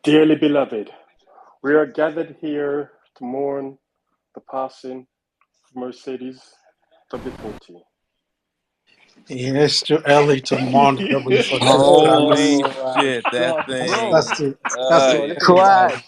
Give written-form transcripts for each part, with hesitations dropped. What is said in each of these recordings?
Dearly beloved, we are gathered here to mourn the passing of Mercedes W40. It's too early to mourn the W40. Holy Oh my shit, that God, thing. bro. That's Uh, Bro, too listen, early. guys. Crash.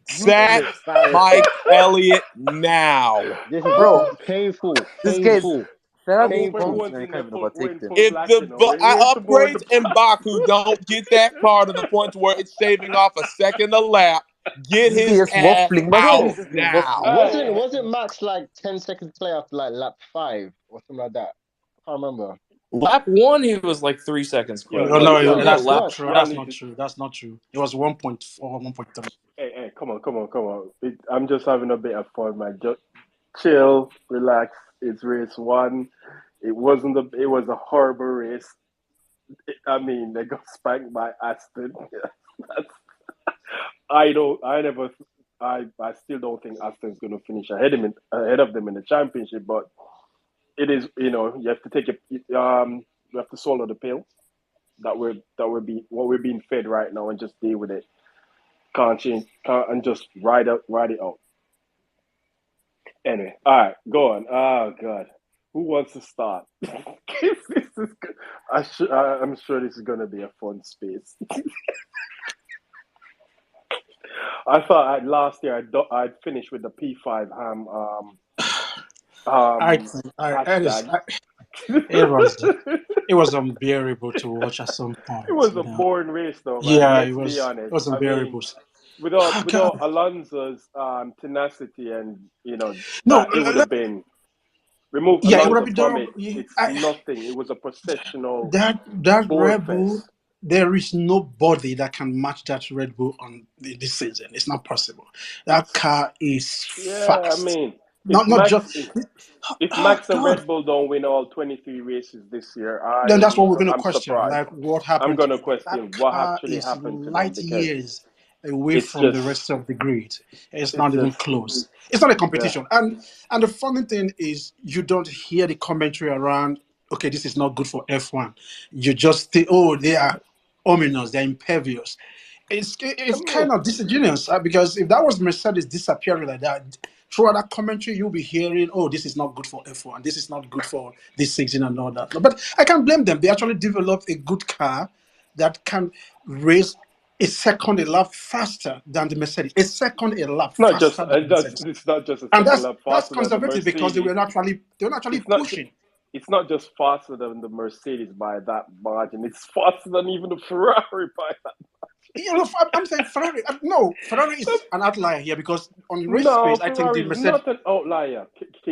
You Sack look, guys. Mike Elliott now. This Bro, is painful, this guy's painful, I I will hope painful. bounce everyone's and I in can't their even full, we're overtake in them. full If black, the you know. We're here to mourn upgrades the in Baku don't get that car to the point where it's shaving off a second a lap, get This guy his is ass waffling. Bro, Mercedes out has been now. waffling. wasn't Max like 10 seconds play after like lap 5 or something like that? I can't remember. Lap one, he was like 3 seconds yo, quick. No, yo, no, yo, Yeah, that's yo. not clutch. true. Y'all That's need not to. true. That's not true. It was 1.4, 1.3. Hey, come on, come on, come on. I'm just having a bit of fun, man. Just chill, relax. It's race one. It was a horrible race. I mean, they got spanked by Aston. That's, I don't. I never. I still don't think Aston's going to finish ahead of them in the championship. But it is. You have to take it. You have to swallow the pill what we're being fed right now and just deal with it. Can't change. Can't and just ride it out. Anyway, all right, go on. Oh God, who wants to start? this is good. I'm sure this is going to be a fun space. I thought last year I'd finished with the P5 I um think hashtag. it was it was unbearable to watch at some It point. was a boring race, though, man. Yeah, Let's be it honest. was I mean, unbearable. without Oh, God, Alonso's tenacity and no, that it would have been remove yeah, it would have Alonso been from done. it. It's nothing. It was a processional That board Red Bull, fest. there is nobody that can match that Red Bull on this season. It's not possible. That It's car is Yeah. I fast. mean, if Not just. Oh Max and God. Red Bull don't win all 23 races this year, Then that's what we're going to I'm question. surprised. Like, what I'm happened to gonna them? That question what car actually is happened to them light because years away it's from the just rest of the grid. It's it's not even just close. It's not a yeah. competition. And the funny thing is, you don't hear the commentary around. Okay, this is not good for F1. You just think, oh, they are ominous. They're impervious. I It's mean, kind of disingenuous because if that was Mercedes disappearing like that, throughout that commentary, you'll be hearing, "Oh, this is not good for F1. This is not good for this season and all that." But I can't blame them. They actually developed a good car that can race a second a lap faster than the Mercedes. A second a lap it's not just faster than the Mercedes, it's not just a and second that's lap that's faster than the conservative because Mercedes. they were actually It's not pushing. it's not just faster than the Mercedes by that margin. It's faster than even the Ferrari by that. I'm saying Ferrari. No, Ferrari is an outlier here because on the race No, pace, I think the Ferrari is Mercedes. not an outlier,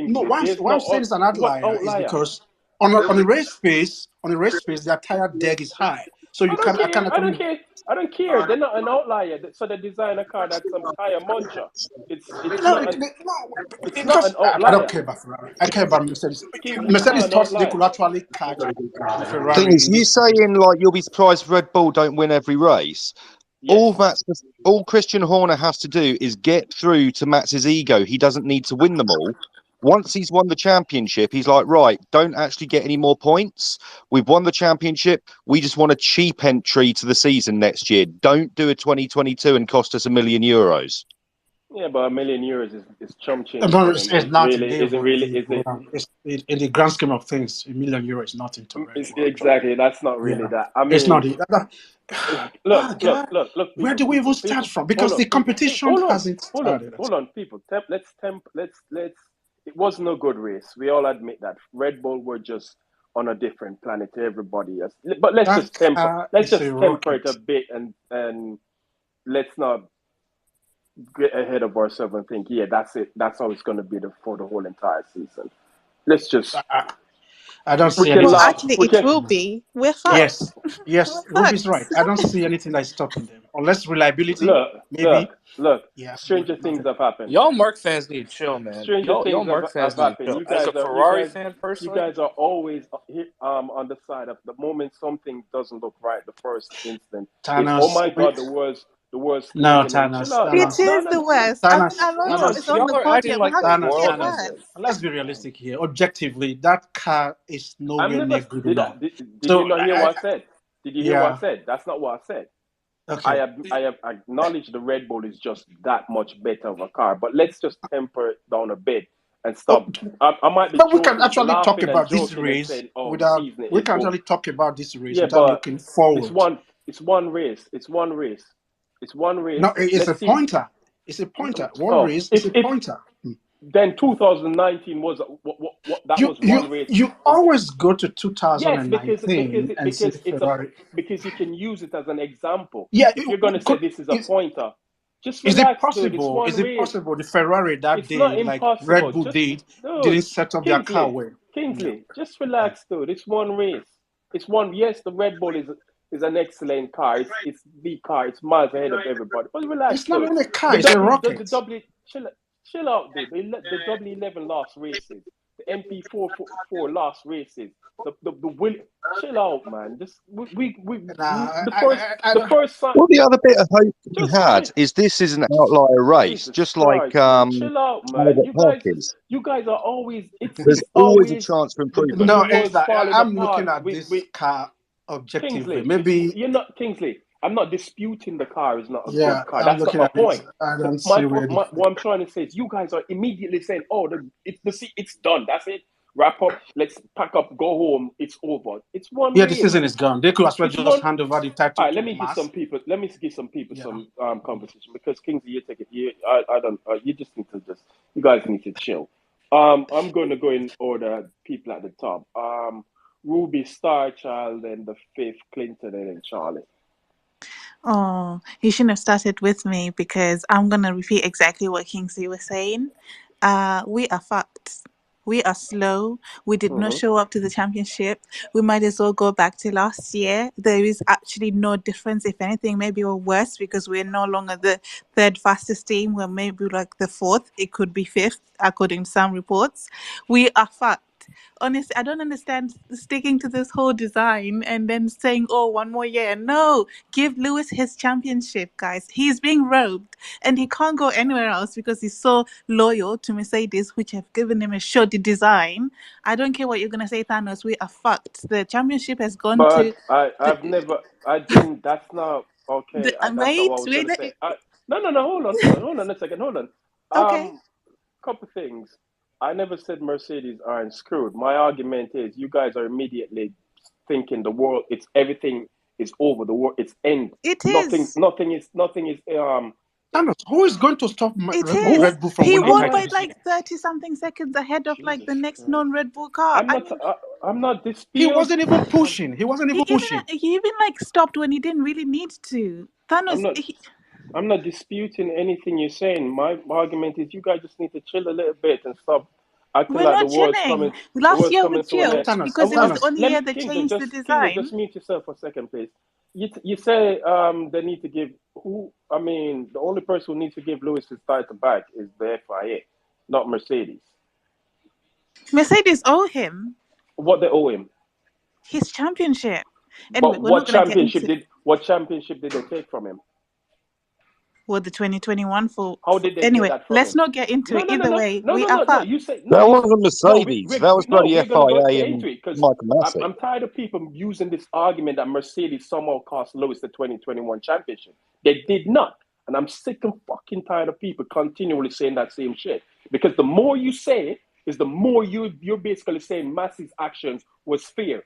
No, Kingsley. There's why I'm no saying it's an what outlier is outlier. because on The- the race pace, their tire deck is high, so I you don't can I care. can I don't actually. care. I don't care. They're not an outlier. So they design a car that's some tire muncher. It's No, not an no, it's not an because I don't outlier. care about Ferrari. I care about Mercedes. Kingsley, it's not Mercedes an thought they outlier. could actually catch the Thing Ferrari is, in you this. saying like you'll be surprised if Red Bull don't win every race. Yes. All Christian Horner has to do is get through to Max's ego. He doesn't need to win them all. Once he's won the championship, he's like, right, don't actually get any more points. We've won the championship. We just want a cheap entry to the season next year. Don't do a 2022 and cost us €1 million. Yeah, but €1 million is chump change But for them. it's not in their Is it point of really? view. Is it? In the grand scheme of things, €1 million is nothing to Red Bull, actually. Exactly. That's not really Yeah, that. I it's mean, not. look, Oh look, God, look, look, where do we even start people. from? Hold Because on, the people. competition Hold on, hasn't hold on, started. hold on, people. Let's. It wasn't a good race. We all admit that. Red Bull were just on a different planet to everybody else. But let's That just temper. car Let's is a just temper it a rocket. bit and let's not get ahead of ourselves and think, yeah, that's it. That's how it's going to be for the whole entire season. Let's just I don't we see can Well, anything. laugh. actually, We it can will be. We're Yes, fucked. yes, We're Ruby's fucked. right. I don't see anything that is stopping them, unless reliability, look, look, maybe. look. Yeah, Stranger but things nothing. have happened. Y'all Merc fans need to chill, man. Stranger Y'all things Merc have fans need to happened. chill. As a Ferrari fan, personally, You guys are always on the side of the moment something doesn't look right. The first instant, it's oh Thanos, my god, the world's no, caving in. Chill Thanos, out. It Thanos, No, is no, the worst. I mean, Thanos, Alonso y'all is Thanos, on the y'all are acting podium. like How the can it Thanos, get world is Thanos. worse? good. Let's be realistic here. Objectively, that car is I'm nowhere never near good did. enough. Did you So, not hear what I said? Did you hear what I yeah, said? That's not what I said. Okay. I have acknowledged the Red Bull is just that much better of a car, but let's just temper it down a bit and Oh, stop. I might be but we can joking, actually talk laughing and about this joking and race saying, "Oh, the without. season We is can over." actually talk about this race Yeah, without but looking it's forward. one it's one race. It's one race. It's one No, race. it's a Let's see. pointer. It's a pointer. One Oh, race is a if pointer. then 2019 was what that You was you one race. you In always go to yes, 2019 and see Ferrari. because you can use it as an example. Yeah, If you're gonna say this is a pointer, just is it relax, dude. It's possible? one Is it race. possible the Ferrari that It's not day, like Red impossible. Bull Just did, dude, didn't set up their car Kingsley, well? Yeah. Kingsley, just relax, dude. It's one race. It's one. Yes, the Red Bull is an excellent car. It's the car. It's miles ahead of everybody. But relax, It's not dude. even a car; The it's a W rocket. the W chill out, dude. The W11 lost races. The MP4 lost races. The will chill out, man. Just Nah, the first sign. Well, the other bit of hope we Just had chill. is this is an outlier race, Jesus just like Christ, dude. Chill out, man. Albert Park is. You guys are always There's it's always a always chance for improvement. the no, it's world's like falling I'm apart looking at with this car objectively. Kingsley. Maybe, You're not Kingsley. I'm not disputing the car is not a yeah, good car. I'm That's not looking my at it. point. I don't see where the. What I'm trying to say is you guys are immediately saying, "Oh, it's done. That's it. Wrap up. Let's pack up. Go home. It's over. It's one Yeah, the race. season is gone. They could as well It's just one. hand over the All title right, to Mass. let me give some people Yeah. some conversation because Kingsley, you take it. I don't. You just need to you guys need to chill. I'm going to go in order. People at the top. Ruby, Star Child, and the fifth, Clinton, and then Charlie. Oh, you shouldn't have started with me because I'm gonna repeat exactly what Kingsley was saying. We are fucked. We are slow. We did not Mm-hmm. show up to the championship. We might as well go back to last year. There is actually no difference. If anything, maybe we're worse because we're no longer the third fastest team. We're maybe like the fourth. It could be fifth, according to some reports. We are fucked. Honestly, I don't understand sticking to this whole design and then saying, oh, one more year. No, give Lewis his championship, guys. He's being robbed and he can't go anywhere else because he's so loyal to Mercedes, which have given him a shoddy design. I don't care what you're going to say, Thanos. We are fucked. The championship has gone to But I've never. I didn't. That's not okay. That's not what I was wait. going to say. No. Hold on a second. Hold on. Okay. Couple things. I never said Mercedes aren't screwed. My argument is you guys are immediately thinking the world, it's everything is over. The world, it's end. It is. Nothing is. Thanos, who is going to stop It Who? is. Red Bull from He winning I'm won not. by titles? like 30 something seconds ahead of like Jesus the next Christ. non Red Bull car. I'm I not. mean, I'm not He disputing. wasn't even pushing. He wasn't even pushing. he even like stopped when he didn't really need to. I'm Thanos, not. I'm not disputing anything you're saying. My argument is you guys just need to chill a little bit and stop acting we're like not chilling. the Last world's year we coming to an end. chilled Thanos, because it was the Thanos. only Let year me they changed the Kingdom, design. just mute yourself for a second, please. You say they need to give who? I mean, the only person who needs to give Lewis his title back is the FIA, not Mercedes. Mercedes owe him What they owe him? his championship. Anyway, But we're not going to get into what championship did they take from him? what the 2021 How did they take Anyway, that from let's him? not get into it. Either way, we are No. fucked. You say no. That You say wasn't no. Mercedes. That was bloody We're gonna go FIA get and into it because Michael Massey. I'm tired of people using this argument that Mercedes somehow cost Lewis the 2021 championship. They did not, and I'm sick and fucking tired of people continually saying that same shit. Because the more you say it, is the more you're basically saying Massey's actions was fair.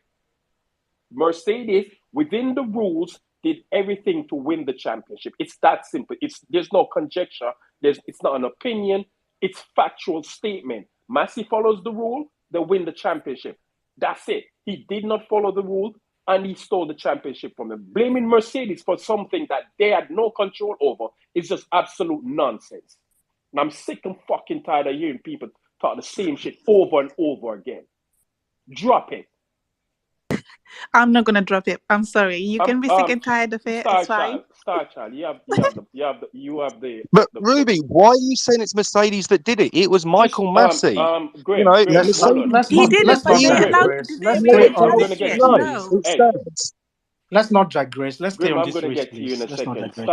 Mercedes, within the rules, did everything to win the championship. It's that simple. There's no conjecture. It's not an opinion. It's factual statement. Massey follows the rule, they win the championship. That's it. He did not follow the rule, and he stole the championship from them. Blaming Mercedes for something that they had no control over is just absolute nonsense. And I'm sick and fucking tired of hearing people talk the same shit over and over again. Drop it. I'm not going to drop it. I'm sorry. You can be sick and tired of it. It's fine. Star Child. You have But the Ruby, why are you saying it's Mercedes that did it? It was just Michael Massey. You know, Grim, hold on. He did it, Let's but not they Grim, allowed. digress. Did they Let's even stay give Grim, him on I'm the gonna this shit? get to you. no, No. it Hey, stands. Let's not digress. Let's stay Grim, on I'm this gonna race, get to you in please. a Let's not second. digress.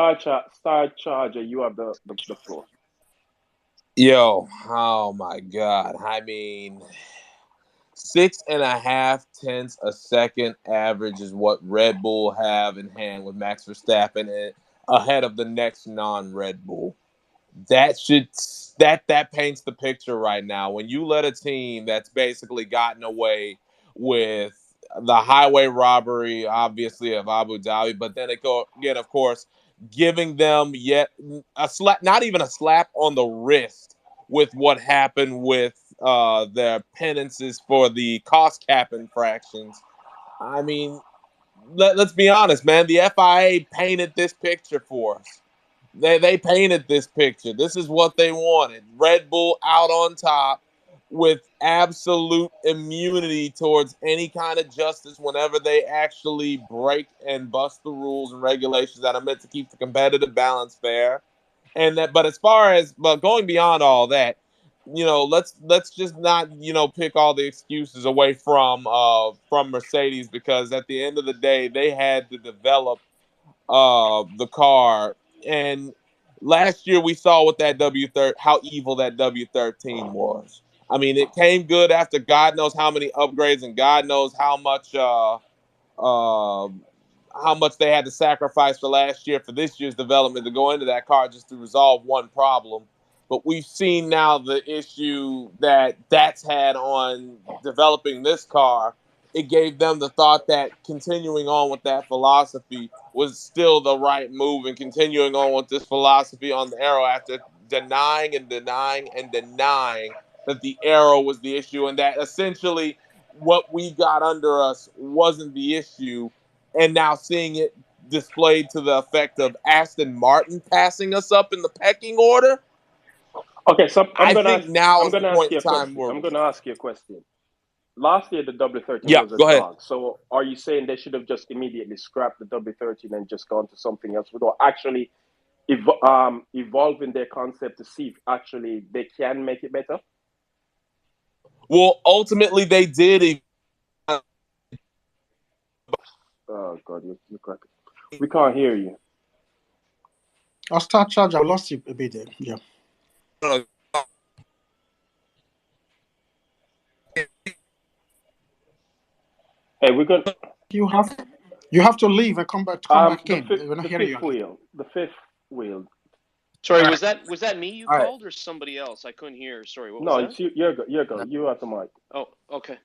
Star Charger, you have the floor. Yo, oh my God. I mean, 6.5 tenths a second average is what Red Bull have in hand with Max Verstappen ahead of the next non-Red Bull. That paints the picture right now. When you let a team that's basically gotten away with the highway robbery, obviously, of Abu Dhabi, but then again, of course, giving them yet a slap, not even a slap on the wrist, with what happened with their penances for the cost cap infractions. I mean, let's be honest, man. The FIA painted this picture for us. They painted this picture. This is what they wanted. Red Bull out on top with absolute immunity towards any kind of justice whenever they actually break and bust the rules and regulations that are meant to keep the competitive balance fair. But as far as going beyond all that, let's just not pick all the excuses away from Mercedes, because at the end of the day they had to develop the car. And last year we saw what that how evil that W13 was. I mean, it came good after God knows how many upgrades and God knows uh, how much they had to sacrifice for last year for this year's development to go into that car just to resolve one problem. But we've seen now the issue that's had on developing this car. It gave them the thought that continuing on with that philosophy was still the right move, and continuing on with this philosophy on the Aero after denying and denying and denying that the Aero was the issue, and that essentially what we got under us wasn't the issue. And now seeing it displayed to the effect of Aston Martin passing us up in the pecking order. Okay, so I think now I'm is the gonna ask point you in a time question. where I'm gonna ask you a question. Last year the W13 yeah, was a go ahead. dog. So are you saying they should have just immediately scrapped the W13 and just gone to something else without actually evolving their concept to see if actually they can make it better? Well, ultimately they did. Oh God, you crack. We can't hear you. I'll start charge. I lost you a bit there. Yeah. Hey, we're gonna You have to leave and come back in. We're not hearing you again. The fifth wheel. Sorry, was that me you All right. called or somebody else? I couldn't hear. Sorry, what was No, that? it's you. You're go. You at the mic. Oh, okay.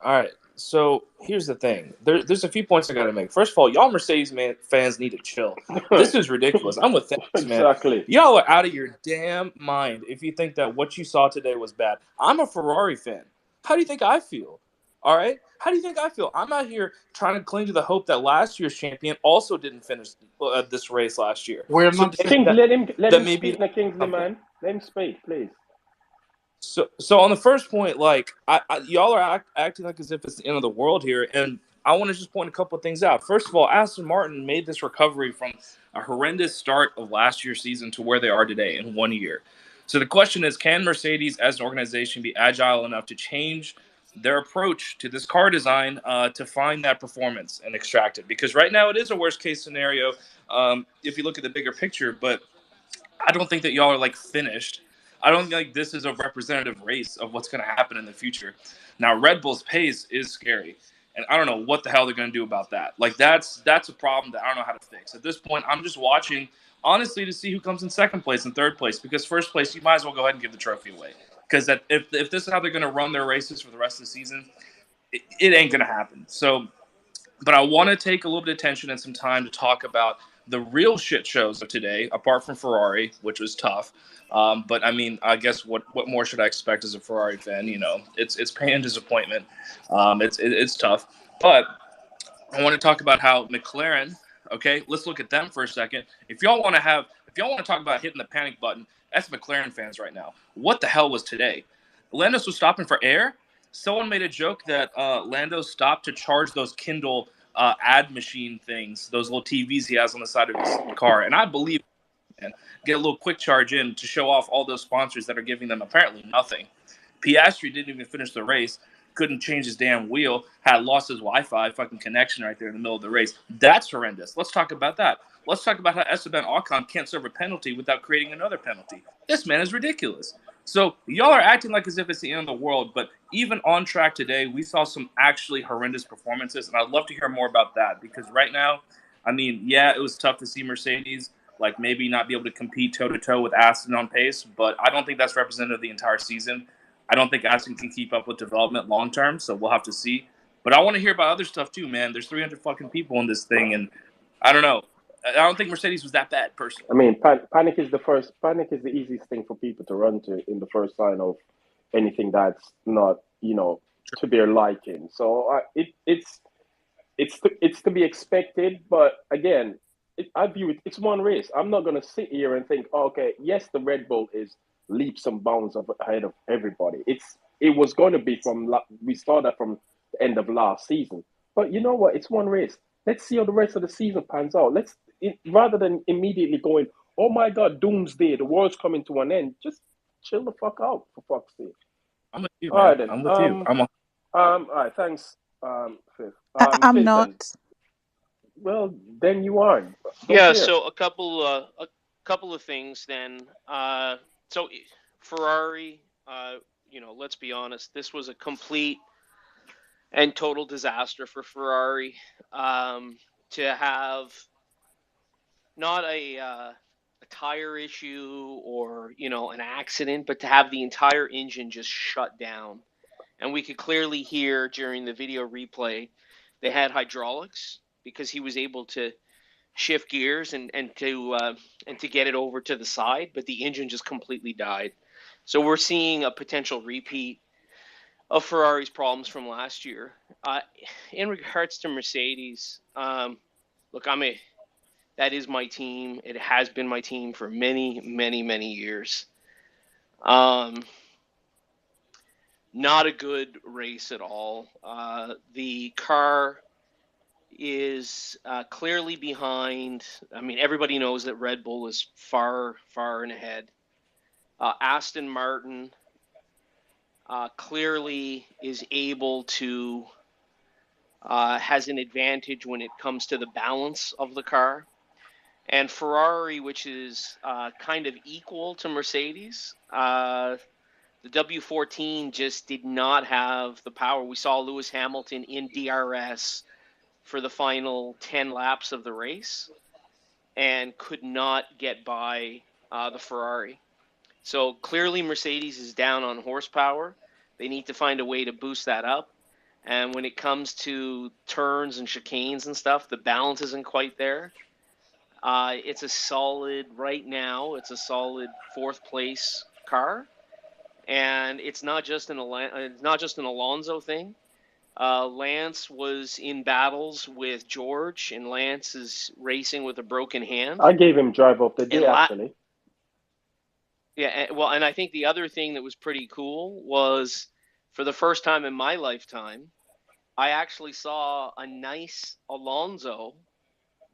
All right. So here's the thing. There's a few points I got to make. First of all, y'all Mercedes fans need to chill. This is ridiculous. I'm with thanks, man. Exactly. Y'all are out of your damn mind if you think that what you saw today was bad. I'm a Ferrari fan. How do you think I feel? All right. How do you think I feel? I'm out here trying to cling to the hope that last year's champion also didn't finish this race last year. We're So not Kings, let him maybe speak. Now, Kingsley, something. man, let him speak, please. So on the first point, like y'all are acting like as if it's the end of the world here, and I want to just point a couple of things out. First of all, Aston Martin made this recovery from a horrendous start of last year's season to where they are today in 1 year. So the question is, can Mercedes as an organization be agile enough to change their approach to this car design to find that performance and extract it? Because right now it is a worst case scenario if you look at the bigger picture, but I don't think that y'all are like finished. I don't think like this is a representative race of what's going to happen in the future. Now, Red Bull's pace is scary, and I don't know what the hell they're going to do about that. Like that's a problem that I don't know how to fix. At this point, I'm just watching honestly to see who comes in second place and third place, because first place you might as well go ahead and give the trophy away. Because if this is how they're going to run their races for the rest of the season, it ain't going to happen. So but I want to take a little bit of attention and some time to talk about the real shit shows of today, apart from Ferrari, which was tough. But I mean, I guess what more should I expect as a Ferrari fan? You know, it's pain and disappointment. It's tough. But I want to talk about how McLaren. Okay, let's look at them for a second. If y'all want to talk about hitting the panic button, that's McLaren fans right now. What the hell was today? Lando was stopping for air. Someone made a joke that Lando stopped to charge those Kindle ad machine things, those little TVs he has on the side of his car, and I believe and get a little quick charge in to show off all those sponsors that are giving them apparently nothing. Piastri didn't even finish the race, couldn't change his damn wheel, had lost his Wi-Fi fucking connection right there in the middle of the race. That's horrendous. Let's talk about that. Let's talk about how Esteban Ocon can't serve a penalty without creating another penalty. This man is ridiculous. So y'all are acting like as if it's the end of the world, but even on track today, we saw some actually horrendous performances, and I'd love to hear more about that because right now, I mean, yeah, it was tough to see Mercedes like maybe not be able to compete toe to toe with Aston on pace, but I don't think that's representative of the entire season. I don't think Aston can keep up with development long term, so we'll have to see. But I want to hear about other stuff too, man. There's 300 fucking people in this thing, and I don't know. I don't think Mercedes was that bad personally. I mean, panic is the easiest thing for people to run to in the first sign of anything that's not, to their liking. So it's to be expected, but again, I view it. It's one race. I'm not going to sit here and think, okay, yes, the Red Bull is leaps and bounds ahead of everybody. It was going to be we saw that from the end of last season. But you know what? It's one race. Let's see how the rest of the season pans out. Rather than immediately going, oh my God, doomsday, the world's coming to an end. Just chill the fuck out, for fuck's sake. I'm with you, All right man. then. I'm with you. All right. Thanks, Fifth. I'm Fizz not. then. Well, then you aren't. Don't Yeah. care. So a couple of things then. So Ferrari. Let's be honest. This was a complete and total disaster for Ferrari. To have not a tire issue or an accident, but to have the entire engine just shut down. And we could clearly hear during the video replay they had hydraulics because he was able to shift gears and to get it over to the side, but the engine just completely died. So we're seeing a potential repeat of Ferrari's problems from last year. Uh, in regards to Mercedes, look, that is my team. It has been my team for many, many, many years. Um, Not a good race at all. The car is clearly behind. I mean, everybody knows that Red Bull is far, far and ahead. Aston Martin clearly is able to has an advantage when it comes to the balance of the car. And Ferrari, which is kind of equal to Mercedes, the W14 just did not have the power. We saw Lewis Hamilton in DRS for the final 10 laps of the race and could not get by the Ferrari. So clearly, Mercedes is down on horsepower. They need to find a way to boost that up. And when it comes to turns and chicanes and stuff, the balance isn't quite there. It's a solid right now. It's a solid fourth place car, and it's not just an Alonso thing. Lance was in battles with George, and Lance is racing with a broken hand. I gave him drive of the And day, actually. yeah, well, and I think the other thing that was pretty cool was for the first time in my lifetime, I actually saw a nice Alonso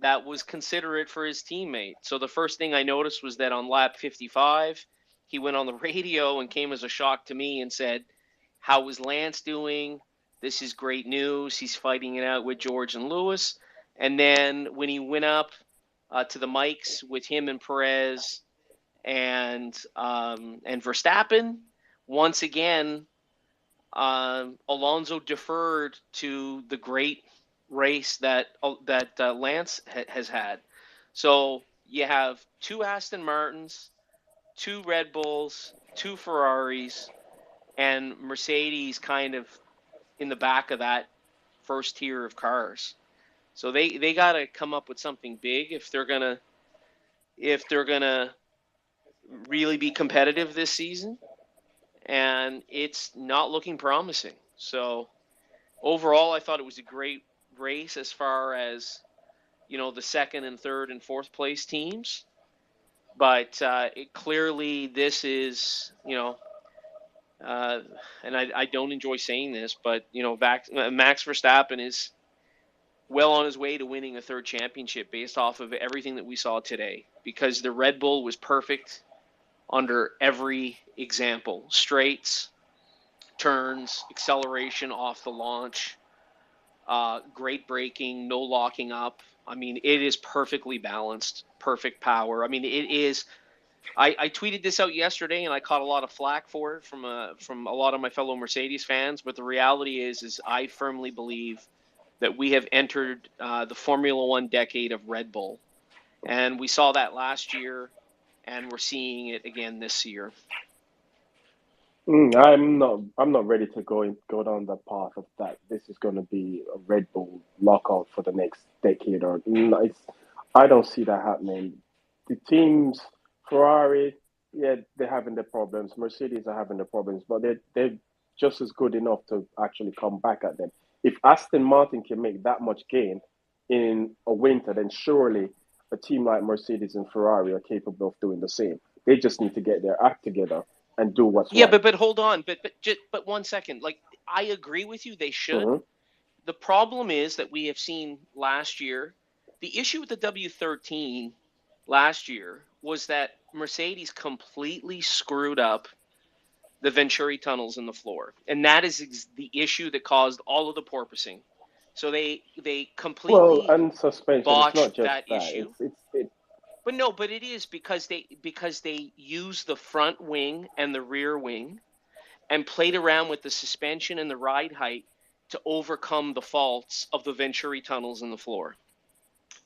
that was considerate for his teammate. So the first thing I noticed was that on lap 55, he went on the radio and came as a shock to me and said, "How was Lance doing? This is great news. He's fighting it out with George and Lewis." And then when he went up to the mics with him and Perez and Verstappen, once again, Alonso deferred to the great race that Lance has had. So you have two Aston Martins, two Red Bulls, two Ferraris, and Mercedes kind of in the back of that first tier of cars. So they got to come up with something big if they're gonna really be competitive this season, and it's not looking promising. So overall, I thought it was a great race as far as the second and third and fourth place teams. But clearly, this is and I don't enjoy saying this, but Max Verstappen is well on his way to winning a third championship based off of everything that we saw today. Because the Red Bull was perfect under every example: straights, turns, acceleration off the launch, great braking, no locking up. I mean, it is perfectly balanced, perfect power. I mean, it is I tweeted this out yesterday, and I caught a lot of flack for it from a lot of my fellow Mercedes fans. But the reality is I firmly believe that we have entered the Formula One decade of Red Bull, and we saw that last year, and we're seeing it again this year. I'm not ready to go down the path of that. This is going to be a Red Bull lockout for the next decade, or no, I don't see that happening. The teams, Ferrari, yeah, they're having their problems. Mercedes are having the problems, but they're just as good enough to actually come back at them. If Aston Martin can make that much gain in a winter, then surely a team like Mercedes and Ferrari are capable of doing the same. They just need to get their act together and do what's Yeah, right. but hold on, but 1 second. Like, I agree with you, they should. Hmm. The problem is that we have seen last year, the issue with the W13 last year was that Mercedes completely screwed up the Venturi tunnels in the floor, and that is the issue that caused all of the porpoising. So they Well, completely and suspension. It's not botched just that that. issue. It. But no, but it is because they use the front wing and the rear wing and played around with the suspension and the ride height to overcome the faults of the Venturi tunnels in the floor.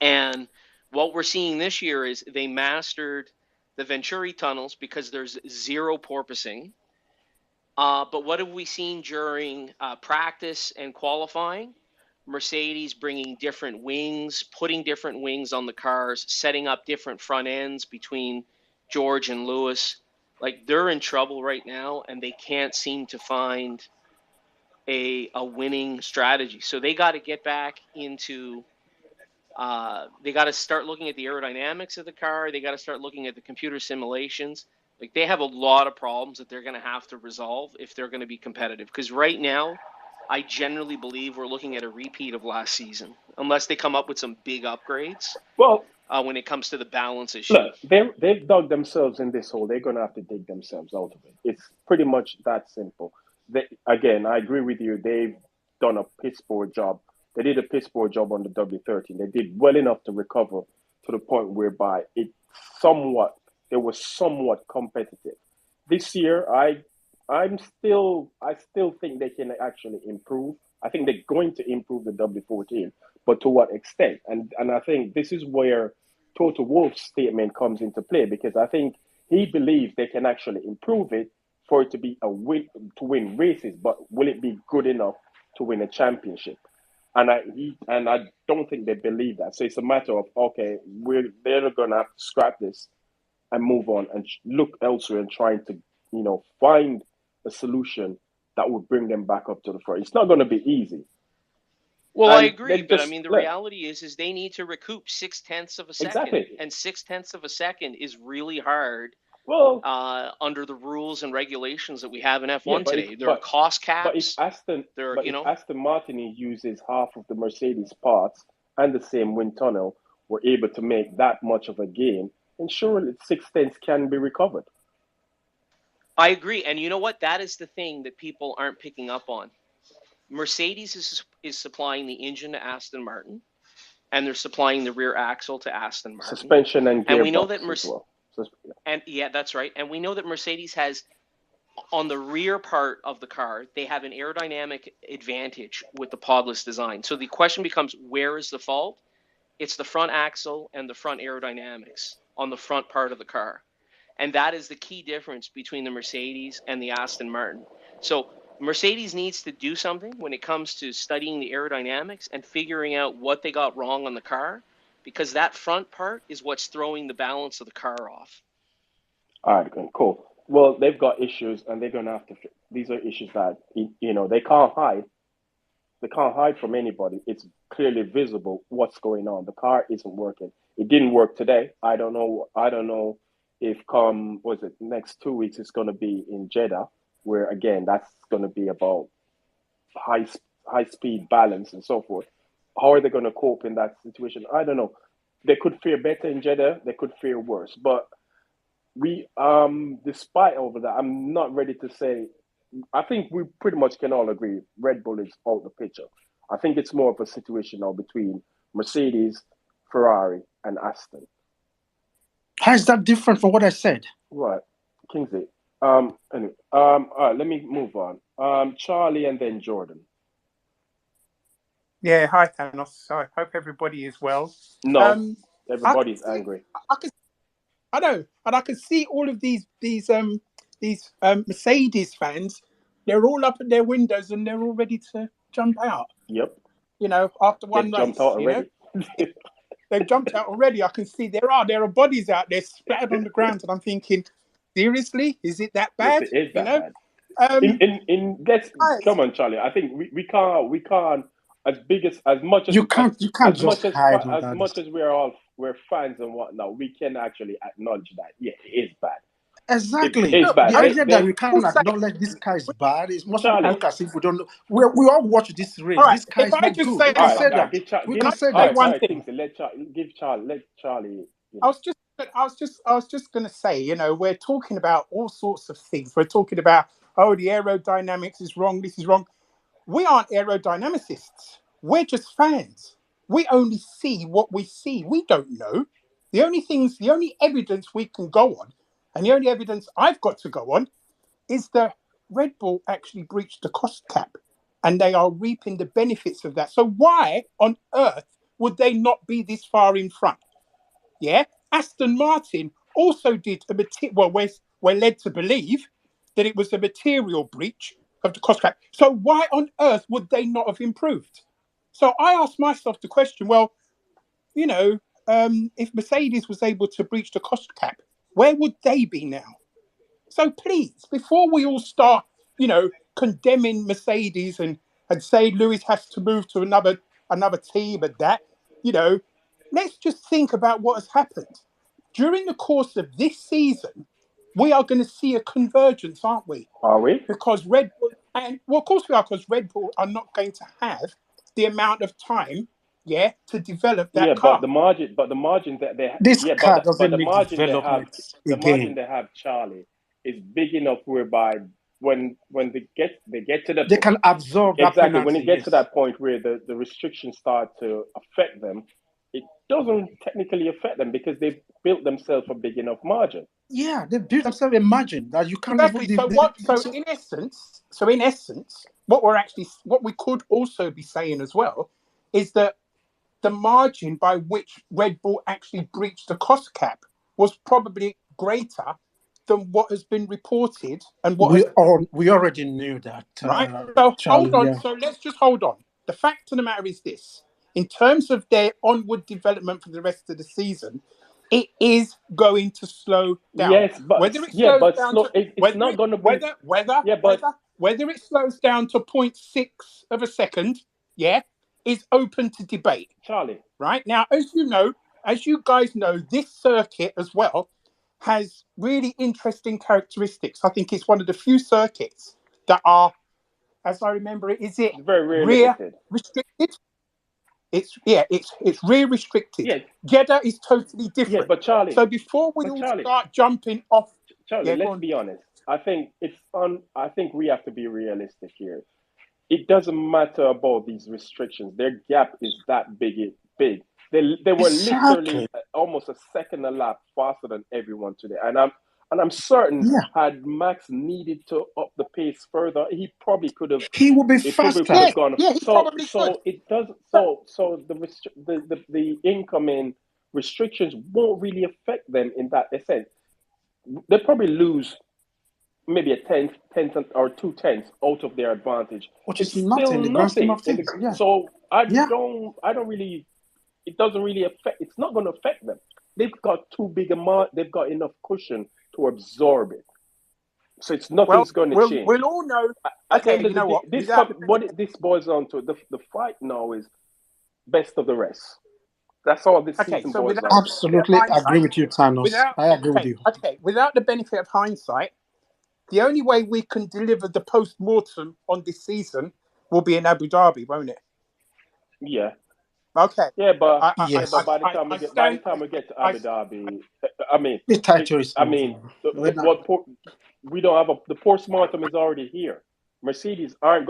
And what we're seeing this year is they mastered the Venturi tunnels because there's zero porpoising. But what have we seen during practice and qualifying? Mercedes bringing different wings, putting different wings on the cars, setting up different front ends between George and Lewis. Like, they're in trouble right now, and they can't seem to find a winning strategy. So they got to get back into. They got to start looking at the aerodynamics of the car. They got to start looking at the computer simulations. Like, they have a lot of problems that they're going to have to resolve if they're going to be competitive. Because right now, I generally believe we're looking at a repeat of last season, unless they come up with some big upgrades Well, when it comes to the balance issue. look, they've dug themselves in this hole. They're gonna have to dig themselves out of it. It's pretty much that simple. Again, I agree with you. They've done a piss poor job. They did a piss poor job on the W13. They did well enough to recover to the point whereby somewhat it was somewhat competitive. This year, I still think they can actually improve. I think they're going to improve the W14, but to what extent? And I think this is where Toto Wolff's statement comes into play, because I think he believes they can actually improve it for it to be a win, to win races, but will it be good enough to win a championship? And I don't think they believe that. So it's a matter of, okay, they're gonna have to scrap this and move on and look elsewhere and trying to find a solution that would bring them back up to the front. It's not going to be easy, Well, I and they agree, but I just mean, the look reality is they need to recoup 0.6 of a second, exactly. and 0.6 of a second is really hard Well, under the rules and regulations that we have in yeah, F1 today. There are cost but if caps. Aston There are, but if Aston Martin uses half of the Mercedes parts and the same wind tunnel, were able to make that much of a gain, then surely 6/10 can be recovered. I agree, and you know what? That is the thing that people aren't picking up on. Mercedes is supplying the engine to Aston Martin, and they're supplying the rear axle to Aston Martin. Suspension and And we know that gearbox as well. and yeah, that's right. And we know that Mercedes has, on the rear part of the car, they have an aerodynamic advantage with the podless design. So the question becomes, where is the fault? It's the front axle and the front aerodynamics on the front part of the car. And that is the key difference between the Mercedes and the Aston Martin. So Mercedes needs to do something when it comes to studying the aerodynamics and figuring out what they got wrong on the car, because that front part is what's throwing the balance of the car off. All right, good, cool. Well, they've got issues, and they're gonna have to. These are issues that they can't hide. They can't hide from anybody. It's clearly visible what's going on. The car isn't working. It didn't work today. I don't know. I don't know if was it next 2 weeks it's going to be in Jeddah, where again that's going to be about high high speed balance and so forth. How are they going to cope in that situation? I don't know. They could fare better in Jeddah. They could fare worse. But despite all of that, I'm not ready to say. I think we pretty much can all agree Red Bull is out the picture. I think it's more of a situation now between Mercedes, Ferrari, and Aston. How is that different from what I said? Right, Kingsley. Anyway. All right. Let me move on. Charlie and then Jordan. Yeah, hi Thanos. So I hope everybody is well. No, Um, I can everybody's see, angry. I can, I know, and I can see all of these Mercedes fans. They're all up at their windows and they're all ready to jump out. Yep, You know, after one they've jumped race, out already. they've jumped out already. I can see there are bodies out there splattered on the ground, and I'm thinking, seriously, is it that Yes, bad? it is You that know, bad. um, In let's guys, come on, Charlie. I think we can't as much as You can't just hide as under this. much as we're fans and whatnot. We can actually acknowledge that. Yeah, it is bad. It Exactly. is look, bad. The I idea that They we can't will say, acknowledge this car is bad is most people Charlie. look as if we don't know. We all watch this all race. right. This car If is I not just good. say We can this, All right, say all right. that. We can can I say just All say that. right, all one right. thing? Kingsley, let Charlie. I was just I was just going to say, we're talking about all sorts of things. We're talking about, oh, the aerodynamics is wrong. This is wrong. We aren't aerodynamicists. We're just fans. We only see what we see. We don't know. The only evidence we can go on, and the only evidence I've got to go on, is that Red Bull actually breached the cost cap, and they are reaping the benefits of that. So why on earth would they not be this far in front? Yeah, Aston Martin also did well. We're led to believe that it was a material breach of the cost cap. So why on earth would they not have improved? So I asked myself the question: well, you know, if Mercedes was able to breach the cost cap, where would they be now? So please, before we all start, condemning Mercedes and say Lewis has to move to another team and that, you know, let's just think about what has happened. During the course of this season, we are going to see a convergence, aren't we? Are we? Because Red Bull, and well, of course we are, because Red Bull are not going to have the amount of time, yeah, to develop Yeah, that car. but the margin that they This yeah, car but doesn't need development the margin again. they have, Charlie, is big enough whereby when they get to the They can absorb that exactly when penalty. it gets to Yes. that point where the restrictions start to affect them, it doesn't technically affect them because they've built themselves a big enough margin. Yeah, they built themselves a margin that you can't even. Exactly. So in essence, what we could also be saying as well is that the margin by which Red Bull actually breached the cost cap was probably greater than what has been reported and what has we already knew that, right. So hold Charlie. on. Yeah. So let's just hold on. The fact of the matter is this: in terms of their onward development for the rest of the season, it is going to slow down. Yes, but Whether it yeah, slows but down slow. to It's not going to be. Yeah, but whether it slows down to 0.6 of a second, yeah, is open to debate. Charlie, Right now, as you guys know, this circuit as well has really interesting characteristics. I think it's one of the few circuits that are, as I remember it, is it it's very rear rear limited. restricted? It's rear restricted. Yeah, Jeddah is totally yeah, different. So before we all Charlie, start jumping off, Charlie, yeah, go let's on. be honest. I think we have to be realistic here. It doesn't matter about these restrictions. Their gap is that big. They were literally Exactly. almost a second a lap faster than everyone today. And I'm certain Yeah, had Max needed to up the pace further, he probably could have. he will be It probably faster. could Yeah, have gone. yeah, he So probably could. so it does. But So the incoming restrictions won't really affect them in that sense. They probably lose maybe a tenth or 2 tenths out of their advantage. Which is It's nothing still in the grand scheme nothing of things. Yeah, so I yeah. don't really. It doesn't really affect. It's not going to affect them. They've got too big a they've got enough cushion to absorb it. So it's well, nothing's going to change. we'll all know. At the Okay, end of you the know day, what? Without the benefit, this boils down to the fight now is best of the rest. That's all this okay, season so boils without the down to. benefit of Absolutely agree hindsight, with you, Thanos. without I agree with okay, you. okay, without the benefit of hindsight, the only way we can deliver the post mortem on this season will be in Abu Dhabi, won't it? Yeah, Okay. yeah, but Yes, by the I, time we I get by the stand. time we get to I Abu Dhabi, I mean, the title is I smooth mean, now. We're not. we don't have the postmortem is already here.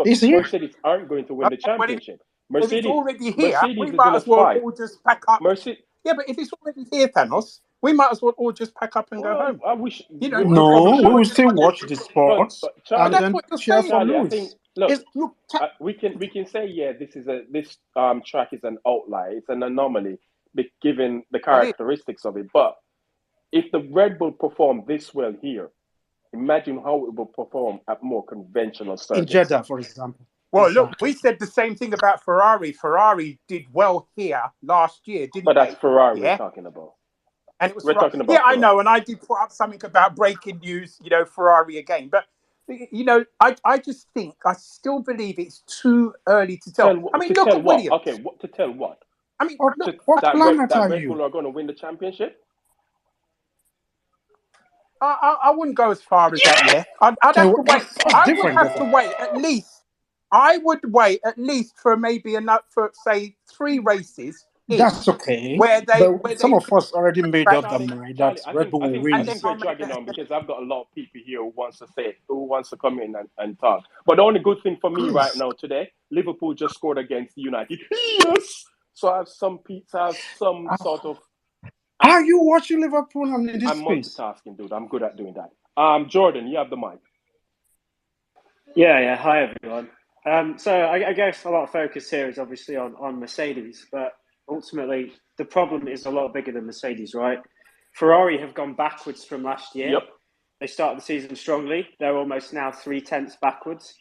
He's here. Mercedes aren't going to win the okay, well, championship. if it's already here, we Mercedes is might in a as well fight. all just pack up. Mercedes, Yeah, but if it's already here, Thanos, we might as well all just pack up and go Well, home. I wish You know, we No, probably we will should. still watch the But, sports but and Charlie, that's then what you're cheer for saying. Charlie, I think Lewis. look, Look, we can say this track is an outlier. It's an anomaly, given the it is. characteristics of it. But if the Red Bull perform this well here, imagine how it will perform at more conventional In circuits. Jeddah, for example. Well, look, Exactly. we said the same thing about Ferrari. Ferrari did well here last year, didn't But that's they? Ferrari we're Yeah. talking about. And it was We're Ferrari. talking Yeah, about I Ferrari. know. And I did put up something about breaking news, Ferrari again. But, I just think, I still believe it's too early to tell. I mean, To look tell at what? Williams. Okay, to tell what? I mean, What, look, what planet That are Red Bull you? are going to win the championship? I wouldn't go as far as that yet. I'd Okay, have to wait. that's I would different. have to wait at least. I would wait at least for maybe for say 3 races in That's okay. where they But some of us already made up the Charlie, mind that Charlie, I Red think Bull I will think I win. think we're dragging on because I've got a lot of people here who wants to come in and talk. But the only good thing for me right Please. now today, Liverpool just scored against United. Yes. So I have some sort of. Are you watching Liverpool in this I'm space? multitasking, dude. I'm good at doing that. Jordan, you have the mic. Yeah. Hi, everyone. So I guess a lot of focus here is obviously on Mercedes, but ultimately the problem is a lot bigger than Mercedes, right? Ferrari have gone backwards from last year. Yep. They started the season strongly. They're almost now 0.3 backwards.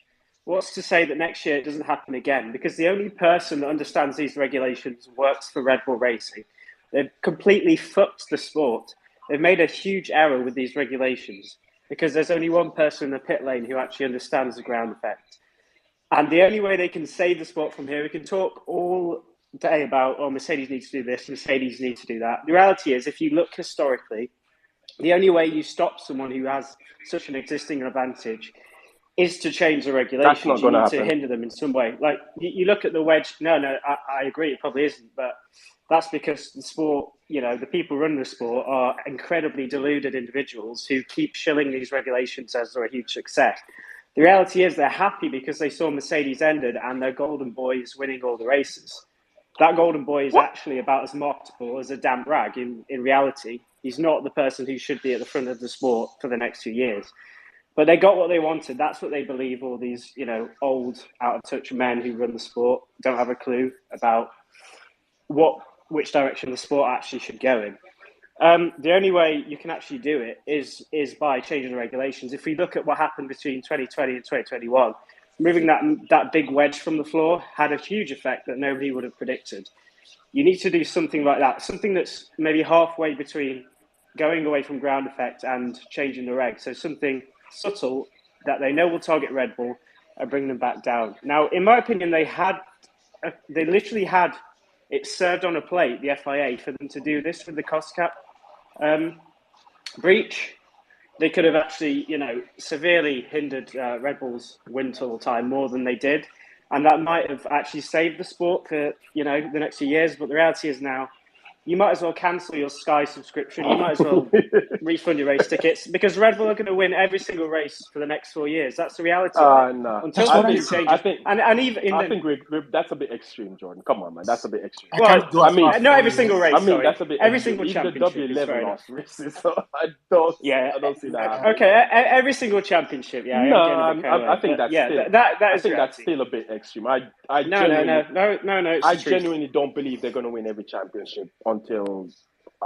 What's to say that next year it doesn't happen again? Because the only person that understands these regulations works for Red Bull Racing. They've completely fucked the sport. They've made a huge error with these regulations because there's only one person in the pit lane who actually understands the ground effect. And the only way they can save the sport from here, we can talk all day about, oh, Mercedes needs to do this, Mercedes needs to do that. The reality is, if you look historically, the only way you stop someone who has such an existing advantage is to change the regulations. That's not going to You need happen. to hinder them in some way. Like you look at the wedge. No, I agree. It probably isn't, but that's because the sport, the people running the sport are incredibly deluded individuals who keep shilling these regulations as they're a huge success. The reality is they're happy because they saw Mercedes ended and their golden boy is winning all the races. That golden boy is actually about as marketable as a damp rag in reality. He's not the person who should be at the front of the sport for the next few years. But they got what they wanted. That's what they believe. All these, old, out of touch men who run the sport don't have a clue about which direction the sport actually should go in. The only way you can actually do it is by changing the regulations. If we look at what happened between 2020 and 2021, moving that big wedge from the floor had a huge effect that nobody would have predicted. You need to do something like that, something that's maybe halfway between going away from ground effect and changing the reg. So something subtle that they know will target Red Bull and bring them back down. Now, in my opinion, they literally had it served on a plate, the FIA, for them to do this with the cost cap breach. They could have actually, severely hindered Red Bull's win total time more than they did. And that might have actually saved the sport for, the next few years. But the reality is now, you might as well cancel your Sky subscription. You might as well refund your race tickets because Red Bull are going to win every single race for the next 4 years. That's the reality of it. No. Until That's what something I said. changes. And even I think that's a bit extreme, Jordan. Come on, man. That's a bit extreme. I can't go as far as not every 4 single years. race. I mean, sorry. that's a bit every extreme. single Even the championship is fair W11 enough. lost races, so I don't see that happening. Okay, every single championship. Yeah, No, I think that's still. that I is think that's reality. still a bit extreme. No. It's I the truth. genuinely don't believe they're going to win every championship until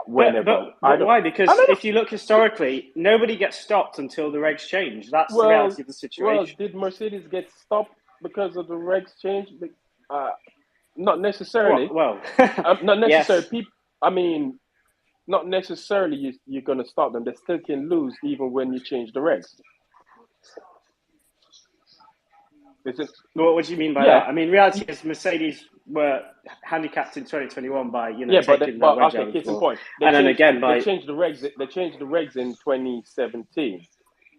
whenever. But why? Because if you look historically, nobody gets stopped until the regs change. That's the reality of the situation. Well, did Mercedes get stopped because of the regs change? Not necessarily. Well, not necessarily. yes. Not necessarily you're going to stop them. They still can lose even when you change the regs. What do you mean by that? I mean, reality is Mercedes were handicapped in 2021 by taking the wedge out of the floor. They changed the regs. They changed the regs in 2017.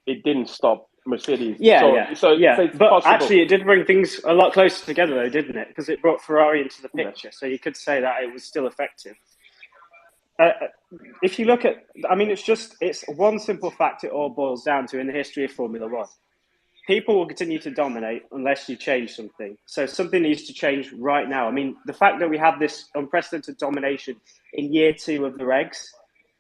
It didn't stop Mercedes. But possible. Actually, it did bring things a lot closer together, though, didn't it? Because it brought Ferrari into the picture, so you could say that it was still effective. If you look at, it's one simple fact it all boils down to in the history of Formula One. People will continue to dominate unless you change something. So something needs to change right now. I mean, the fact that we have this unprecedented domination in year 2 of the regs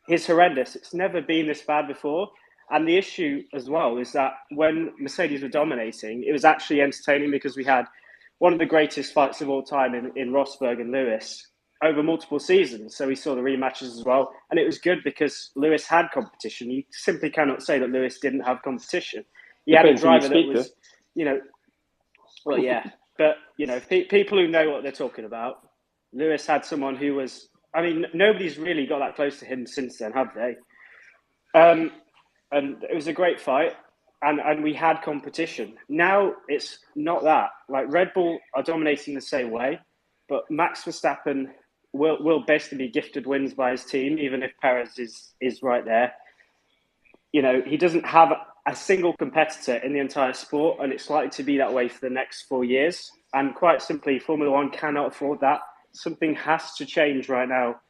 is horrendous. It's never been this bad before. And the issue as well is that when Mercedes were dominating, it was actually entertaining because we had one of the greatest fights of all time in Rosberg and Lewis over multiple seasons. So we saw the rematches as well. And it was good because Lewis had competition. You simply cannot say that Lewis didn't have competition. He had a driver that was, well, yeah. But, people who know what they're talking about, Lewis had someone who was, nobody's really got that close to him since then, have they? And it was a great fight, and we had competition. Now it's not that. Like, Red Bull are dominating the same way, but Max Verstappen will basically be gifted wins by his team, even if Perez is right there. He doesn't have a single competitor in the entire sport, and it's likely to be that way for the next 4 years. And quite simply, Formula One cannot afford that. Something has to change right now.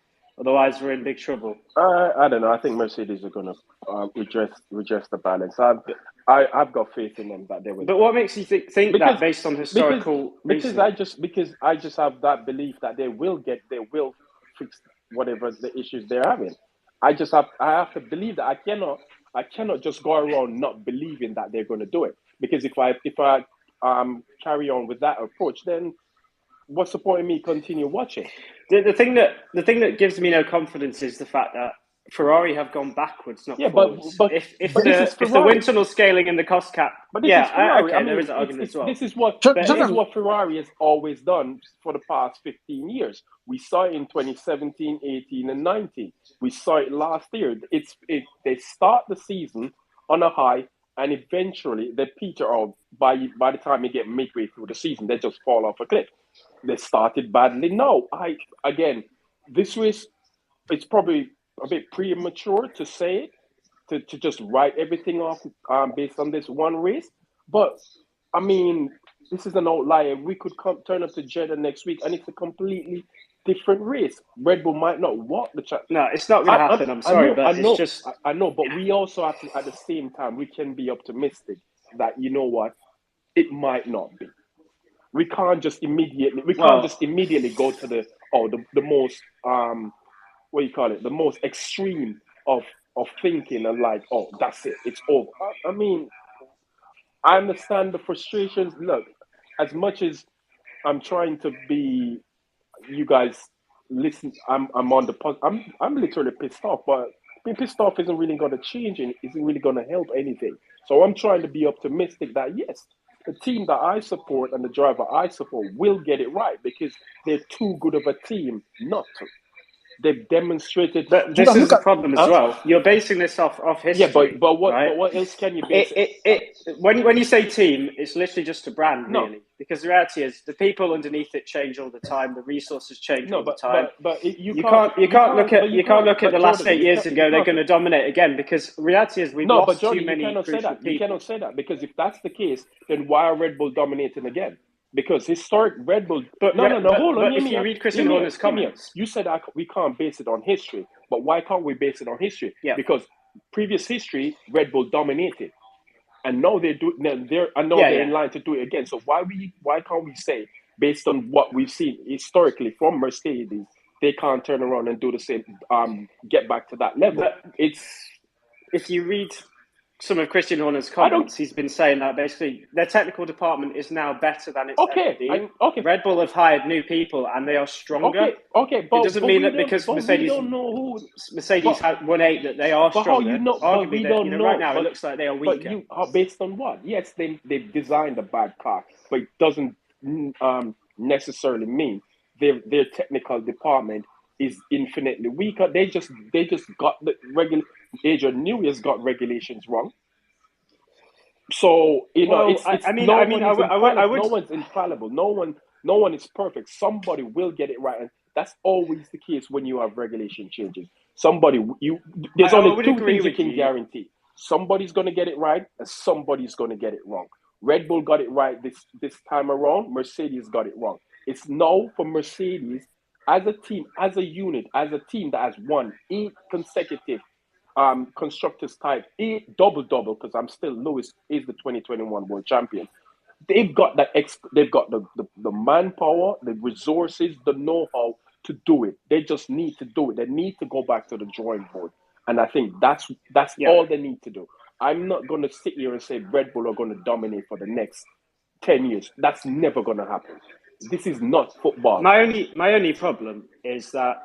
Otherwise, we're in big trouble. I don't know. I think Mercedes are going to redress the balance. I've got faith in them that they will. But what makes you think that based on historical because I just have that belief that they will fix whatever the issues they're having. I have to believe that. I cannot just go around not believing that they're going to do it. Because if I carry on with that approach, then what's the point of me continue watching? The thing that gives me no confidence is the fact that Ferrari have gone backwards, not forwards. But if the wind tunnel scaling and the cost cap, but this is Ferrari. Okay, there is an argument as well. This is what Ferrari has always done for the past 15 years. We saw it in 2017, 18, and 19. We saw it last year. They start the season on a high, and eventually they peter out. By the time you get midway through the season, they just fall off a cliff. They started badly. No, this race, it's probably a bit premature to say it, to just write everything off based on this one race. But, this is an outlier. We could turn up to Jeddah next week, and it's a completely different race. Red Bull might not walk the track. No, it's not going to happen. I'm sorry, but it's just... I know, but we also have to, at the same time, we can be optimistic that, you know what, it might not be. We can't just immediately go to the most the most extreme of thinking and like, oh, that's it, it's over. I understand the frustrations. Look, as much as I'm trying to be, you guys listen, I'm on the I'm literally pissed off, but being pissed off isn't really going to change and isn't really going to help anything. So I'm trying to be optimistic that yes, the team that I support and the driver I support will get it right because they're too good of a team not to. They've demonstrated. But this is the problem as well. You're basing this off history. Yeah, but what else can you base it? When you say team, it's literally just a brand, really. Because the reality is, the people underneath it change all the time. The resources change all the time. But you can't look at the last 8 years and go they're going to dominate again. Because reality is we've lost too many crucial people. You cannot say that because if that's the case, then why are Red Bull dominating again? Because historic Red Bull, hold on. But if you read Christian Horner's comments, you said we can't base it on history. But why can't we base it on history? Yeah. Because previous history, Red Bull dominated, and now they're in line to do it again. So why can't we say based on what we've seen historically from Mercedes, they can't turn around and do the same, get back to that level? But if you read some of Christian Horner's comments, he's been saying that basically their technical department is now better than it's ever been. Red Bull have hired new people and they are stronger. But it doesn't mean that because Mercedes had 1-8 that they are stronger. Right now it looks like they are weaker. But based on what? Yes, they've designed a bad car, but it doesn't necessarily mean their technical department is infinitely weaker. They just got the regular. Adrian Newey's got regulations wrong. So no one's infallible. No one is perfect. Somebody will get it right, and that's always the case when you have regulation changes. There's only two things you can guarantee. Somebody's going to get it right, and somebody's going to get it wrong. Red Bull got it right this time around. Mercedes got it wrong. It's now for Mercedes as a team, as a unit, as a team that has won 8 consecutive constructors type 8 double because I'm still Lewis is the 2021 world champion. They've got they've got the manpower, the resources, the know-how to do it. They just need to do it. They need to go back to the drawing board And I think that's all they need to do. I'm not going to sit here and say Red Bull are going to dominate for the next 10 years. That's never going to happen. This is not football. My only problem is that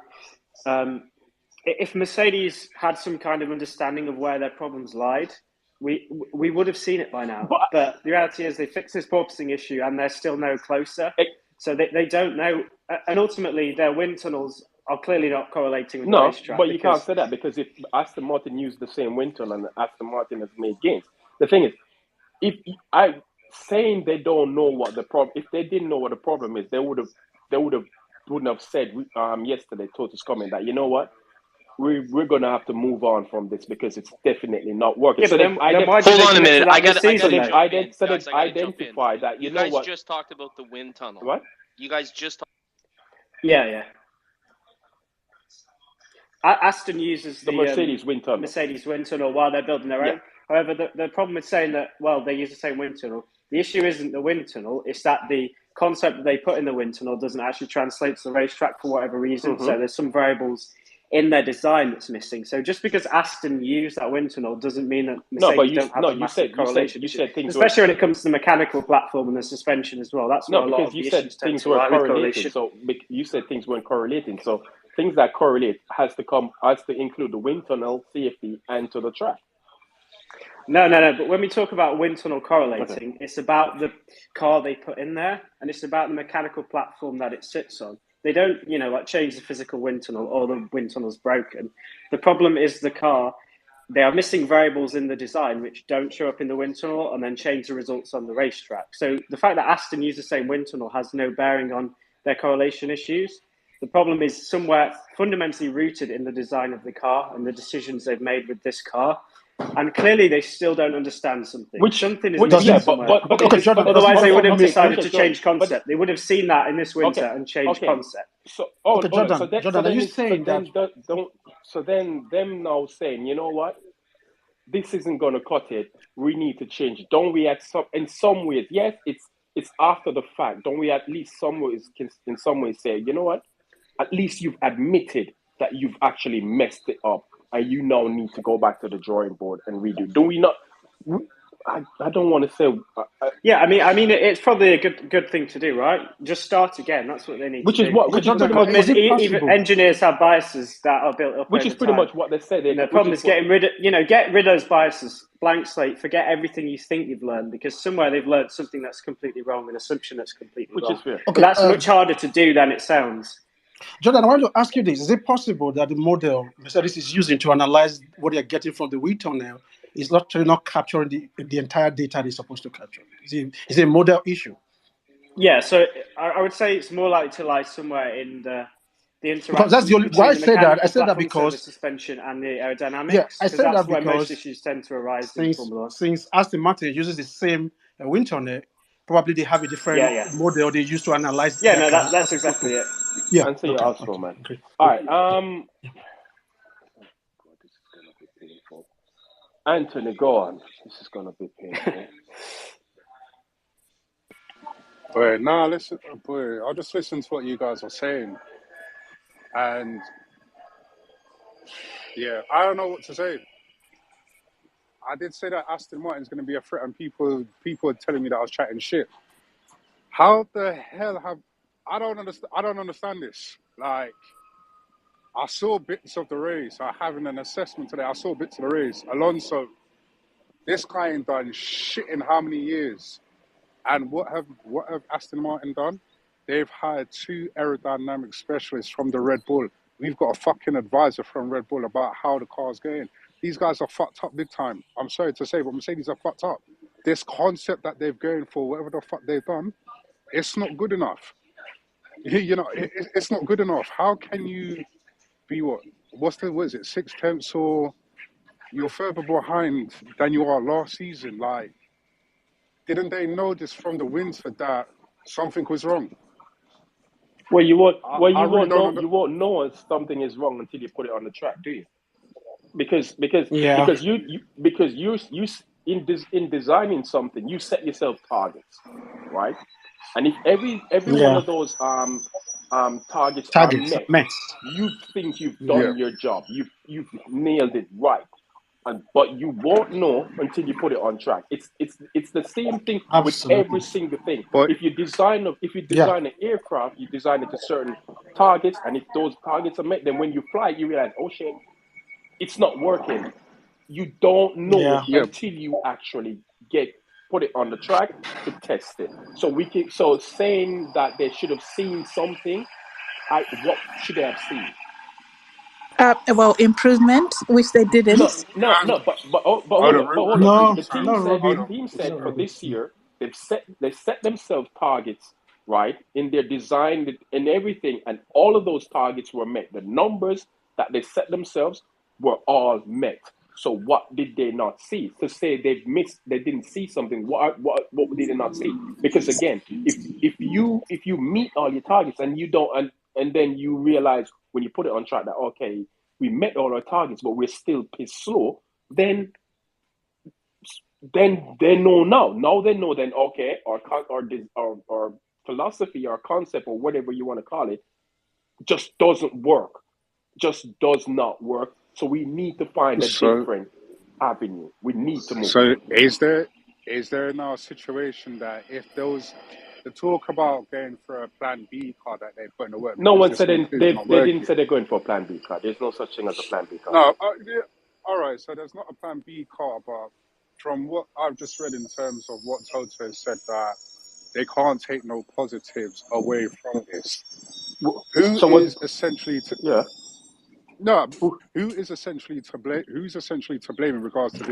if Mercedes had some kind of understanding of where their problems lied, we would have seen it by now. But the reality is they fixed this porpoising issue and they're still no closer. So they don't know. And ultimately, their wind tunnels are clearly not correlating with the racetrack. But you can't say that, because if Aston Martin used the same wind tunnel and Aston Martin has made gains, the thing is, if I saying they don't know what the problem, if they didn't know what the problem is, they wouldn't have said yesterday, Toto's comment, that, you know what, we're gonna have to move on from this because it's definitely not working. Yeah, so but then why hold on a minute. I got to identify that. You know guys what? just talked about the wind tunnel. What? You guys just. Yeah. Aston uses the Mercedes wind tunnel. Mercedes wind tunnel while they're building their own. However, the problem with saying that, well, they use the same wind tunnel, the issue isn't the wind tunnel, it's that the concept that they put in the wind tunnel doesn't actually translate to the racetrack for whatever reason. Mm-hmm. So there's some variables in their design that's missing. So just because Aston used that wind tunnel doesn't mean that Mercedes don't have a massive correlation. You said things especially when it comes to the mechanical platform and the suspension as well. That's what a lot of the issues tend to lie with correlation. So you said things weren't correlating. So things that correlate has to include the wind tunnel, safety, and to the track. No. But when we talk about wind tunnel correlating, it's about the car they put in there, and it's about the mechanical platform that it sits on. They don't, change the physical wind tunnel or the wind tunnel's broken. The problem is the car. They are missing variables in the design which don't show up in the wind tunnel and then change the results on the racetrack. So the fact that Aston used the same wind tunnel has no bearing on their correlation issues. The problem is somewhere fundamentally rooted in the design of the car and the decisions they've made with this car. And clearly, they still don't understand something. Something is missing somewhere. Otherwise, they would have decided to change concept. They would have seen that in this winter and changed concept. Jordan, are you saying that? So then them now saying, you know what, this isn't going to cut it. We need to change it. Don't we in some ways? Yes, it's after the fact. Don't we at least in some ways say, you know what? At least you've admitted that you've actually messed it up, and you now need to go back to the drawing board and redo. Do we not? I don't want to say. Yeah, I mean, it's probably a good thing to do, right? Just start again. That's what they need. Which is what. The problem is, even engineers have biases that are built up. Which is pretty much what they said. The problem is getting rid of, get rid of those biases. Blank slate. Forget everything you think you've learned, because somewhere they've learned something that's completely wrong, an assumption that's completely wrong. Which is fair. Okay, that's much harder to do than it sounds. Jordan, I want to ask you this. Is it possible that the model Mercedes is using to analyze what they're getting from the wind tunnel is actually not capturing the entire data they're supposed to capture? Is it a model issue? Yeah, so I would say it's more likely to lie somewhere in the interaction. Because that's the only why I said that. I said that because the suspension and the aerodynamics. Yeah, I said that where because most issues tend to arise in Formula 1. Since Aston Martin uses the same wind tunnel, probably they have a different model they use to analyze. Yeah, no, that's exactly it. Yeah. Answer your outro, man. Okay. All right. God, this is gonna be painful. Anthony, go on. This is gonna be painful. Listen, I'll just listen to what you guys are saying, and I don't know what to say. I did say that Aston Martin's going to be a threat, and people are telling me that I was chatting shit. How the hell I don't understand this. Like, I saw bits of the race. I having an assessment today. I saw bits of the race. Alonso, this guy ain't done shit in how many years? And what have Aston Martin done? They've hired 2 aerodynamic specialists from the Red Bull. We've got a fucking advisor from Red Bull about how the car's going. These guys are fucked up big time. I'm sorry to say, but Mercedes are fucked up. This concept that they're going for, whatever the fuck they've done, it's not good enough. It's not good enough. How can you be what is it, 6/10 or you're further behind than you are last season? Like, didn't they notice from the winter that something was wrong? Well, you won't know if something is wrong until you put it on the track, do you? Because you in designing something, you set yourself targets, right? And if every one of those targets are Targets met, met. you think you've Yeah. Yeah. done your job. You've nailed it right. But you won't know until you put it on track. It's the same thing with every Absolutely. single thing. But If you design Yeah. an aircraft, you design it to certain targets, and if those targets are met, then when you fly, you realize, oh shit, it's not working. You don't know Yeah. yeah, until you actually put it on the track to test it. So saying that they should have seen something, what should they have seen? Well, improvement, which they No, didn't. no, no. But hold hold on, on, but hold on. No, The sorry, team no, said hold the Robin. on. team It's said not for Robin. this year they set themselves targets right in their design and everything, and all of those targets were met. The numbers that they set themselves were all met. So what did they not see? To say they didn't see something. What did they not see? Because again, if you meet all your targets and you don't and then you realize when you put it on track that okay, we met all our targets but we're still pissed slow, then they know now. Now they know then okay, our philosophy, our concept, or whatever you want to call it, just doesn't work. Just does not work. So we need to find a So, different avenue. We need to move. so is there now a situation that if those the talk about going for a plan B card that they put in the work No because one this said one clearly not they didn't working? say they're going for a plan B card. There's no such thing as a plan B card. No, yeah, all right. So there's not a plan B card, but from what I've just read in terms of what Toto has said, that they can't take no positives away from this. Who So what? is essentially Yeah. no? Who is essentially to blame? Who's essentially to blame in regards to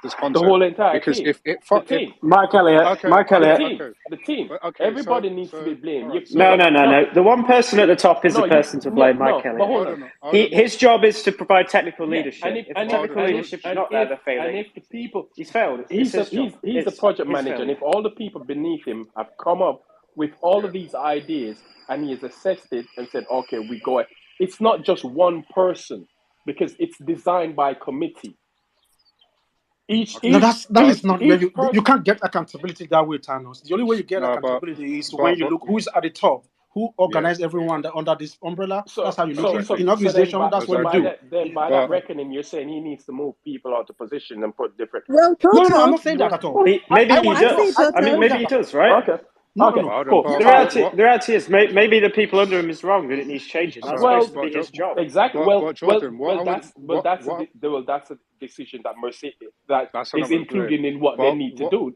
this The concept? whole entire Because team. if The team. Mike Elliott. okay, Mike The okay, Elliott. team. okay, The team. but okay, Everybody needs to be all blamed. right, No, No, no, no, no, no. The one person at the top is the no. You person to no, blame, Mike no. But Elliott. hold on. hold on, His job is to provide technical Yeah, and leadership. if If the and if hold on. technical and if leadership's and not there, if they're and failing. if the people, He's failed. It's his job. he's the It's project his manager, and failure. if all the people beneath him have come up with all Yeah, of these ideas and he has assessed it and said, okay, we go. It's not just one person because it's designed by committee. Each okay, No, each that but each is not where each you person. can't get accountability that way, Thanos. The only way you get no, accountability is when but you but look who is at the top, who yeah, organized everyone under this umbrella. That's So how you look so in. so exactly, In so then organization, that's what you exactly. do. by that But reckoning, you're saying he needs to move people out of position and put different. Well, No, no, no, I'm Toto. not saying that at all. Well, maybe I he want I to know. say does. I I don't mean, Toto. want maybe that. he does, right? Okay, No, no, okay, no. hold on, cool. but The reality is, maybe the people under him is wrong and it needs changing. That's so supposed Well, to be his job. exactly. but Jordan, what I would That's a decision that that that's is another great. included in what they But need to what do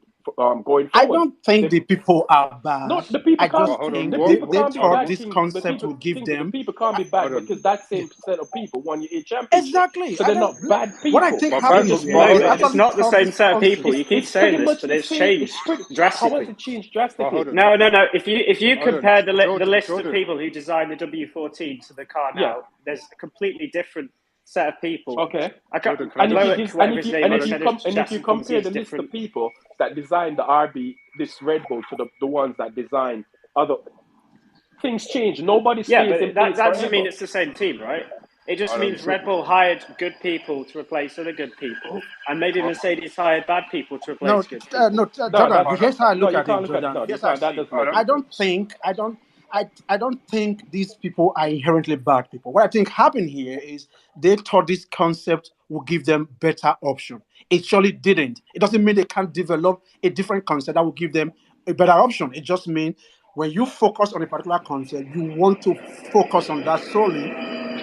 going I forward. don't think They, the people are no, bad. the people I but can't. just hold on, think The what they, people what they can't be hold thought on, bad this things. The concept people will give think the them. people can't be hold bad on. because that Yeah, same set of people won you a championship. exactly. So I they're don't. not bad What I people. think But They're happened fam, just here but is hold they on, It's actually not the thought same this set of people. concept. You keep It's saying pretty this, much but the it's same. It's changed pretty. How has drastically. it changed but drastically? hold on, No, no, no. If you hold on, compare the Jordan, list of Jordan. people who designed the W14 to the car Yeah. now, there's a completely different set of people. Okay. I got Jordan, can I And if you just Loic, dis- and whatever if his you name and is, if you said his come and if you chassis compare comes the list of different. people that designed the RB, this Red Bull, to the ones that designed other things, change. Nobody Yeah, stays in but that place doesn't mean forever. it's the same team, right? It just hold on. means Red Bull hired good people to replace other good people, and maybe Hold Mercedes hired bad people to No, replace good people. No, Jordan. that's hold Here's how I no. look You at can't it, look at Jordan. no. You Here's how I can't. That see it. doesn't make on. I any don't sense. think I don't think these people are inherently bad people. What I think happened here is they thought this concept would give them better option. It surely didn't. It doesn't mean they can't develop a different concept that will give them a better option. It just means when you focus on a particular concept, you want to focus on that solely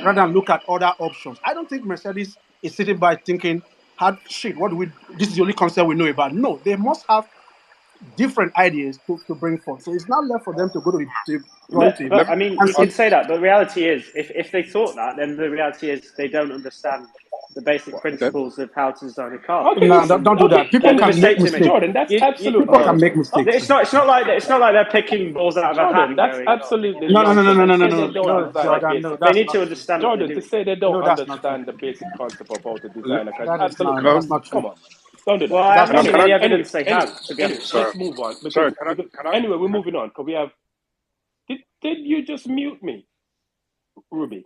rather than look at other options. I don't think Mercedes is sitting by thinking, "How shit? What do we? This is the only concept we know about." No, they must have different ideas to bring forth. So it's not left for them to go to the drawing But table Let, I mean, and you say, can say that, but the reality is, if they thought that, then the reality is they don't understand the basic let, principles of how to design a car. Okay, "No, listen. don't do Okay, that." People The can make mistakes they make. mistakes. Jordan, that's You, absolutely People can fine. make Okay, mistakes. it's not like they're picking balls out of a hat Jordan, and that's going, "Oh, absolutely No, no, no, no, nonsense no, to no, no, say they no, don't no, design a Jordan. No, basic. they that's need not to true. understand what they're Jordan, to doing." say they don't No, that's not true. understand the basic concept of how to let, design a car, That is absolutely not. not. That's not Come true. on, man, don't do that. Well, I can haven't I, seen can I, any Anyway, evidence they have, to be anyway, honest. sorry, let's move on sorry, because can I, anyway, we're can, moving on because we have. Did you just mute me, Ruby?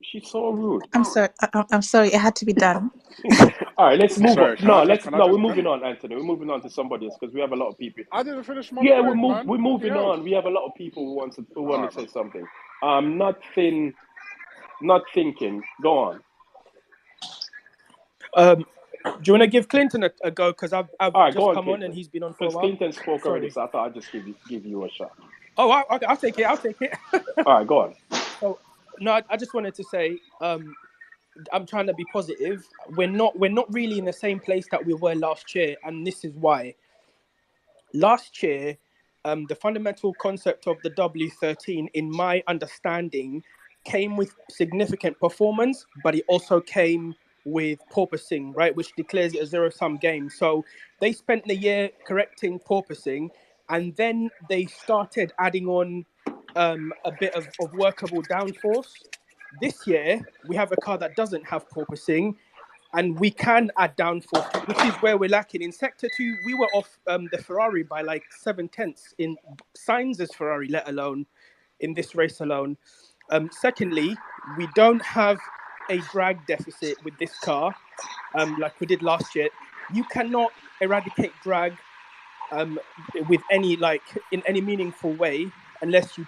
She's so rude. I'm sorry. I'm sorry. It had to be done. All right, let's move on. Sorry, can I No, we're just moving on, Anthony. We're moving on to somebody else because we have a lot of people. I didn't finish my Yeah, point, man. we're Bloody moving hell. on. We have a lot of people who All want to right, say man. something. Not thinking. Go on. Do you want to give Clinton a go? Because I've All right, go just on, come on and Clinton. he's been on for a Because while. Clinton spoke already, Sorry. so I thought I'd just give you a shot. Oh, I'll take it. I'll take it. All right, go on. So, no, I just wanted to say, I'm trying to be positive. We're not really in the same place that we were last year, and this is why. Last year, the fundamental concept of the W13, in my understanding, came with significant performance, but it also came with porpoising, right, which declares it a zero-sum game. So they spent the year correcting porpoising, and then they started adding on a bit of workable downforce. This year, we have a car that doesn't have porpoising, and we can add downforce, which is where we're lacking. In sector 2, we were off the Ferrari by like 7/10 in Sainz's Ferrari, let alone in this race alone. Secondly, we don't have a drag deficit with this car, like we did last year. You cannot eradicate drag with any in any meaningful way unless you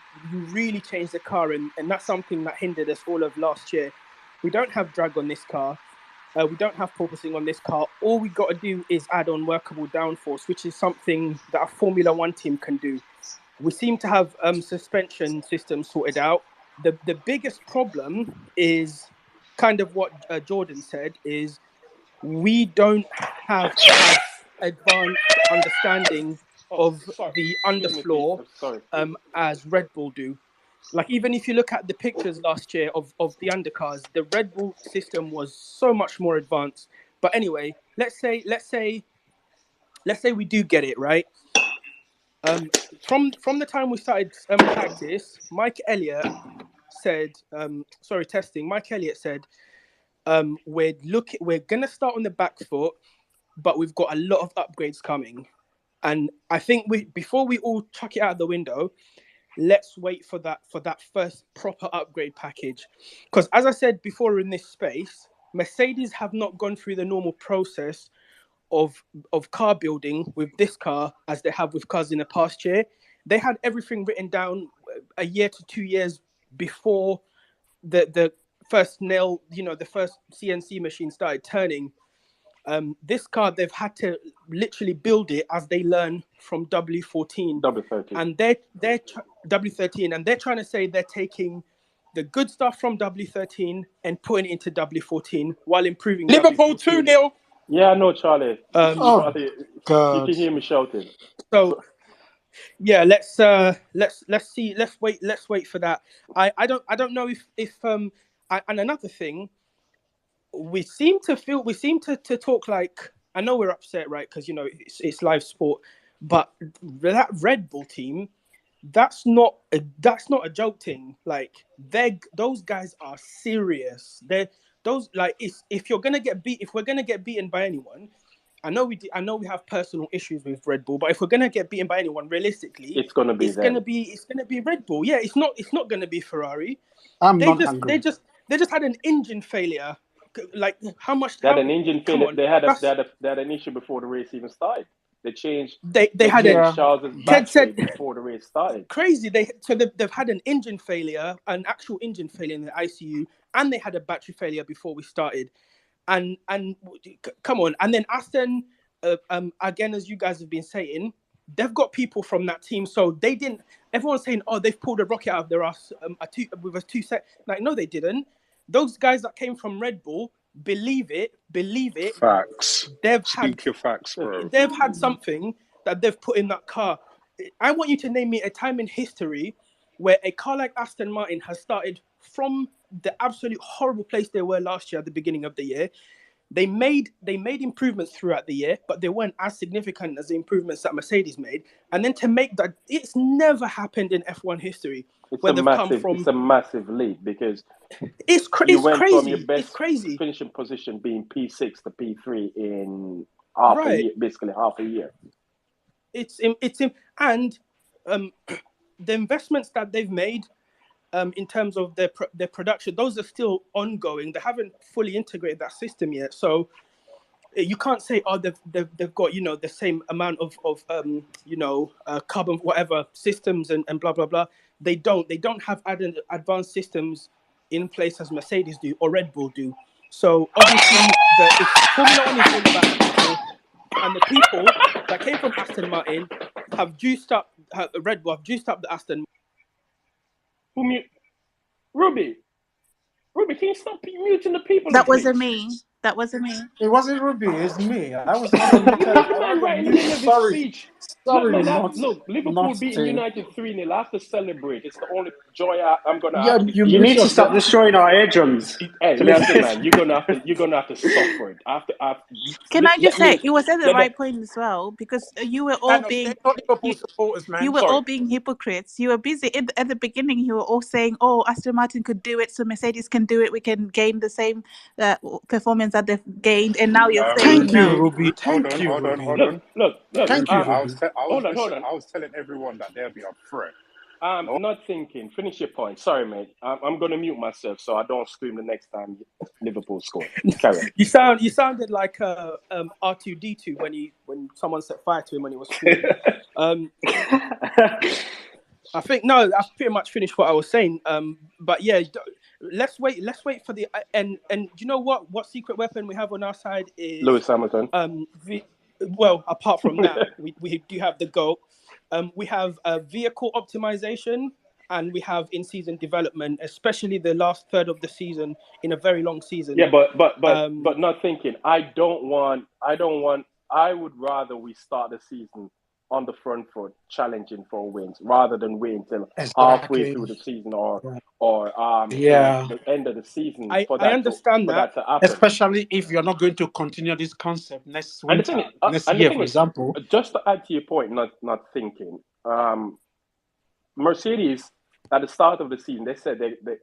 really change the car, and that's something that hindered us all of last year. We don't have drag on this car. We don't have porpoising on this car. All we got to do is add on workable downforce, which is something that a Formula One team can do. We seem to have suspension systems sorted out. The biggest problem is kind of what Jordan said, is we don't have as advanced understanding Oh, of sorry. the Excuse me, please. underfloor I'm sorry. as Red Bull do. Like, even if you look at the pictures last year of the undercars, the Red Bull system was so much more advanced. But anyway, let's say we do get it right. From the time we started practice, Mike Elliott said, testing. Mike Elliott said, we're gonna start on the back foot, but we've got a lot of upgrades coming. And I think before we all chuck it out the window, let's wait for that first proper upgrade package. Because as I said before in this space, Mercedes have not gone through the normal process of car building with this car as they have with cars in the past year. They had everything written down a year to 2 years before the first nail, the first CNC machine started turning. This car, they've had to literally build it as they learn from W14, W13. and they're W13, and they're trying to say they're taking the good stuff from W13 and putting it into W14 while improving Liverpool W14. 2-0. Yeah, I know, Charlie. Oh Charlie, you God. can hear me shouting. So yeah, let's see, let's wait for that. I don't know if and another thing, we seem to talk like, I know we're upset, right? Because it's live sport, but that Red Bull team, that's not a joke thing. Like, those guys are serious. They're those, like, if you're gonna get beat, if we're gonna get beaten by anyone, I know we have personal issues with Red Bull, but if we're gonna get beaten by anyone, realistically, It's gonna be them. it's gonna be Red Bull. Yeah, it's not gonna be Ferrari. I'm They not just they angry. just they just had an engine failure. Like, how much? They had How? an engine Come failure. on, They had an issue before the race even started. They changed they they had a changed Yeah. Charles's Ted battery said before the race started. crazy. They've had an engine failure, an actual engine failure in the ICU, and they had a battery failure before we started. And come on, and then Aston, again, as you guys have been saying, they've got people from that team, so they didn't. Everyone's saying, oh, they've pulled a rocket out of their ass with a 2 set. Like, no, they didn't. Those guys that came from Red Bull, believe it. Facts. They've had Speak your facts, bro. they've had something that they've put in that car. I want you to name me a time in history where a car like Aston Martin has started from the absolute horrible place they were last year at the beginning of the year. They made improvements throughout the year, but they weren't as significant as the improvements that Mercedes made. And then to make that, it's never happened in F1 history where they've come It's from. a massive leap because you It's went from your crazy. It's best crazy. finishing position being P6 to P3 in half a Right. year, basically half a year. And the investments that they've made, in terms of their production, those are still ongoing. They haven't fully integrated that system yet. So you can't say, oh, they've got, you know, the same amount of carbon whatever systems and blah blah blah. They don't have advanced systems in place as Mercedes do or Red Bull do. So obviously it's Formula One is all about the people, and the people that came from Aston Martin have juiced up Red Bull have juiced up the Aston. Ruby, can you stop muting the people, That please? wasn't me. That wasn't me. It wasn't Ruby, it's me. I was not on mute. You I put the was man not right on in the mute. middle of his Sorry. speech. Look, Sorry, Liverpool not beating to. United 3-0. I have to celebrate. It's the only joy I'm gonna Yeah, have this you You season. mute need to stop yourself. destroying our eardrums. Hey, listen, man, you're gonna have to suffer it. Can I just Let say me it was at the let the right point as well, because you were all Thanos, they're being not Liverpool you, supporters, you man. were Sorry. all being hypocrites. You were busy at the beginning. You were all saying, "Oh, Aston Martin could do it, so Mercedes can do it. We can gain the same performance that they've gained." And now you're saying Thank you, no. Ruby. Hold Thank on, you, hold on, Ruby. hold on. look. Thank you, Ruby, Ruby. Hold on. I was telling everyone that there'll be a threat. No, Not thinking. Finish your point. Sorry, mate. I'm gonna mute myself so I don't scream the next time Liverpool score. Carry on. You sounded like R2D2 when someone set fire to him when he was 4. I think no, I've pretty much finished what I was saying. But yeah, let's wait for the and do you know what secret weapon we have on our side is Lewis Hamilton. well, apart from that, we do have the GOAT. We have vehicle optimization, and we have in-season development, especially the last third of the season in a very long season. Yeah, but not thinking. I would rather we start the season on the front foot, challenging for wins, rather than wait until halfway Exactly. through the season till Yeah. the end of the season I understand for that. that to happen. Especially if you're not going to continue this concept next And winter, next the year, thing for is, example. just to add to your point, not thinking. Mercedes at the start of the season, they said they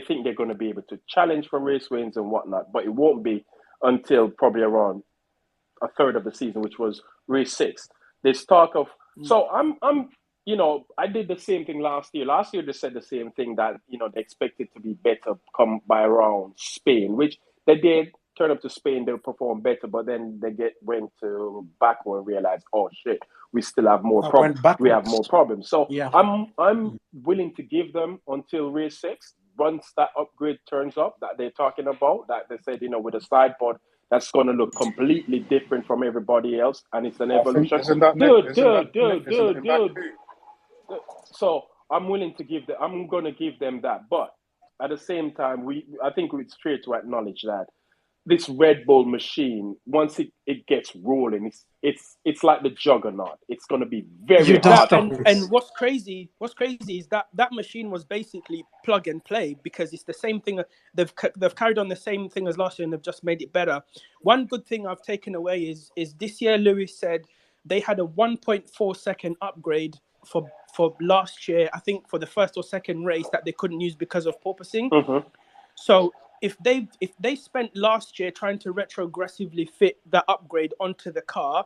think they're going to be able to challenge for race wins and whatnot, but it won't be until probably around a third of the season, which was race 6. There's talk of so I'm I did the same thing last year. Last year they said the same thing that they expected to be better come by around Spain, which they did. Turn up to Spain, they'll perform better, but then they went to Baku and realized, oh shit, we still have more I problems. went We have backwards. more problems. So Yeah. I'm willing to give them until race 6. Once that upgrade turns up that they're talking about, that they said, with a side pod that's going to look completely different from everybody else, and it's an I think evolution. isn't that in Baku? So I'm willing to I'm going to give them that. But at the same time, I think it's fair to acknowledge that this Red Bull machine, once it gets rolling, it's like the juggernaut. It's going to be very You don't hard. stop it. And what's crazy is that machine was basically plug and play, because it's the same thing. They've carried on the same thing as last year, and they've just made it better. One good thing I've taken away is this year Lewis said they had a 1.4 second upgrade for last year. I think for the first or second race that they couldn't use because of porpoising. Mm-hmm. So if they spent last year trying to retrogressively fit that upgrade onto the car,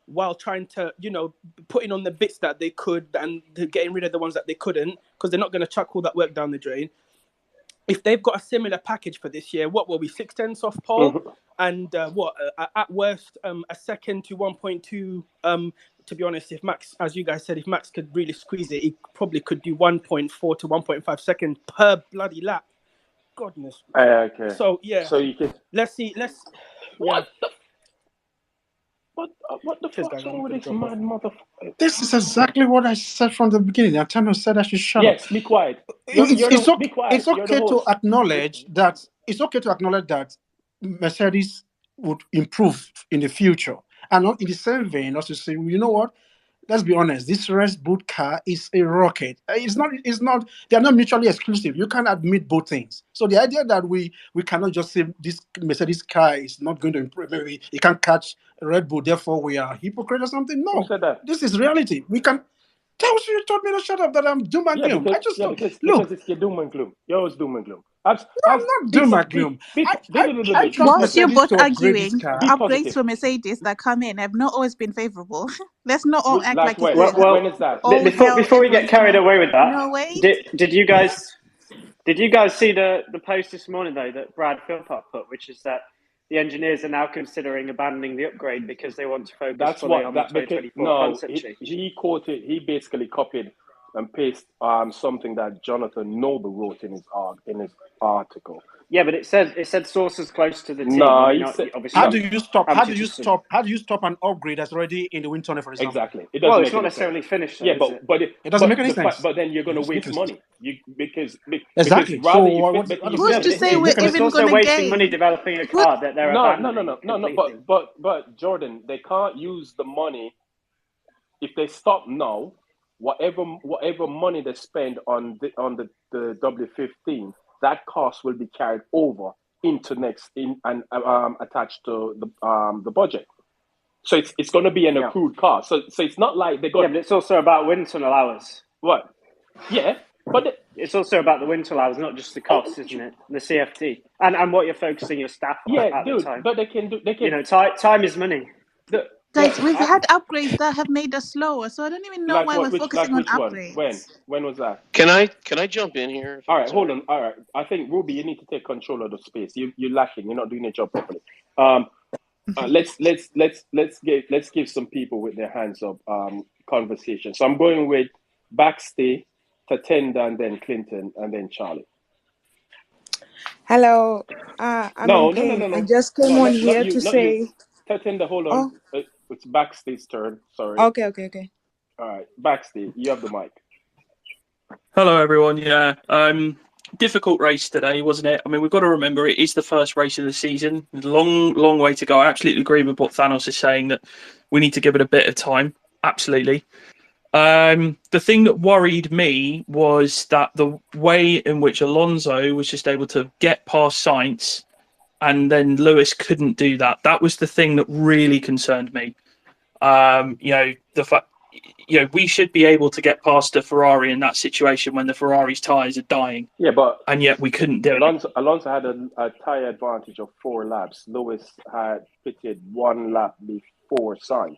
while trying to, putting on the bits that they could and getting rid of the ones that they couldn't, because they're not going to chuck all that work down the drain. If they've got a similar package for this year, what will be 6/10 off pole, and at worst a second to 1.2. To be honest, if Max, as you guys said, if Max could really squeeze it, he probably could do 1.4 to 1.5 seconds per bloody lap. Goodness. Okay. So yeah. So you can. Let's see. What the Cheers, fuck's guys. wrong I'm with gonna this drop off. mad motherfucker? This is exactly what I said from the beginning. Antonio said I should shut up. Yes, be quiet. Be quiet. It's You're the okay to host. acknowledge that Mercedes would improve in the future, and in the same vein, also say, you know what? Let's be honest. This Red Bull car is a rocket. It's not. It's not. They are not mutually exclusive. You can admit both things. So the idea that we cannot just say this Mercedes car is not going to improve. Maybe it can't catch Red Bull. Therefore, we are hypocrite or something. Who No, said that? this is reality. We can. You told me to shut up. That I'm doom and gloom. I just don't Because look. it's your doom and gloom. You're always doom and gloom. Abs- No, I'm abs- not be, doom po- and gloom. I be trust Whilst you're positive. Mercedes both to upgrade this arguing, car. Be upgrades positive. for Mercedes that come in have not always been favorable. Let's not all act Like like it's when? Well, the When well is that? all hell before we get everyone's carried gonna. away with that, No way. did you guys see the post this morning though that Brad Philpott put, which is that the engineers are now considering abandoning the upgrade because they want to focus That's fully what on the that because 2024 no, concept change. he basically copied and pasted something that Jonathan Noble wrote in his article. Yeah, but it said sources close to the team. I No, mean, he said obviously, How no, do you stop? I'm How do you just stop? How do you stop an upgrade that's already in the wind tunnel, for example? exactly. It well, doesn't it's make not any sense. necessarily finished, though, Yeah, is it? It doesn't make any the sense. fact, but then you're going to It's waste useless. money. Because Exactly. So rather you what, fit, what, what does Who's it yeah, to mean? say hey, we're Yeah, but listen. it's even also gonna wasting money gain? developing a Who, car that they're abandoning completely. But Jordan, they can't use the money if they stop now. Whatever money they spend on the W15, that cost will be carried over into next in and attached to the budget. So it's going to be an Yeah. accrued cost. So it's not like they Yeah, got but it's also about wind tunnel hours. what? Yeah, but It's also about the wind tunnel hours, not just the costs, isn't it? The CFT and what you're focusing your staff on yeah, at the dude. time. But they can do. They You can. know, time is money. guys, we've I, had upgrades that have made us slower, so I don't even know like why we're what? focusing on Which one? upgrades. When was that? Can I jump in here? If All right, that's all hold right? on. All right, I think Ruby, you need to take control of the space. You're lacking. You're not doing your job properly. Let's give some people with their hands up conversation. So I'm going with Backstay, Tatenda, and then Clinton, and then Charlie. Hello, I'm in No, no, no, pain. no, I no, just came no, on not here you, to not you. say, Tatenda, hold on. oh, It's Backstay's turn. Sorry. okay. All right, Backstay, you have the mic. Hello, everyone. Yeah, difficult race today, wasn't it? I mean, we've got to remember it is the first race of the season. Long way to go. I absolutely agree with what Thanos is saying that we need to give it a bit of time. Absolutely. The thing that worried me was that the way in which Alonso was just able to get past Sainz and then Lewis couldn't do that. That was the thing that really concerned me. The fact, we should be able to get past a Ferrari in that situation when the Ferrari's tyres are dying. Yeah, but and yet we couldn't do it. Alonso had a tyre advantage of 4 laps. Lewis had pitted 1 lap before Sainz.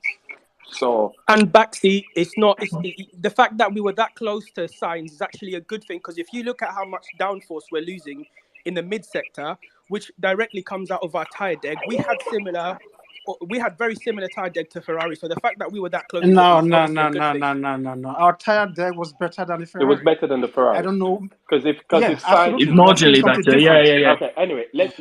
So And Baxi, the fact that we were that close to Sainz is actually a good thing, because if you look at how much downforce we're losing in the mid sector, which directly comes out of our tyre deck, we had very similar tyre deck to Ferrari. So the fact that we were that close to No, it is no, obviously no, a good no, thing. no, no, no, no. Our tire deck was better than the it was Ferrari. better than the Ferrari. I don't know. Because if Yeah, Sainz, absolutely. It's We are saying marginally something better. different. Yeah. Okay. Anyway, let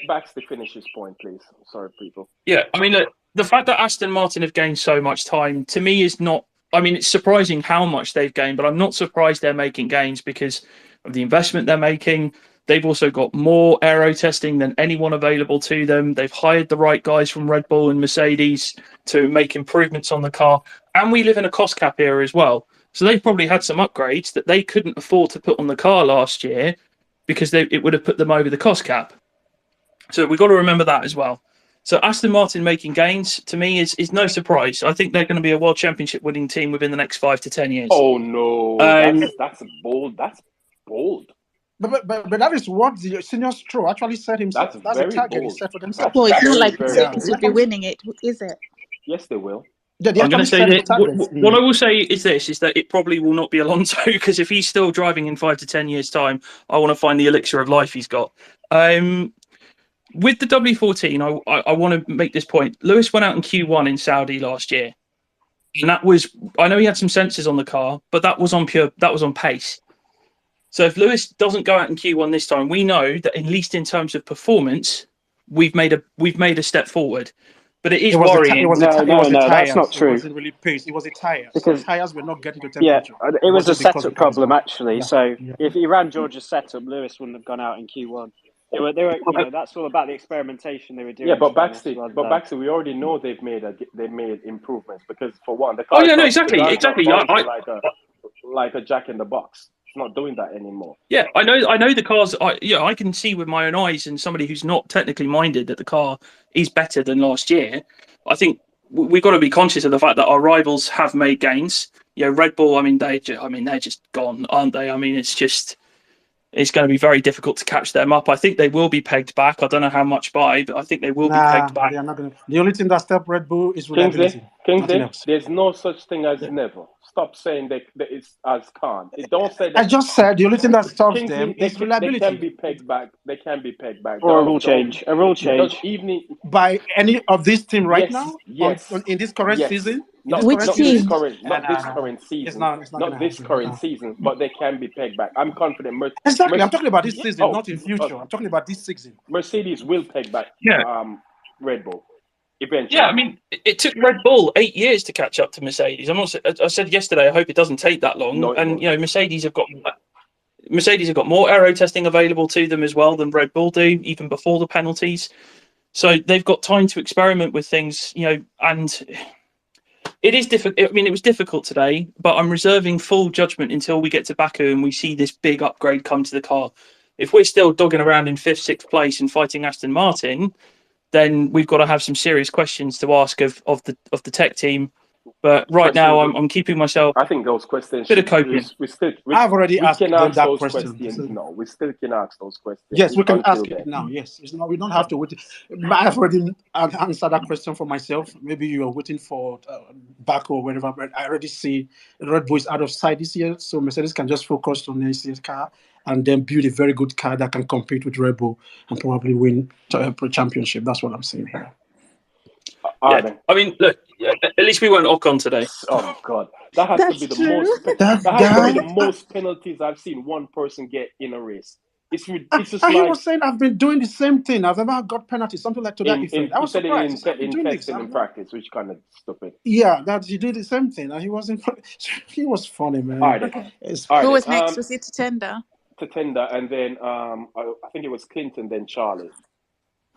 Baxter finish his point, please. Sorry, people. Yeah, I mean, the fact that Aston Martin have gained so much time to me is not. I mean, it's surprising how much they've gained, but I'm not surprised they're making gains because of the investment they're making. They've also got more aero testing than anyone available to them. They've hired the right guys from Red Bull and Mercedes to make improvements on the car. And we live in a cost cap era as well. So they've probably had some upgrades that they couldn't afford to put on the car last year because it would have put them over the cost cap. So we've got to remember that as well. So Aston Martin making gains to me is no surprise. I think they're going to be a World Championship winning team within the next 5 to 10 years. Oh no, that's bold. That's bold. But that is what the senior Stroll actually said himself. That's a target he set for themselves. Well, it's not like very Mercedes bold. will be winning it, is it? Yes, they will. Yeah, I'm going to say that what I will say is this: is that it probably will not be Alonso, because if he's still driving in 5 to 10 years' time, I want to find the elixir of life he's got. With the W14, I want to make this point. Lewis went out in Q1 in Saudi last year, and that was, I know he had some sensors on the car, but that was on pace. So if Lewis doesn't go out in Q1 this time, we know that at least in terms of performance, we've made a step forward. But it is worrying. No, that's not true. It wasn't really pace. It was a tire. Because so tires were not getting to yeah, temperature. it was a wasn't because setup the cars problem were- actually. Yeah. So Yeah. if he ran George's setup, Lewis wouldn't have gone out in Q1. They were. That's all about the experimentation they were doing. Yeah, but to be honest, Baxter, rather but than- Baxter, we already know they've made improvements because for one, the Oh car yeah, no, exactly. like a jack in the box. It's not doing that anymore. Yeah, I know the cars. I can see with my own eyes, and somebody who's not technically minded, that the car is better than last year. I think we've got to be conscious of the fact that our rivals have made gains. Red Bull. I mean, they're just gone, aren't they? I mean, it's just it's going to be very difficult to catch them up. I think they will be pegged back. I don't know how much by, but I think they will be pegged back. They are not going to. The only thing that stops Red Bull is Kingsley, reliability. Nothing else. there's no such thing as never. Stop saying that it's as can't. It don't say I that. just said the only thing that stops them Kingsley, is they can reliability. be pegged back. They can be pegged back. Or a rule change. A rule change. By any of this team right Yes, now yes, in this current yes. season. Not Which not team? this current, not this current It's season, not going to not this happen. current season, but they can be pegged back. I'm confident. Exactly. I'm talking about this Yeah, season, not in future. I'm talking about this season. Mercedes will peg back Red Bull eventually. Yeah, I mean, it took Red Bull 8 years to catch up to Mercedes. I said yesterday, I hope it doesn't take that long. No, and you know, Mercedes have got more aero testing available to them as well than Red Bull do, even before the penalties. So they've got time to experiment with things, you know, and it is difficult. I mean, it was difficult today, but I'm reserving full judgment until we get to Baku and we see this big upgrade come to the car. If we're still dogging around in 5th, 6th place and fighting Aston Martin, then we've got to have some serious questions to ask of the tech team. But right now, I'm keeping myself. I think those questions. Bit of coping. I've already asked can them ask that those question. questions. No, we still can ask those questions. Yes, we can ask then. it now. Yes, it's not. We don't have to wait. I've already answered that question for myself. Maybe you are waiting for Baku or whatever. But I already see Red Bull is out of sight this year, so Mercedes can just focus on next year's car and then build a very good car that can compete with Red Bull and probably win the championship. That's what I'm saying here. Yeah. I mean, look. At least we weren't Ocon today. Oh God, that has to be the most. That has to be the most penalties I've seen one person get in a race. It's just he like was saying, I've been doing the same thing. I've ever got penalties, something like to that effect. I was surprised. in testing and practice, which kind of stupid. Yeah, that he did the same thing, and he wasn't. He was funny, man. All right, Okay. All right, Who was next? Was it Tatenda? Tatenda, and then I think it was Clinton, then Charlie.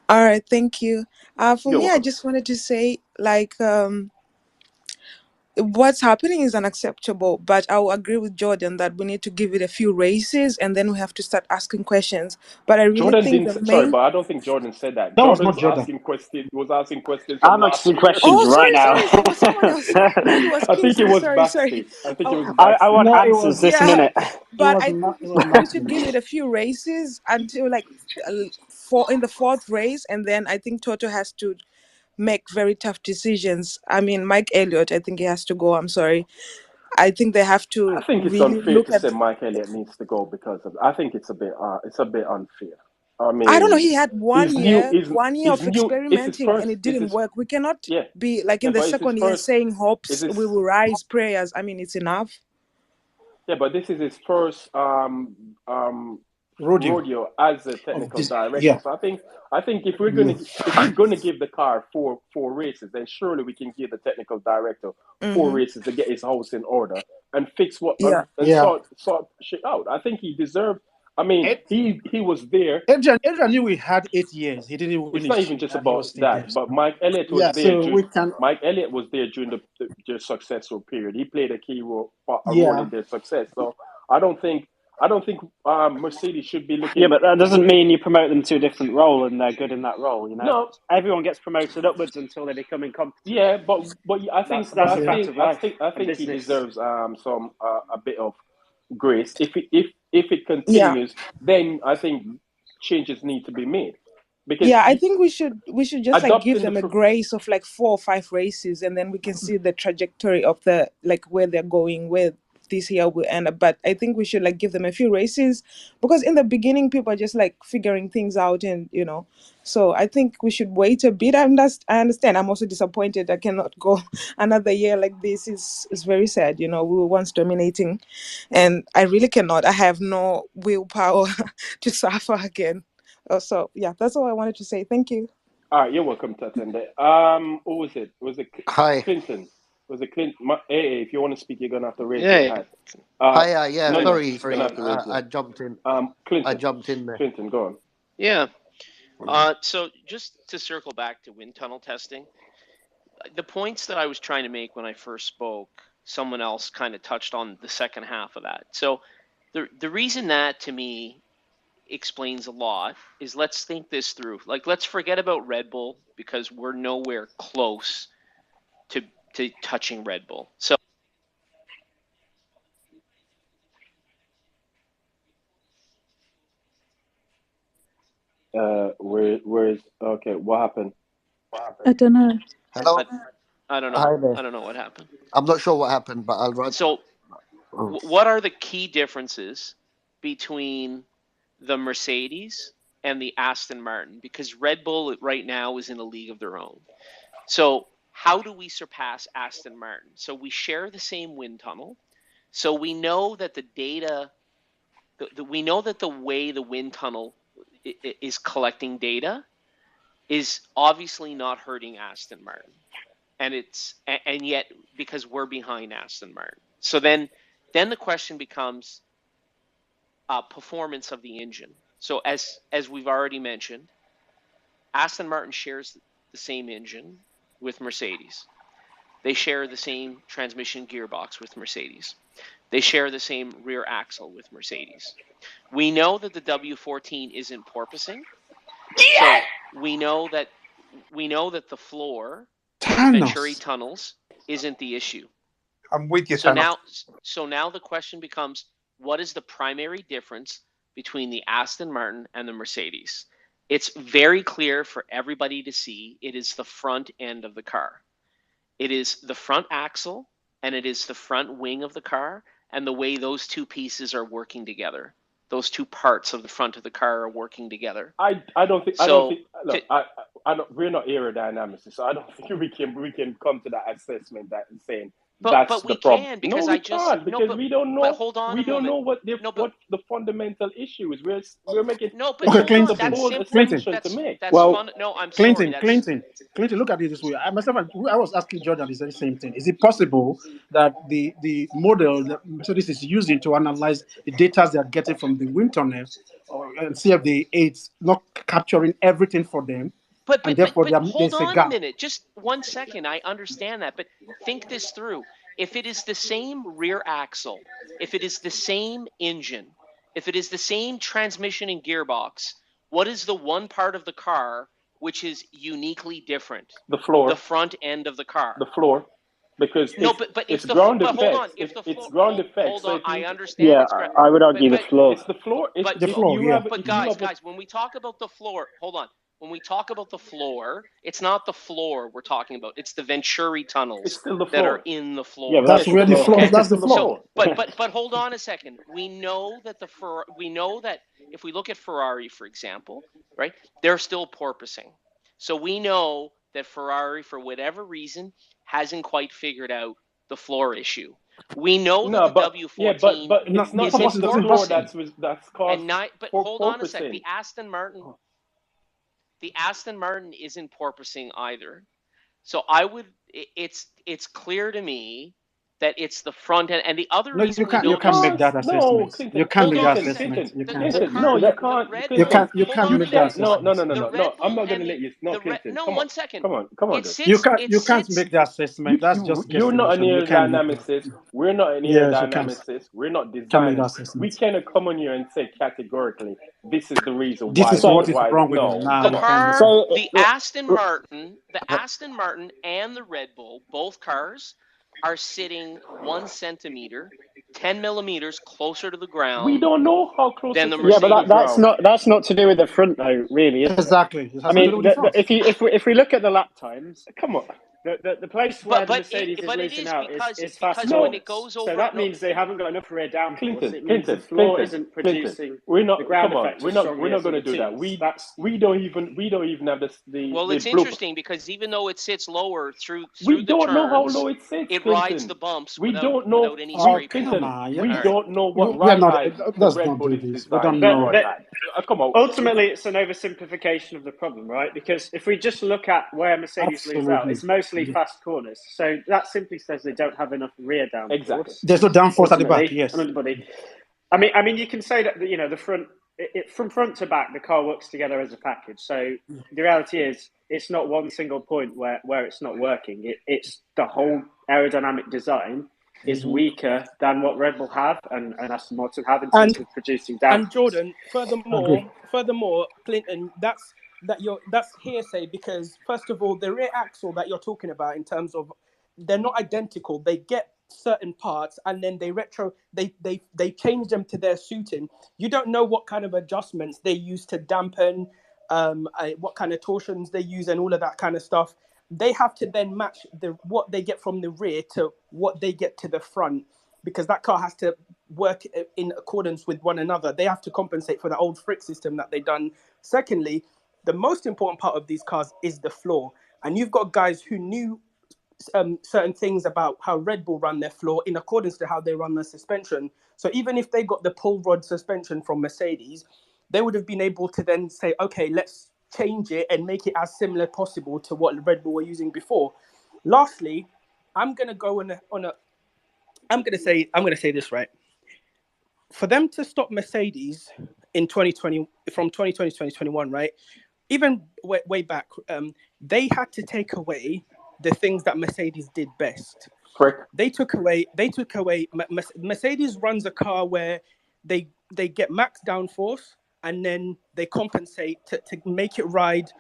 All right, thank you. For You're me, I welcome. just wanted to say, like, what's happening is unacceptable, but I will agree with Jordan that we need to give it a few races and then we have to start asking questions. But I really Jordan think didn't. Sorry, but I don't think Jordan said that. Jordan was asking questions. Was asking questions from I'm last asking year. questions right now. Sorry, it was someone else. Maybe it was I think it Kingsley. was Sorry. Baxter. I think it was I Baxter. want answers this minute. But I think we should give it a few races until like in the 4th race, and then I think Toto has to make very tough decisions. I mean, Mike Elliott, I think he has to go. I'm sorry. I think they have to I think it's really unfair look to at. say Mike Elliott needs to go because of. I think it's a bit unfair. I mean, I don't know. He had one year of new. It's his experimenting, first. and it didn't work. We cannot Yeah. be like in the but it's his 2nd year first. saying hopes we will rise, prayers. I mean, it's enough. Yeah, but this is his first rodeo as a technical director. Yeah. So I think if we're gonna give the car four races, then surely we can give the technical director 4 races to get his house in order and fix what and sort shit out. I think he deserved. I mean, he was there. Adrian knew we had 8 years. He didn't win. It's not even just about that, but Mike Elliott was there. So Mike Elliott was there during the successful period. He played a key role in their success. So I don't think Mercedes should be looking. Yeah, but that doesn't mean you promote them to a different role and they're good in that role. You know, no, everyone gets promoted upwards until they become incompetent. Yeah, but I think that's a fact of life. I think he deserves some a bit of grace. If it continues, then I think changes need to be made. Because I think we should just like give them a grace of like 4 or 5 races, and then we can see the trajectory of the like where they're going with this year will end up. But I think we should like give them a few races, because in the beginning people are just like figuring things out, and you know, so I think we should wait a bit. I understand. I'm also disappointed I cannot go another year like this. Is very sad. You know, we were once dominating, and I really cannot. I have no willpower to suffer again. So yeah, that's all I wanted to say. Thank you. All right, you're welcome, Tatende. Who was it? Was it Hi. Clinton? Was it Clinton? Hey, if you want to speak, you're gonna have to raise Yeah. your hand. Hi, yeah. no, Sorry, you're gonna have to raise I jumped in. Clinton. I jumped in there. Clinton, go on. Yeah. So just to circle back to wind tunnel testing, the points that I was trying to make when I first spoke, someone else kind of touched on the second half of that. So the reason that to me explains a lot is, let's think this through. Like, let's forget about Red Bull, because we're nowhere close to touching Red Bull. So Okay, what happened? I don't know. Hello. I don't Hi know. there. I don't know what happened. I'm not sure what happened, but I'll run. So, Oh. what are the key differences between the Mercedes and the Aston Martin? Because Red Bull right now is in a league of their own. So, how do we surpass Aston Martin? So, we share the same wind tunnel. So, we know that the data, we know that the way the wind tunnel is collecting data is obviously not hurting Aston Martin. And yet because we're behind Aston Martin. So then the question becomes performance of the engine. So as we've already mentioned, Aston Martin shares the same engine with Mercedes. They share the same transmission gearbox with Mercedes. They share the same rear axle with Mercedes. We know that the W14 isn't porpoising. So we know that the floor, the Venturi Thanos. tunnels, isn't the issue. I'm with you, So Thanos. now the question becomes, what is the primary difference between the Aston Martin and the Mercedes? It's very clear for everybody to see. It is the front end of the car. It is the front axle and it is the front wing of the car and the way those two pieces are working together. Those two parts of the front of the car are working together. I don't think look, we're not aerodynamicists, so I don't think we can come to that assessment that is saying that's but the we problem. can because No, we can't because we don't know. But hold on We a don't moment. know what the fundamental issue is. We're making No, but Okay, hold on. the Clinton. That's bold simple. Clinton. assumption to make. That's Well, fun. No, I'm sorry. Clinton, look at it this way. I myself, I was asking Jordan the same thing. Is it possible that the model that Mercedes is using to analyze the data they are getting from the wind tunnel and CFD, it's not capturing everything for them, and therefore Hold there's a on a gap? minute. Just 1 second. I understand that, but think this through. If it is the same rear axle, if it is the same engine, if it is the same transmission and gearbox, what is the one part of the car which is uniquely different? The floor. The front end of the car. The floor. Because It's the ground but hold on. effects. If the It's floor, ground effects. hold So on. if I you understand Yeah, it's ground. I would argue the floor. it's the floor. But The floor, you yeah. have But if you have guys, when we talk about the floor, hold on. When we talk about the floor, it's not the floor we're talking about. It's the Venturi it's tunnels still the that are floor. in the floor. Yeah, but That's that's where the the floor. floor. Okay. That's the Still the floor. floor. But hold on a second. We know that if we look at Ferrari, for example, right, they're still porpoising. So we know that Ferrari, for whatever reason, hasn't quite figured out the floor issue. We know that No, the W14 but No, it's not porpoising isn't doesn't floor happen. that's caused but for hold on a sec. porpoising. The Aston Martin isn't porpoising either. So it's clear to me that it's the front end, and the other No, reason we you know can't this. make that No, assessment. Clinton, You can't make that Second. assessment. You can't. The Clinton. car, No, you the can't Red because Bull. You Hold can't on a make that minute. no, no, assessment. no, no, The no, Red no. I'm Bull not gonna and let you. No, the Red. Clinton, No, come on, 1 second. come on, It dude. You sits. can't It you can't sits. make that assessment. That's just You're not an guesstimation. You can't make that. aerodynamicist. We're not an Yes, you can't. aerodynamicist. We're not Can't make that designers. We assessment. cannot come on here and say categorically this is the reason This why. is what is So, wrong with it. No, Nah, The come you on. can't. car, so the Aston Martin, and the Red Bull, both cars are sitting 1 centimeter, 10 millimeters closer to the We ground don't know how close than it the is yeah, but to the Mercedes. that's ground. not to do with the front though, really, is it? Exactly. It I has nothing to do mean, with the front. if we look at the lap times, Come on. the place where the But Mercedes is it losing is out is fast because when No, it corners. goes So over that means they haven't got enough rear downforce. Clinton, It means the Clinton, floor Clinton, isn't Clinton. producing We're not. the ground Come on. effect We're as not. We're strongly not as going to other do that. teams. That's We don't even have well, the it's blueprint. interesting because even though it sits lower through We the don't know how turns, low it sits, it rides Clinton. the bumps We without don't know. any Oh, scraping. come Clinton. on. We All right. don't know what We are ride not. height the Let's Red not Bull do is this. We don't designed to but know. run but at. Come on. ultimately, it's an oversimplification of the problem, right? Because if we just look at where Mercedes lose out, Absolutely. it's mostly fast corners. So that simply says they don't have enough rear Exactly. downforce. There's no downforce at the back. Ultimately, and Yes. underbody. I mean, you can say that the front, from front to back, the car works together as a package. So the reality is, it's not one single point where it's not working. It's the whole aerodynamic design is weaker than what Red Bull have and Aston Martin have in terms of producing And downforce. Jordan, Agree. furthermore, Clinton, that's hearsay because first of all, the rear axle that you're talking about in terms of they're not identical. They get certain parts and then they change them to their suiting. You don't know what kind of adjustments they use to dampen what kind of torsions they use, and all of that kind of stuff. They have to then match what they get from the rear to what they get to the front, because that car has to work in accordance with one another. They have to compensate for the old Frick system that they done. Secondly, the most important part of these cars is the floor, and you've got guys who knew certain things about how Red Bull run their floor in accordance to how they run their suspension. So even if they got the pull rod suspension from Mercedes, they would have been able to then say, okay, let's change it and make it as similar possible to what Red Bull were using before. Lastly, I'm gonna go on a I'm gonna say this, right. For them to stop Mercedes in 2020, from 2020 to 2021, right? Even way back, they had to take away the things that Mercedes did best. Frick. They took away. Mercedes runs a car where they get max downforce, and then they compensate to make it ride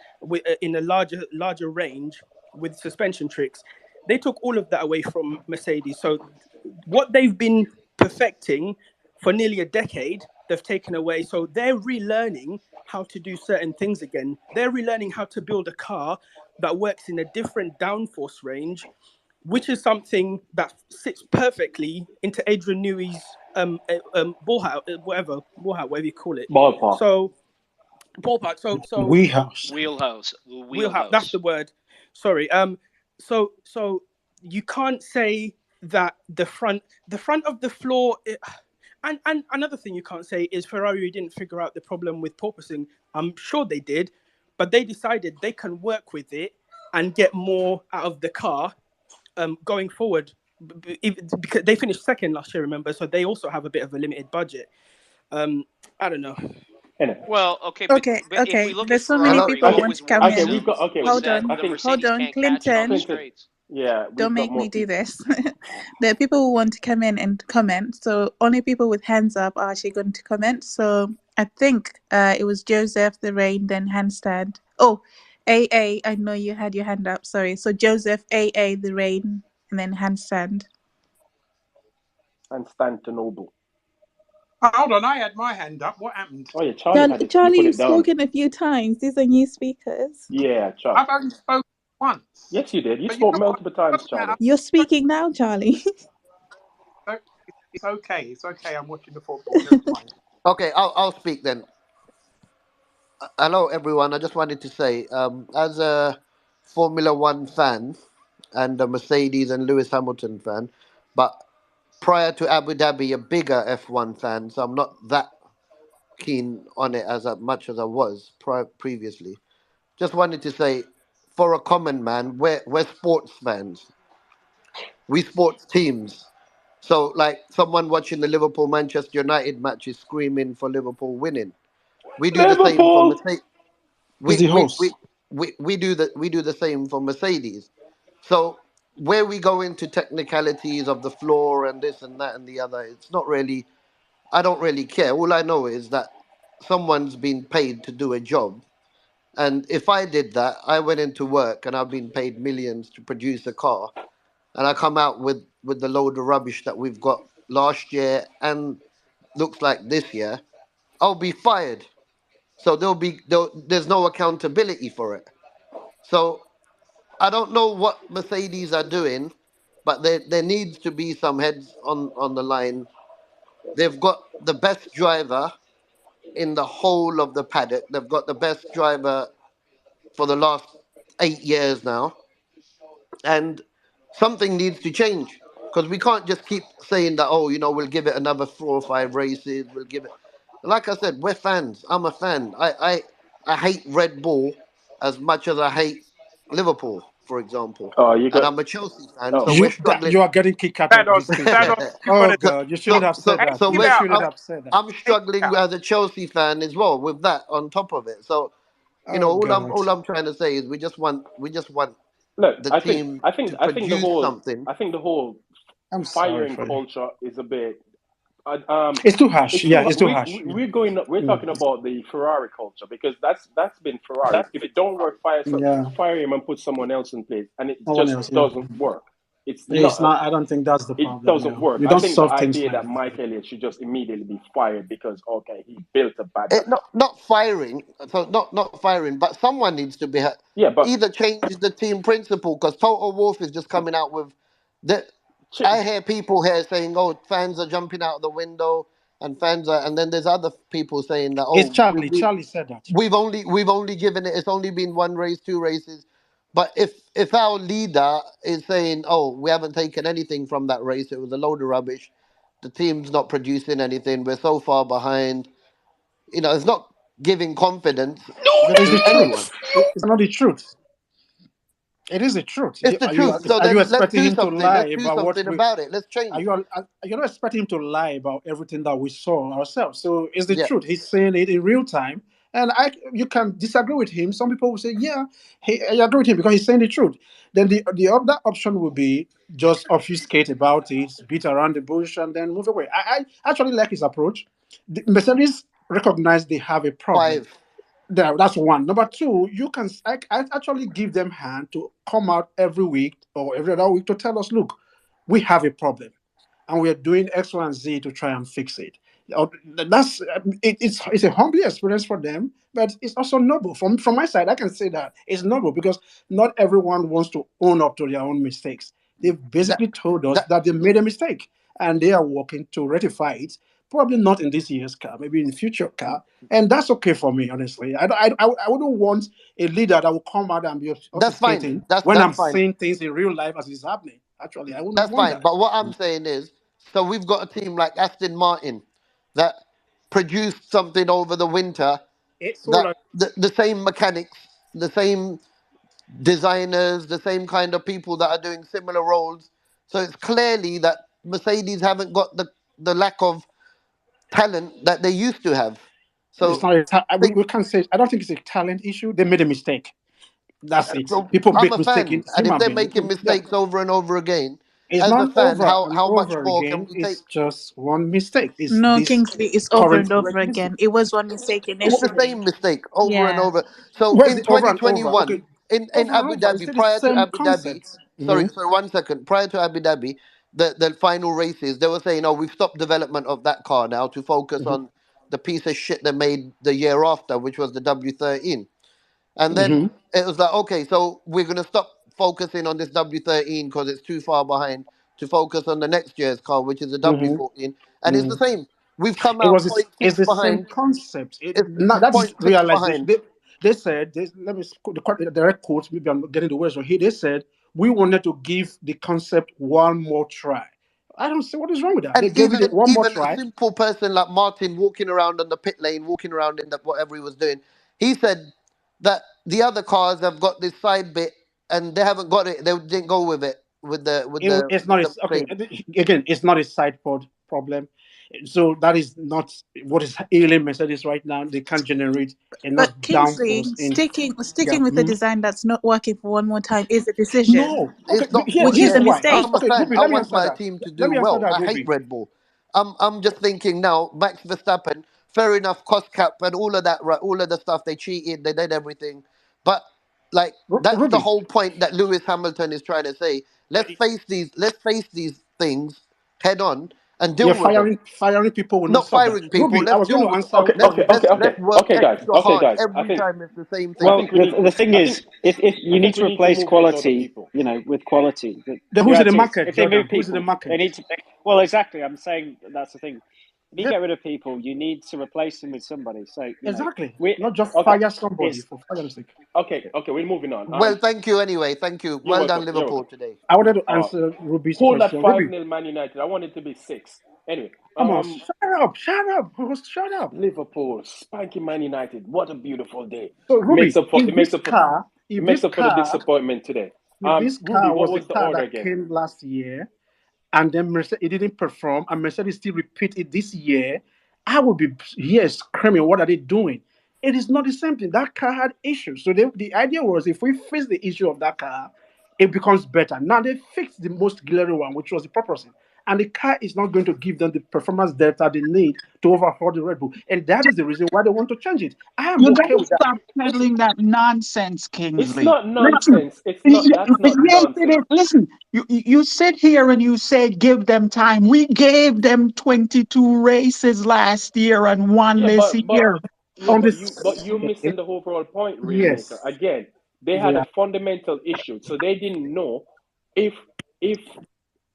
in a larger range with suspension tricks. They took all of that away from Mercedes. So what they've been perfecting for nearly a decade, they've taken away. So they're relearning how to do certain things again. They're relearning how to build a car that works in a different downforce range, which is something that sits perfectly into Adrian Newey's ballhouse, whatever you call it. Ballpark. So ballpark. So Wheelhouse. Wheelhouse. That's the word. Sorry. So you can't say that the front of the floor. And another thing you can't say is Ferrari didn't figure out the problem with porpoising. I'm sure they did, but they decided they can work with it and get more out of the car going forward. Because they finished second last year, remember? So they also have a bit of a limited budget. I don't know. Well, okay, Okay, but if we look there's at so many Ferrari, people what want was to come Okay, in. we've worrisome got. Okay, was Hold that on, the I think Mercedes hold on, can't catch it on the Clinton. straights. yeah, Don't we've got make more me do people. this. There are people who want to come in and comment. So only people with hands up are actually going to comment. So I think it was Joseph, the rain, then handstand. Oh, AA, I know you had your hand up. Sorry. So Joseph, AA, the rain, and then handstand. Constantinople. Hold on, I had my hand up. What happened? Oh yeah, Charlie had it. You Charlie, put you've it down. spoken a few times. These are new speakers. Yeah, Charlie. I've only spoken once. Yes, you did. You But you spoke know what? multiple It times, doesn't Charlie. matter. You're speaking now, Charlie. It's okay. It's okay. I'm watching the football. Never mind. Okay, I'll speak then. Hello, everyone. I just wanted to say, as a Formula One fan and a Mercedes and Lewis Hamilton fan, but prior to Abu Dhabi, a bigger F1 fan, so I'm not that keen on it as much as I was previously. Just wanted to say, for a common man, we're sports fans. We sports teams. So, like someone watching the Liverpool Manchester United match is screaming for Liverpool winning. We do the same for Liverpool. Mercedes. He's We the we, we, host. we do the same for Mercedes. So where we go into technicalities of the floor and this and that and the other, it's not really. I don't really care. All I know is that someone's been paid to do a job, and if I did that, I went into work and I've been paid millions to produce a car, and I come out with the load of rubbish that we've got last year and looks like this year, I'll be fired. So there's no accountability for it. So I don't know what Mercedes are doing, but there needs to be some heads on the line. They've got the best driver in the whole of the paddock. They've got the best driver for the last 8 years now, and something needs to change because we can't just keep saying that. Oh, we'll give it another 4 or 5 races. We'll give it. Like I said, we're fans. I'm a fan. I hate Red Bull as much as I hate Liverpool, for example, Oh, you and got. I'm a Chelsea fan. Oh, So we're You struggling. are getting kicked out Stand of on, this space, stand man. on. You Oh gotta. so God, you so shouldn't have so said that. so You Give it out. shouldn't have said that. I'm struggling as a Chelsea fan as well with that on top of it. So Oh God. all I'm trying to say is we just want look. the I think. team I think. to I think the produce whole. something. I think the whole I'm sorry firing for you. culture is a bit. It's too harsh. It's Yeah, too. it's too harsh. Yeah. We're going. We're Mm. talking about the Ferrari culture because that's been Ferrari. If it don't work, Yeah. fire him and put someone else in place, and it No one just else. Yeah. doesn't work. It's It's not. not. I don't think that's the It problem. doesn't No, work. you I don't think the solve things idea like that that. Mike Elliott should just immediately be fired because okay, he built a bad. Not firing, so not firing, but someone needs to be Yeah, but either change the team principle because Total Wolf is just coming out with the. I hear people here saying, "Oh, fans are jumping out the window," and fans are, and then there's other people saying that, It's "Oh, Charlie. Charlie said that. we've only given it. It's only been one race, two races." But if our leader is saying, "Oh, we haven't taken anything from that race. It was a load of rubbish. The team's not producing anything. We're so far behind." It's not giving confidence It's to the anyone. truth. It's not the truth. It is the truth. It's the truth. So Are you then let's expecting do him to something. lie Let's do about what something we? about it. Let's change Are it. you're not expecting him to lie about everything that we saw ourselves? So it's the Yeah. truth. He's saying it in real time, and you can disagree with him. Some people will say, "Yeah, I agree with him because he's saying the truth." Then the other option would be just obfuscate about it, beat around the bush, and then move away. I actually like his approach. The Mercedes recognize they have a problem. 5. That's one. Number two, I actually give them hand to come out every week or every other week to tell us, look, we have a problem and we're doing X, Y, and Z to try and fix it. It's a humbling experience for them, but it's also noble. From my side, I can say that it's noble because not everyone wants to own up to their own mistakes. They've That basically told us that that they made a mistake and they are working to rectify it. Probably not in this year's car, maybe in the future car, and that's okay for me. Honestly, I wouldn't want a leader that will come out and be that's fine. obfuscating That's when that's I'm fine. seeing things in real life as it's happening. Actually, I wouldn't That's want fine. that. But what I'm saying is, so we've got a team like Aston Martin that produced something over the winter It's all that like the same mechanics, the same designers, the same kind of people that are doing similar roles. So it's clearly that Mercedes haven't got the lack of talent that they used to have. it's So not. they, We can't say. I don't think it's a talent issue. They made a mistake. That's it. so People I'm make a mistakes. fan, It's and if human they're being. making Yeah. mistakes over and over again, It's as a not fan, over how and how much over more can again. we take? It's just one mistake. It's No, this Kingsley, it's over current and over regime. again. It was one mistake It's the initially. same mistake over and Yeah. over. So Where's in the over and over? Okay, 2021, in over and Abu over. It's Dhabi, still the prior to same Abu Dhabi, concept. sorry, 1 second, prior to Abu Dhabi, the final races, they were saying, oh, we've stopped development of that car now to focus Hmm. on the piece of shit they made the year after, which was the W13. And then Hmm. it was like, okay, so we're going to stop focusing on this W13 because it's too far behind to focus on the next year's car, which is the Hmm. W14. And it's Hmm. the same. We've come It out was point it's 0.6 the same behind. concept. It's That is point 0.6 realization. behind. They said let me quote the direct quote. Maybe I'm getting the words wrong. Here they said we wanted to give the concept one more try. I don't see what is wrong with that. And They gave it one more even a try. simple person like Martin walking around on the pit lane, walking around in the, whatever he was doing, he said that the other cars have got this side bit and they haven't got it. They didn't go with it It's with not the okay. Mercedes. Again, it's not a side pod problem. So that is not what is ailing Mercedes right now. They can't generate enough But Kingsley, downforce in. Yeah. sticking with a Mhm. design that's not working for one more time is a decision, No. Okay. It's not which is Here's a yeah. why. mistake. I'm a Okay, fan. Ruby. I Let me want answer my that. team to Let do me answer well. that, I hate Ruby. Red Bull. I'm just thinking now, Max Verstappen, fair enough, cost cap and all of that, right? All of the stuff they cheated, they did everything. But like that's the Ruby. whole point that Lewis Hamilton is trying to say. Let's face these things head on and Yeah, deal with them. firing people will not Not solve that. firing people, Ruby, I let's was going deal to with answer okay, Ruby. let's work guys, extra hard guys. every time it's the same I thing. Well, think we need, the thing I think, is, if I you need think we to need to replace move these other quality, people. with quality, Then the who's in the reality is, market, if they move Jordan? Who's in the people, they market? need to. Well, exactly. I'm saying that's the thing. If you Yeah, get rid of people, you need to replace them with somebody. So exactly. we Not just Okay, fire somebody it's for fire's sake. okay, we're moving on. Well, thank you anyway. Thank you. You're Well welcome. done, You're Liverpool welcome. today. I wanted to Uh, answer Ruby's hold that question. 5 Ruby, nil Man United. I want it to be 6. Anyway, come on, shut up, host, shut up. Liverpool spanking Man United. What a beautiful day. So It makes Ruby, up for it makes up for it if makes this up for the car, disappointment today. if this Ruby, car what was a was the car order that again? came last year, and then it didn't perform, and Mercedes still repeat it this year, I would be here screaming, what are they doing? It is not the same thing. That car had issues. So the idea was if we fix the issue of that car, it becomes better. Now they fixed the most glaring one, which was the purposing. and the car is not going to give them the performance data they need to overhaul the Red Bull, and that is the reason why they want to change it. I am You okay gotta with that. stop peddling that nonsense, It's Kingsley. not Listen, nonsense. It's not. That's not yes, it is. nonsense. Listen, you sit here and you say give them time. We gave them 22 races last year and one Yeah, this year. On but this, you're missing the overall point, Rainmaker. yes, Again, they had yeah, a fundamental issue, so they didn't know if if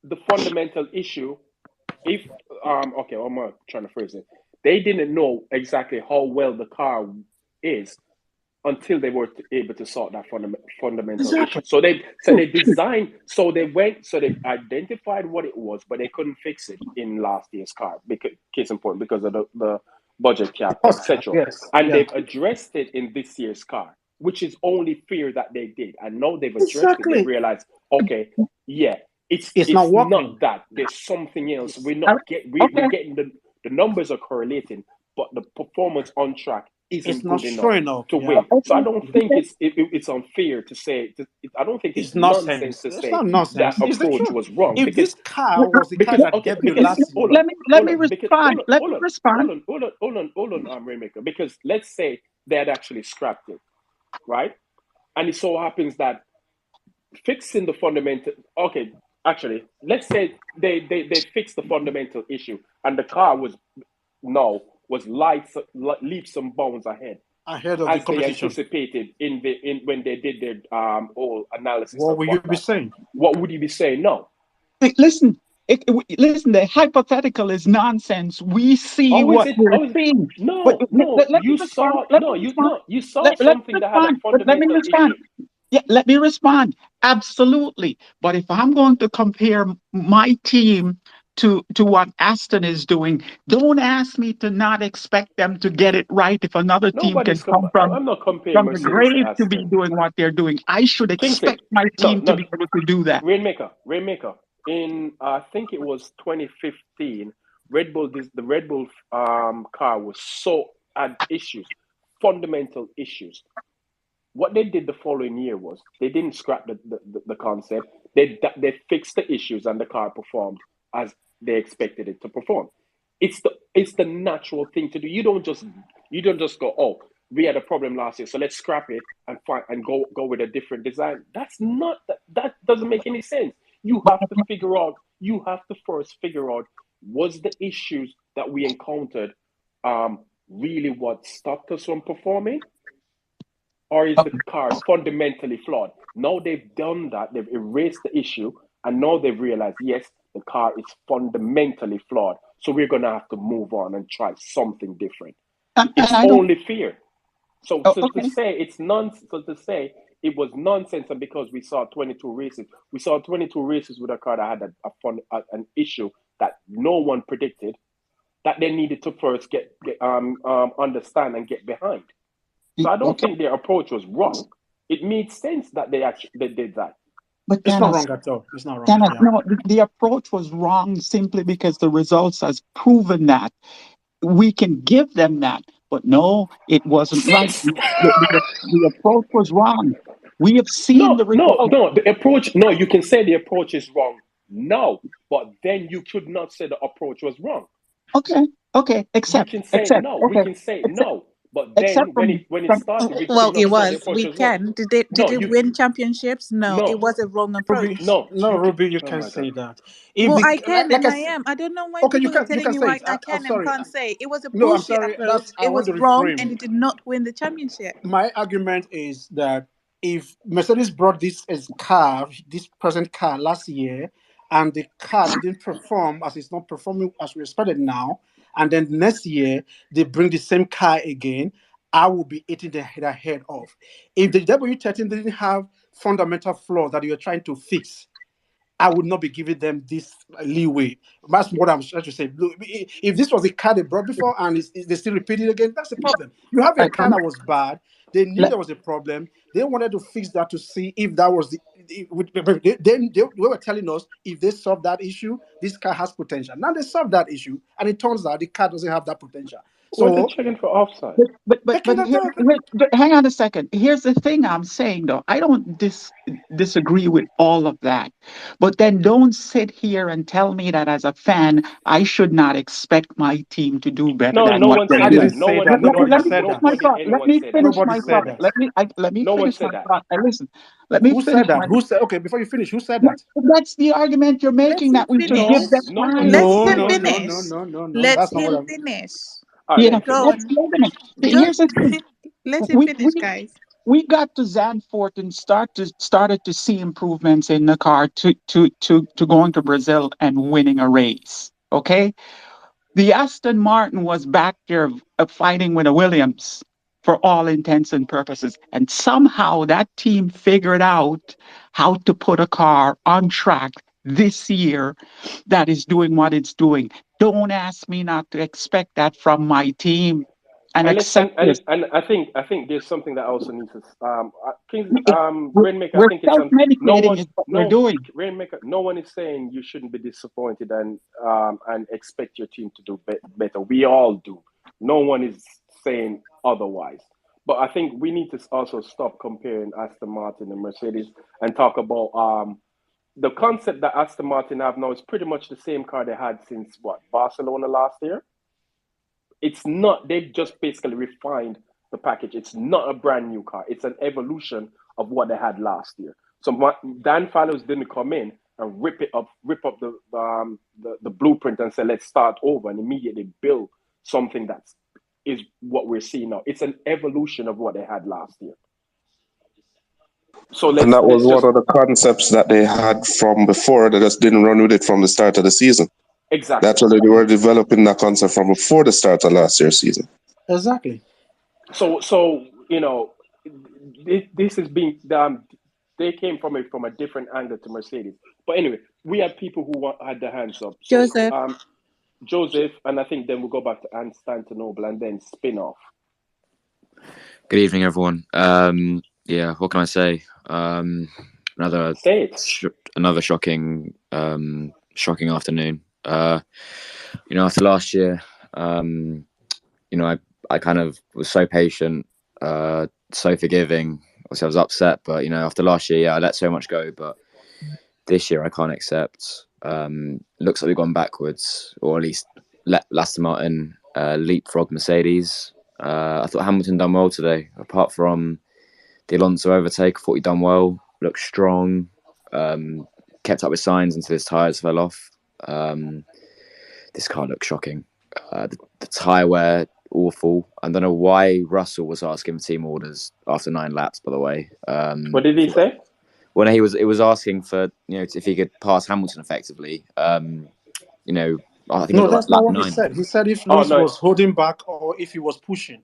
the fundamental issue, if okay, I'm trying to phrase it. They didn't know exactly how well the car is until they were able to sort that fundamental issue. exactly. So they designed, so they identified what it was, but they couldn't fix it in last year's car. Because case in point, because of the budget cap, Cost cap, etc. yes, And yeah, they've addressed it in this year's car, which is only fear that they did. And now they've addressed it. They've exactly. realized, okay, yeah, it's It's not it's working. not that. There's something else. It's, We're Okay. getting the numbers are correlating, but the performance on track it's isn't not good enough showing up. to Yeah, win. So I don't think Okay. it's unfair to say. I don't think it's it's nonsense nonsense. to It's say not that nonsense. It's the approach truth. was wrong If because this car was the car because that okay debuted because last hold year, on Let hold me on because hold respond. on Let me hold on respond. hold on hold on hold on hold on Rainmaker, because let's say they had actually scrapped it, right, and it so happens that fixing the fundamental, okay, actually let's say they fixed the fundamental issue and the car was no was leaps and bounds ahead ahead of the as they competition, anticipated in when they did their whole analysis what and will you be whatnot. saying? What would you be saying? No. Listen, listen. The hypothetical is nonsense. We see How is what it? we're How is seeing. But no, no, let me you respond. saw Let me no, you respond. no, you saw Let me something that had a respond. Let me fundamental respond. issue. Yeah, let me respond. Absolutely. But if I'm going to compare my team to what Aston is doing, don't ask me to not expect them to get it right if another team can come I'm not comparing from the Mercedes to grave to be Aston. doing what they're doing. I should Kingsley, expect my no, team to no, be able to do that. Rainmaker. In I think it was 2015, the Red Bull car was so had issues, fundamental issues. What they did the following year was they didn't scrap the concept. They fixed the issues and the car performed as they expected it to perform. It's the natural thing to do. You don't just go, oh, we had a problem last year, so let's scrap it and find and go with a different design. That doesn't make any sense. You have to figure out. You have to first figure out, was the issues that we encountered really what stopped us from performing, or is the car fundamentally flawed? Now they've done that, they've erased the issue, and now they've realized, yes, the car is fundamentally flawed. So we're going to have to move on and try something different. And It's I don't. only fear. So Oh, to okay. say it's nonsense, so to say it was nonsense, and because we saw 22 races with a car that had an issue that no one predicted, that they needed to first understand and get behind. So I don't Okay. think their approach was wrong. It made sense that they did that. But It's not Dennis, wrong at all. It's not wrong. Dennis, Yeah. no, the approach was wrong simply because the results has proven that. We can give them that, but no, it wasn't right. The approach was wrong. We have seen No, the no, results. no. The approach. No, you can say the approach is wrong. No, but then you could not say the approach was wrong. Okay, okay, We accept, can say accept, no. We okay, can say accept, no. But then accept when it started, we could Well, it not say the was. approach We was wrong. can. Did No, it you win championships? No, it no was a wrong Ruby, approach. no. no, You can. Ruby, you Oh can my god. say that. If Well, the I can like and I I said, am. I don't know why okay, people are you telling can me say what it. I I'm can and sorry. can't say. It was a No, I'm bullshit sorry. approach. I It want was to wrong and reframe. it did not win the championship. My argument is that if Mercedes brought this present car last year, and the car didn't perform as it's not performing as we expected now, and then next year they bring the same car again, I will be eating their head off. If the W13 didn't have fundamental flaws that you're trying to fix, I would not be giving them this leeway. That's what I'm trying to say. Look, if this was a car they brought before and they still repeat it again, that's the problem. You have a car that was bad. They knew let, there was a problem. They wanted to fix that to see if that was they were telling us if they solve that issue, this car has potential. Now they solved that issue, and it turns out the car doesn't have that potential. Was it So checking for offside? taking that out. Hang on a second. Here's the thing I'm saying though. I don't disagree with all of that, but then don't sit here and tell me that as a fan I should not expect my team to do better No, than no what one they're I said didn't that. doing. No say one, that. Let, Nobody let me said finish that. my nobody, thought. Let anyone me said that. finish Nobody my said thought. that. Let me No one finish said my that. thought. And listen, let me Who said finish that? my. Who said? Okay, before you finish, who said that? That's the argument you're Let making him that we should give No, them finish. No one time. is Let no, him no, saying no, that. no, finish. no, no, no. Let That's not what him I'm. finish. All right, You let know, him finish. that's John, the argument. John, Here's the thing. let him We finish, we guys. we got to Zandvoort and started to see improvements in the car to going to Brazil and winning a race. Okay, the Aston Martin was back there fighting with a Williams for all intents and purposes, and somehow that team figured out how to put a car on track this year that is doing what it's doing. Don't ask me not to expect that from my team and And let's accept this. and I think there's something that also needs to Kings It- Rainmaker. I we're think it's no self-medicating one is what we're no doing. Rainmaker. No one is saying you shouldn't be disappointed and expect your team to do better. We all do. No one is saying otherwise. But I think we need to also stop comparing Aston Martin and Mercedes and talk about the concept that Aston Martin have now is pretty much the same car they had since what Barcelona last year. It's not, they've just basically refined the package. It's not a brand new car. It's an evolution of what they had last year. So Dan Fallows didn't come in and rip up the blueprint and say let's start over and immediately build something that is what we're seeing now. It's an evolution of what they had last year. So And that was let's one just of the concepts that they had from before. They just didn't run with it from the start of the season. exactly. Naturally, they were developing that concept from before the start of last year's season. Exactly. So this is being they came from a different angle to Mercedes. But anyway, we had people who had their hands up. So Joseph. Joseph, and I think then we'll go back to Constantinople and then spin off. Good evening, everyone. Yeah, what can I say? Another Say it. another shocking afternoon. After last year, I kind of was so patient, so forgiving. Obviously, I was upset, but after last year, I let so much go. But this year, I can't accept. Looks like we've gone backwards, or at least let Aston Martin leapfrog Mercedes. I thought Hamilton done well today, apart from the Alonso overtake. I thought he done well, looked strong, kept up with signs until his tyres fell off. This car looked shocking. The tyre wear, awful. I don't know why Russell was asking for team orders after 9 laps, by the way. What did he say? When it was asking for, if he could pass Hamilton effectively. I think it No, was like that's not lap what he 9. said. He said if Oh Lewis no, was holding back or if he was pushing.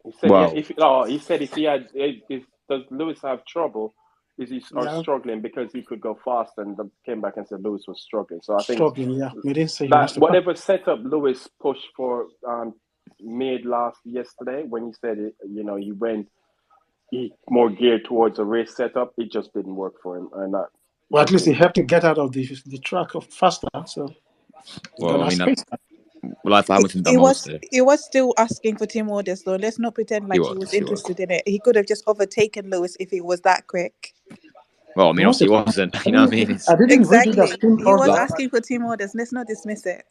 he said yeah. Well, He said if he had, does Lewis have trouble? Is he or Yeah, struggling because he could go fast and came back and said Lewis was struggling. So I think struggling. Yeah, we didn't say he wants that to pass. whatever setup Lewis pushed for made yesterday when he said it, he more geared towards a race setup. It just didn't work for him, and that Well, at just least he didn't helped work. to get out of the track faster. So he got I that mean, space. life for Hamilton done He well was today. he was still asking for team orders though. Let's not pretend He like he was. was He was. interested in it. He could have just overtaken Lewis if he was that quick. Well, I He mean, wants obviously to. he wasn't. I You know what I mean? didn't, It's I didn't read it as Exactly. team He was order. asking for team orders. Let's not dismiss it.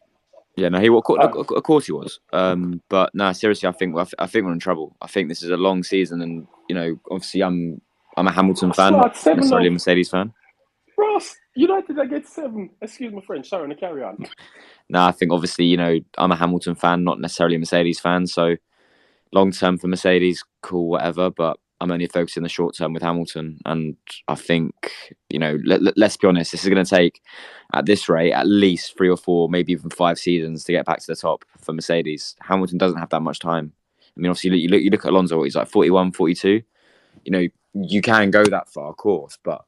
Yeah, no, Uh, of course he was. But no, seriously, I think we're in trouble. I think this is a long season, and obviously, I'm a Hamilton Ross fan, not got 7 necessarily a though. Mercedes fan. Ross, United against 7. Excuse my French. Sorry, carry on. No, I think obviously, I'm a Hamilton fan, not necessarily a Mercedes fan. So long term for Mercedes, cool, whatever. But I'm only focusing the short term with Hamilton, and I think let's be honest, this is going to take, at this rate, at least 3 or 4, maybe even 5 seasons to get back to the top for Mercedes. Hamilton doesn't have that much time. I mean, obviously, you look at Alonso, he's like 41, 42. You can go that far, of course, but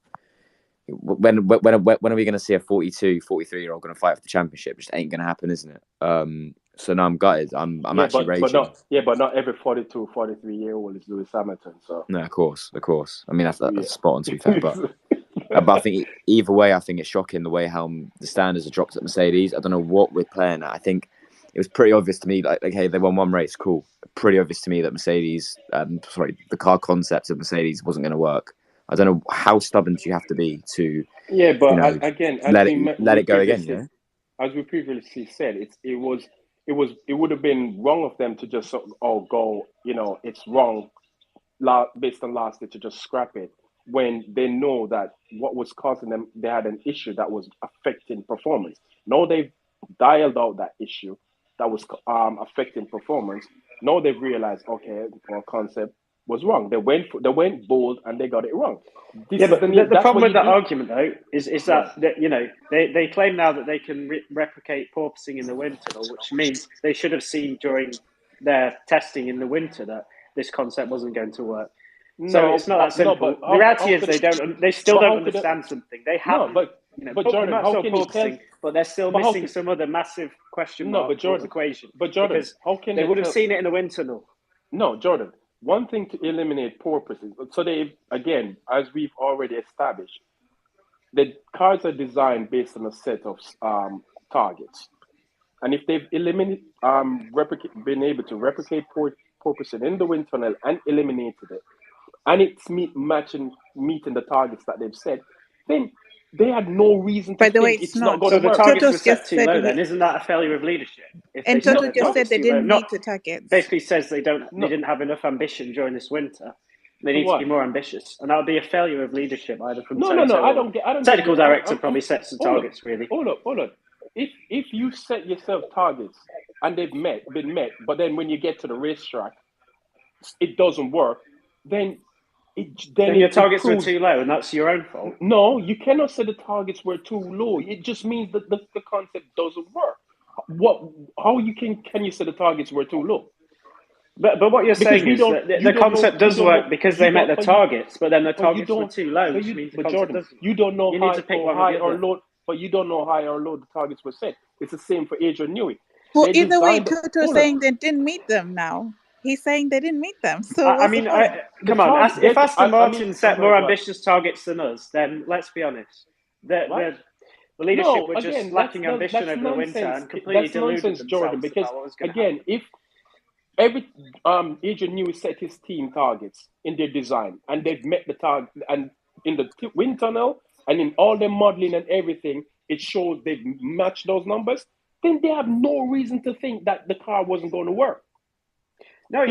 when are we going to see a 42, 43-year-old going to fight for the championship? It just ain't going to happen, isn't it? So now I'm gutted. I'm Yeah, actually raging. but not every 42, 43-year-old is Lewis Hamilton. So No, of course. I mean, that's yeah. spot on, to be fair, but I think either way, I think it's shocking the way how the standards are dropped at Mercedes. I don't know what we're playing at. I think it was pretty obvious to me, like, hey, they won one race, cool. Pretty obvious to me that Mercedes, the car concept of Mercedes wasn't going to work. I don't know how stubborn do you have to be to, but again, let it go again. As we previously said, it would have been wrong of them to just go, it's wrong, based on last year, to just scrap it when they know that what was causing them, they had an issue that was affecting performance. Now they've dialed out that issue that was affecting performance. Now they've realized, okay, our concept was wrong. They went bold and they got it wrong. But the problem with that argument, though, is that they claim now that they can replicate porpoising in the wind tunnel, which means they should have seen during their testing in the winter that this concept wasn't going to work. So it's not that simple. The reality is they still don't understand something. They haven't. But Jordan, how can you tell? But they're still missing some other massive question mark for the equation. But Jordan, because they would have seen it in the wind tunnel. No, Jordan. One thing to eliminate porpoising. So again, as we've already established, the cars are designed based on a set of targets, and if they've been able to replicate porpoising in the wind tunnel and eliminated it, and it's meeting the targets that they've set, then they had no reason to think it's not going to work. So the targets were set too low then. Isn't that a failure of leadership? And Toto just said they didn't meet the targets. Basically says they didn't have enough ambition during this winter. They need to be more ambitious. And that would be a failure of leadership either from Toto. I don't get technical director probably sets the targets, really. Hold on. If you set yourself targets and they've been met, but then when you get to the racetrack, it doesn't work, then your targets were too low, and that's your own fault. No, you cannot say the targets were too low. It just means that the concept doesn't work. How can you say the targets were too low? But what you're saying is that the concept does work because they met the targets, but then the targets were too low, which means the concept doesn't. You don't know high or low, but you don't know high or low the targets were set. It's the same for Adrian Newey. Well, either way, Toto saying they didn't meet them now. He's saying they didn't meet them. So come on. If Aston Martin set more ambitious targets than us, then let's be honest. The leadership were just lacking ambition over the winter and completely deluded themselves, Jordan. Because again, if every Adrian Newey set his team targets in their design, and they've met the target, and in the wind tunnel and in all their modeling and everything, it shows they've matched those numbers. Then they have no reason to think that the car wasn't going to work. I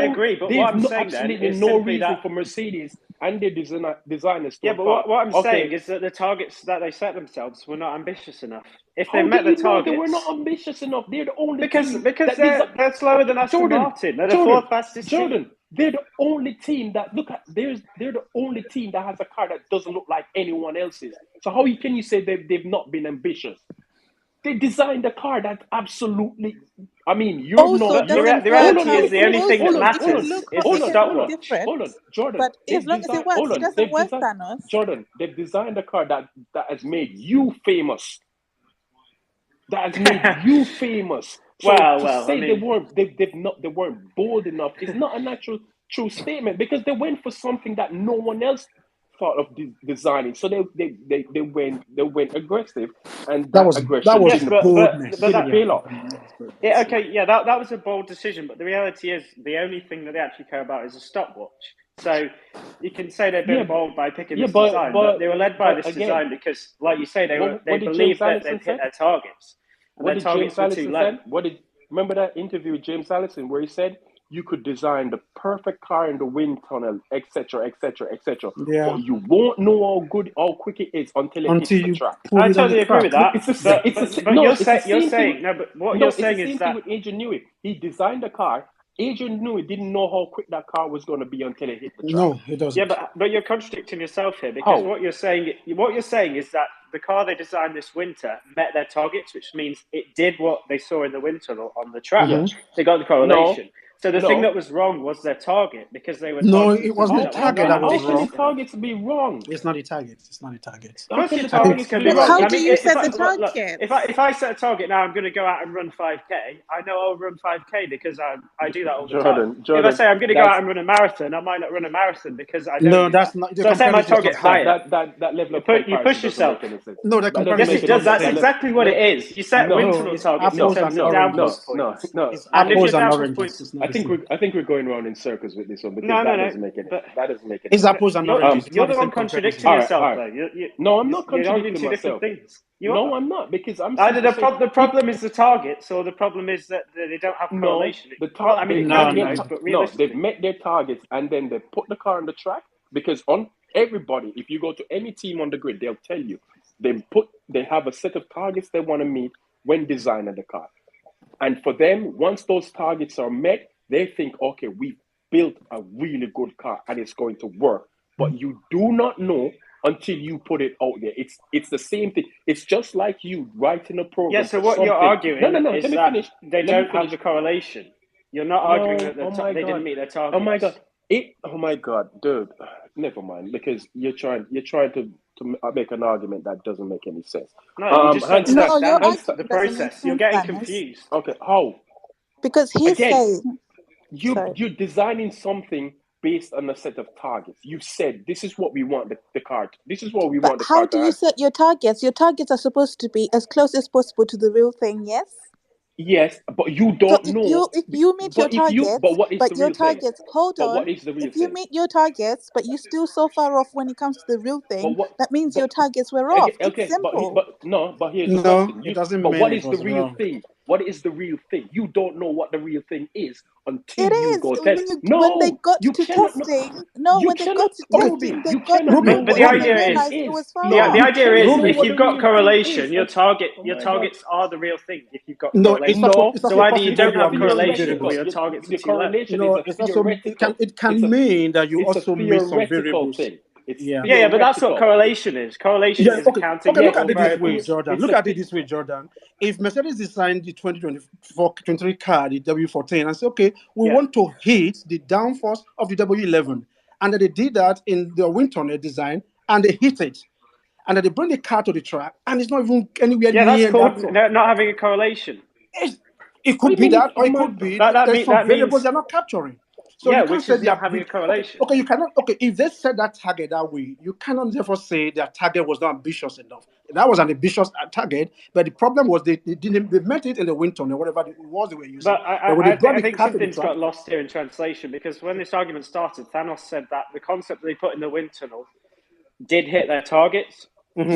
agree. But what I'm saying then is no reason for Mercedes and their designers to. Yeah, but what I'm saying is that the targets that they set themselves were not ambitious enough. If they met the targets, they were not ambitious enough. They're the only because they're slower than Aston Martin. They're the fourth fastest team. They're the only team that they're the only team that has a car that doesn't look like anyone else's. So how can you say they've not been ambitious? They designed a car that absolutely. I mean, the reality is the only thing that matters is the stopwatch. Hold on, Jordan. But as long as it works, it doesn't work, Thanos. Jordan, they've designed a car that has made you famous. That has made you famous. So they weren't bold enough. It's not a true statement because they went for something that no one else thought of designing. So they went aggressive, and that was boldness. That was a bold decision. But the reality is, the only thing that they actually care about is a stopwatch. So you can say they've been bold by picking this design, but they were led by this design because, like you say, they believed that they'd hit their targets. And their targets were too low. Remember that interview with James Allison where he said you could design the perfect car in the wind tunnel, etc., etc., etc. Yeah. But you won't know how quick it is until it hits the track. I totally agree with that. You're saying is that with Adrian Newey, he designed the car. Adrian Newey didn't know how quick that car was going to be until it hit the track. No, he doesn't. Yeah, but you're contradicting yourself here because what you're saying is that the car they designed this winter met their targets, which means it did what they saw in the wind tunnel on the track. Mm-hmm. They got the correlation. So the No. thing that was wrong was their target, because they were No, targeting it was something the that target that was was How can the wrong. targets be wrong? It's not the target. It's not the target. Of course, How can the the targets targets can be be But wrong. wrong? how I do mean, you if set I, the look, target? if I set a target now, I'm going to go out and run 5k. I know I'll run 5k because I do that all the time. If I say I'm going to go out and run a marathon, I might not run a marathon because I don't No, do that's that. not the So I set my comparison. Is target not fair. higher. That level of You push comparison doesn't yourself. make any sense. No, the That doesn't comparison Yes, make it is any does. not the That's sense. same. exactly what it is. You set No, No, internal it's targets in apples terms and of oranges. downforce points. no. It's And if apples your and downforce oranges. points, It's not the same. I think we're going around in circles with this one because no, that doesn't make any It's sense. apples and oranges. It's You're not the the same one comparison. contradicting All right, yourself, all though. right. No, I'm not You're arguing contradicting two different myself. things. You No, are. I'm not, because I'm Either simply saying the problem is the targets, or the problem is that they don't have no. correlation. Well, I mean, it No, can be no, both, no. but No. They've realistically, met their targets and then they put the car on the track, because on everybody, if you go to any team on the grid, they'll tell you they have a set of targets they want to meet when designing the car. And for them, once those targets are met, they think, okay, we built a really good car and it's going to work. But you do not know until you put it out there. It's the same thing. It's just like you writing a program yeah. So for what you're something. No, arguing no, no. is Let me that finish. they Let me don't have finish. the correlation. You're not arguing No. that Oh my they didn't God. meet their Oh my targets. God. Oh my God, dude. Never mind, because you're trying to make an argument that doesn't make any sense. No, you just don't Handstand. No, your understand argument the doesn't make process. You're sense, getting Thanos. confused. Okay. How? Because he's Again, saying, sorry, you're designing something based on a set of targets. You said this is what we want the car. This is what we but want the how car do to you have. set your targets? Your targets are supposed to be as close as possible to the real thing, yes? Yes, but you So don't know. if you meet your But targets, what is but the your real thing? targets, hold But on. what is the real If you thing? meet your targets, but you're still so far off when it comes to the real But thing, what? that means But your targets were okay, off. It's okay, simple. but here's the No, question. it doesn't But mean what it is the was real wrong. thing? What is the real thing? You don't know what the real thing is until It you is go test. when they No, got you to cannot know. testing. No, You when they got cannot, to Okay, testing, Ruby. they You got cannot Ruby, know But what the the and real they idea thing is, realized it is. was far yeah, the no, off. You idea cannot is, know Ruby. if what you've the got real thing correlation, is. Oh your my God. targets are the real thing. If you've got No, correlation. it's So also either you possible don't you are have missing correlation, or Theoretical. variables. your targets are The too low. correlation is No, a it's also theoretical. it It's can a mean that you it's a also miss some theoretical variables. thing. It's Yeah. Yeah, but that's what theoretical. correlation is. Correlation Yeah, is okay. accounting Okay, for look Yes, at all it this way, variables. Jordan. it's Look a at it this way, Jordan. If Mercedes designed the 2024 23 car, the W14, and say, okay, we Yeah. want to hit the downforce of the W11, and then they did that in the wind tunnel design, and they hit it, and then they bring the car to the track, and it's not even anywhere Yeah, that's near called that. not having a correlation. It what do could you be mean? that, or Oh it my could God. be there's That some that variables means they're not capturing. So yeah, you can't which say is they are not having a okay. correlation. Okay, you cannot. Okay, if they set that target that way, you cannot therefore say their target was not ambitious enough. That was an ambitious target, but the problem was they didn't they met it in the wind tunnel, whatever it was they were using. But But when they brought I the think car to the something's track, got lost here in translation, because when this argument started, Thanos said that the concept they put in the wind tunnel did hit their targets,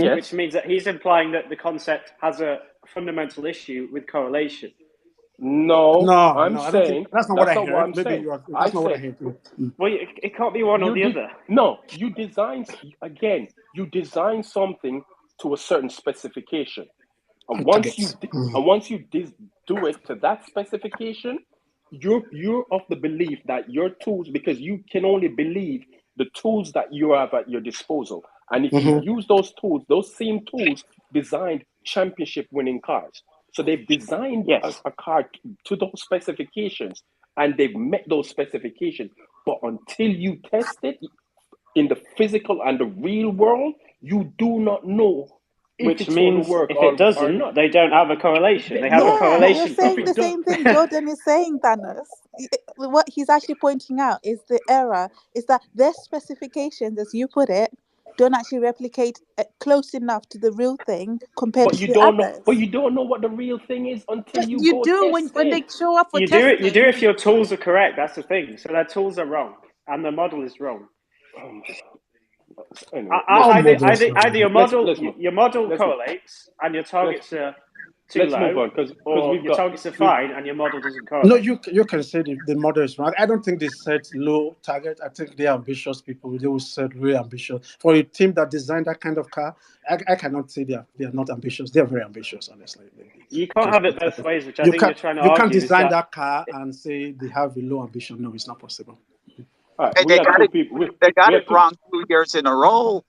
which Yes. means that he's implying that the concept has a fundamental issue with correlation. No, I'm no, I don't think saying that's not what that's I not what heard. I'm Maybe saying. you are. I That's not what I said heard. Well, it can't be one or you the did other. no. You design again. You design something to a certain specification. And And targets. once you do it to that specification, you're of the belief that your tools, because you can only believe the tools that you have at your disposal. And if you Mhm. use those tools, those same tools designed championship winning cars. So they've designed Yes. a car to those specifications and they've met those specifications. But until you test it in the physical and the real world, you do not know if Which it's going to means work if it or doesn't, not. they don't have a correlation. They have a No, Yeah, but you're correlation if saying problem. the it does, same thing Jordan is saying, Thanos. What he's actually pointing out is the error is that their specifications, as you put it, don't actually replicate close enough to the real thing compared but to you the don't know, others. what the real thing is until But you you go do test when they it. show up for You do it. You do testing. if your tools are correct. That's the thing. So their tools are wrong, and the model is wrong. Anyway, let's All move on. models. Either your model Let's move. correlates and your Let's targets are too let's move low, on because or we've your got targets are we've fine and your model doesn't No, correlate. you can say the model is wrong. I don't think they set low target. I think they're ambitious people. They will set really ambitious. For a team that designed that kind of car, I cannot say they are not ambitious. They are very ambitious, honestly. You can't Just have it both ways, which I you think can you're trying to you can't argue is design that that car and say they have a low ambition. No, it's not possible. all right. Hey, We have two people. they We got it have two. wrong 2 years in a row.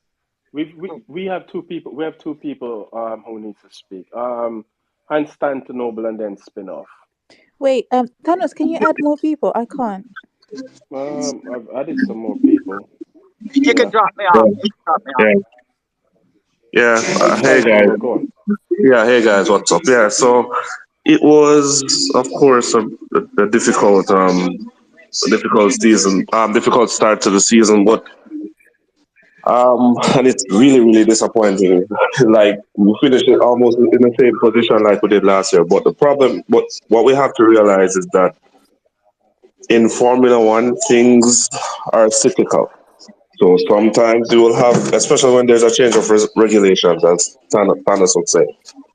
We have two people. We have two people who need to speak. Hans Stanton Noble and then spin off. Wait, Thanos, can you add more people? I can't. I've added some more people. You can Yeah. drop me Yeah, off. You can drop me off. yeah, yeah. Hey Sorry, guys. Cole, go on. Yeah, hey guys, what's up? Yeah, so it was, of course, a difficult season, difficult start to the season, but and it's really, really disappointing. Like we finished it almost in the same position like we did last year. But the problem, what we have to realize is that in Formula One, things are cyclical. So sometimes you will have, especially when there's a change of regulations, as Thanos would say.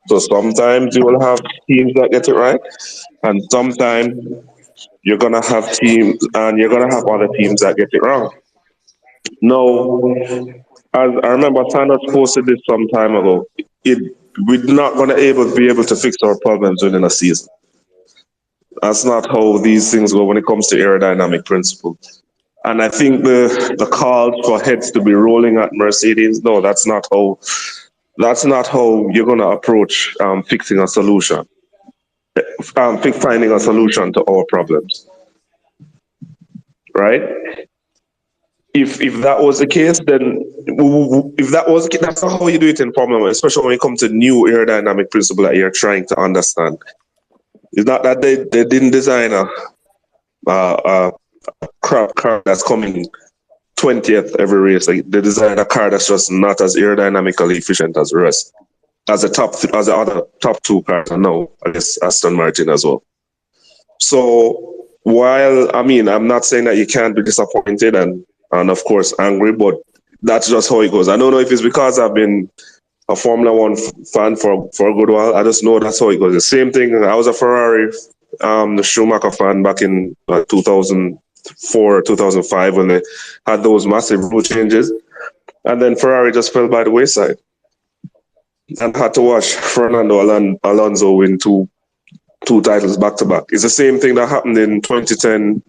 So sometimes you will have teams that get it right, and sometimes you're gonna have teams, and you're gonna have other teams that get it wrong. No, as I remember, Thanos posted this some time ago. It we're not gonna be able to fix our problems within a season. That's not how these things go when it comes to aerodynamic principles. And I think the call for heads to be rolling at Mercedes, no, that's not how you're gonna approach fixing a solution, finding a solution to our problems, right? If that was the case, then if that was that's not how you do it in Formula One, especially when it comes to new aerodynamic principle that you're trying to understand. It's not that they didn't design a crap car that's coming 20th every race. Like they designed a car that's just not as aerodynamically efficient as the rest, as the other top two cars. And now I guess Aston Martin as well. So while I mean I'm not saying that you can't be disappointed and of course angry, but that's just how it goes. I don't know if it's because I've been a Formula One fan for a good while. I just know that's how it goes. The same thing. I was a Ferrari, the Schumacher fan back in 2004, 2005 when they had those massive rule changes, and then Ferrari just fell by the wayside and had to watch Fernando Alonso win two titles back to back. It's the same thing that happened in 2010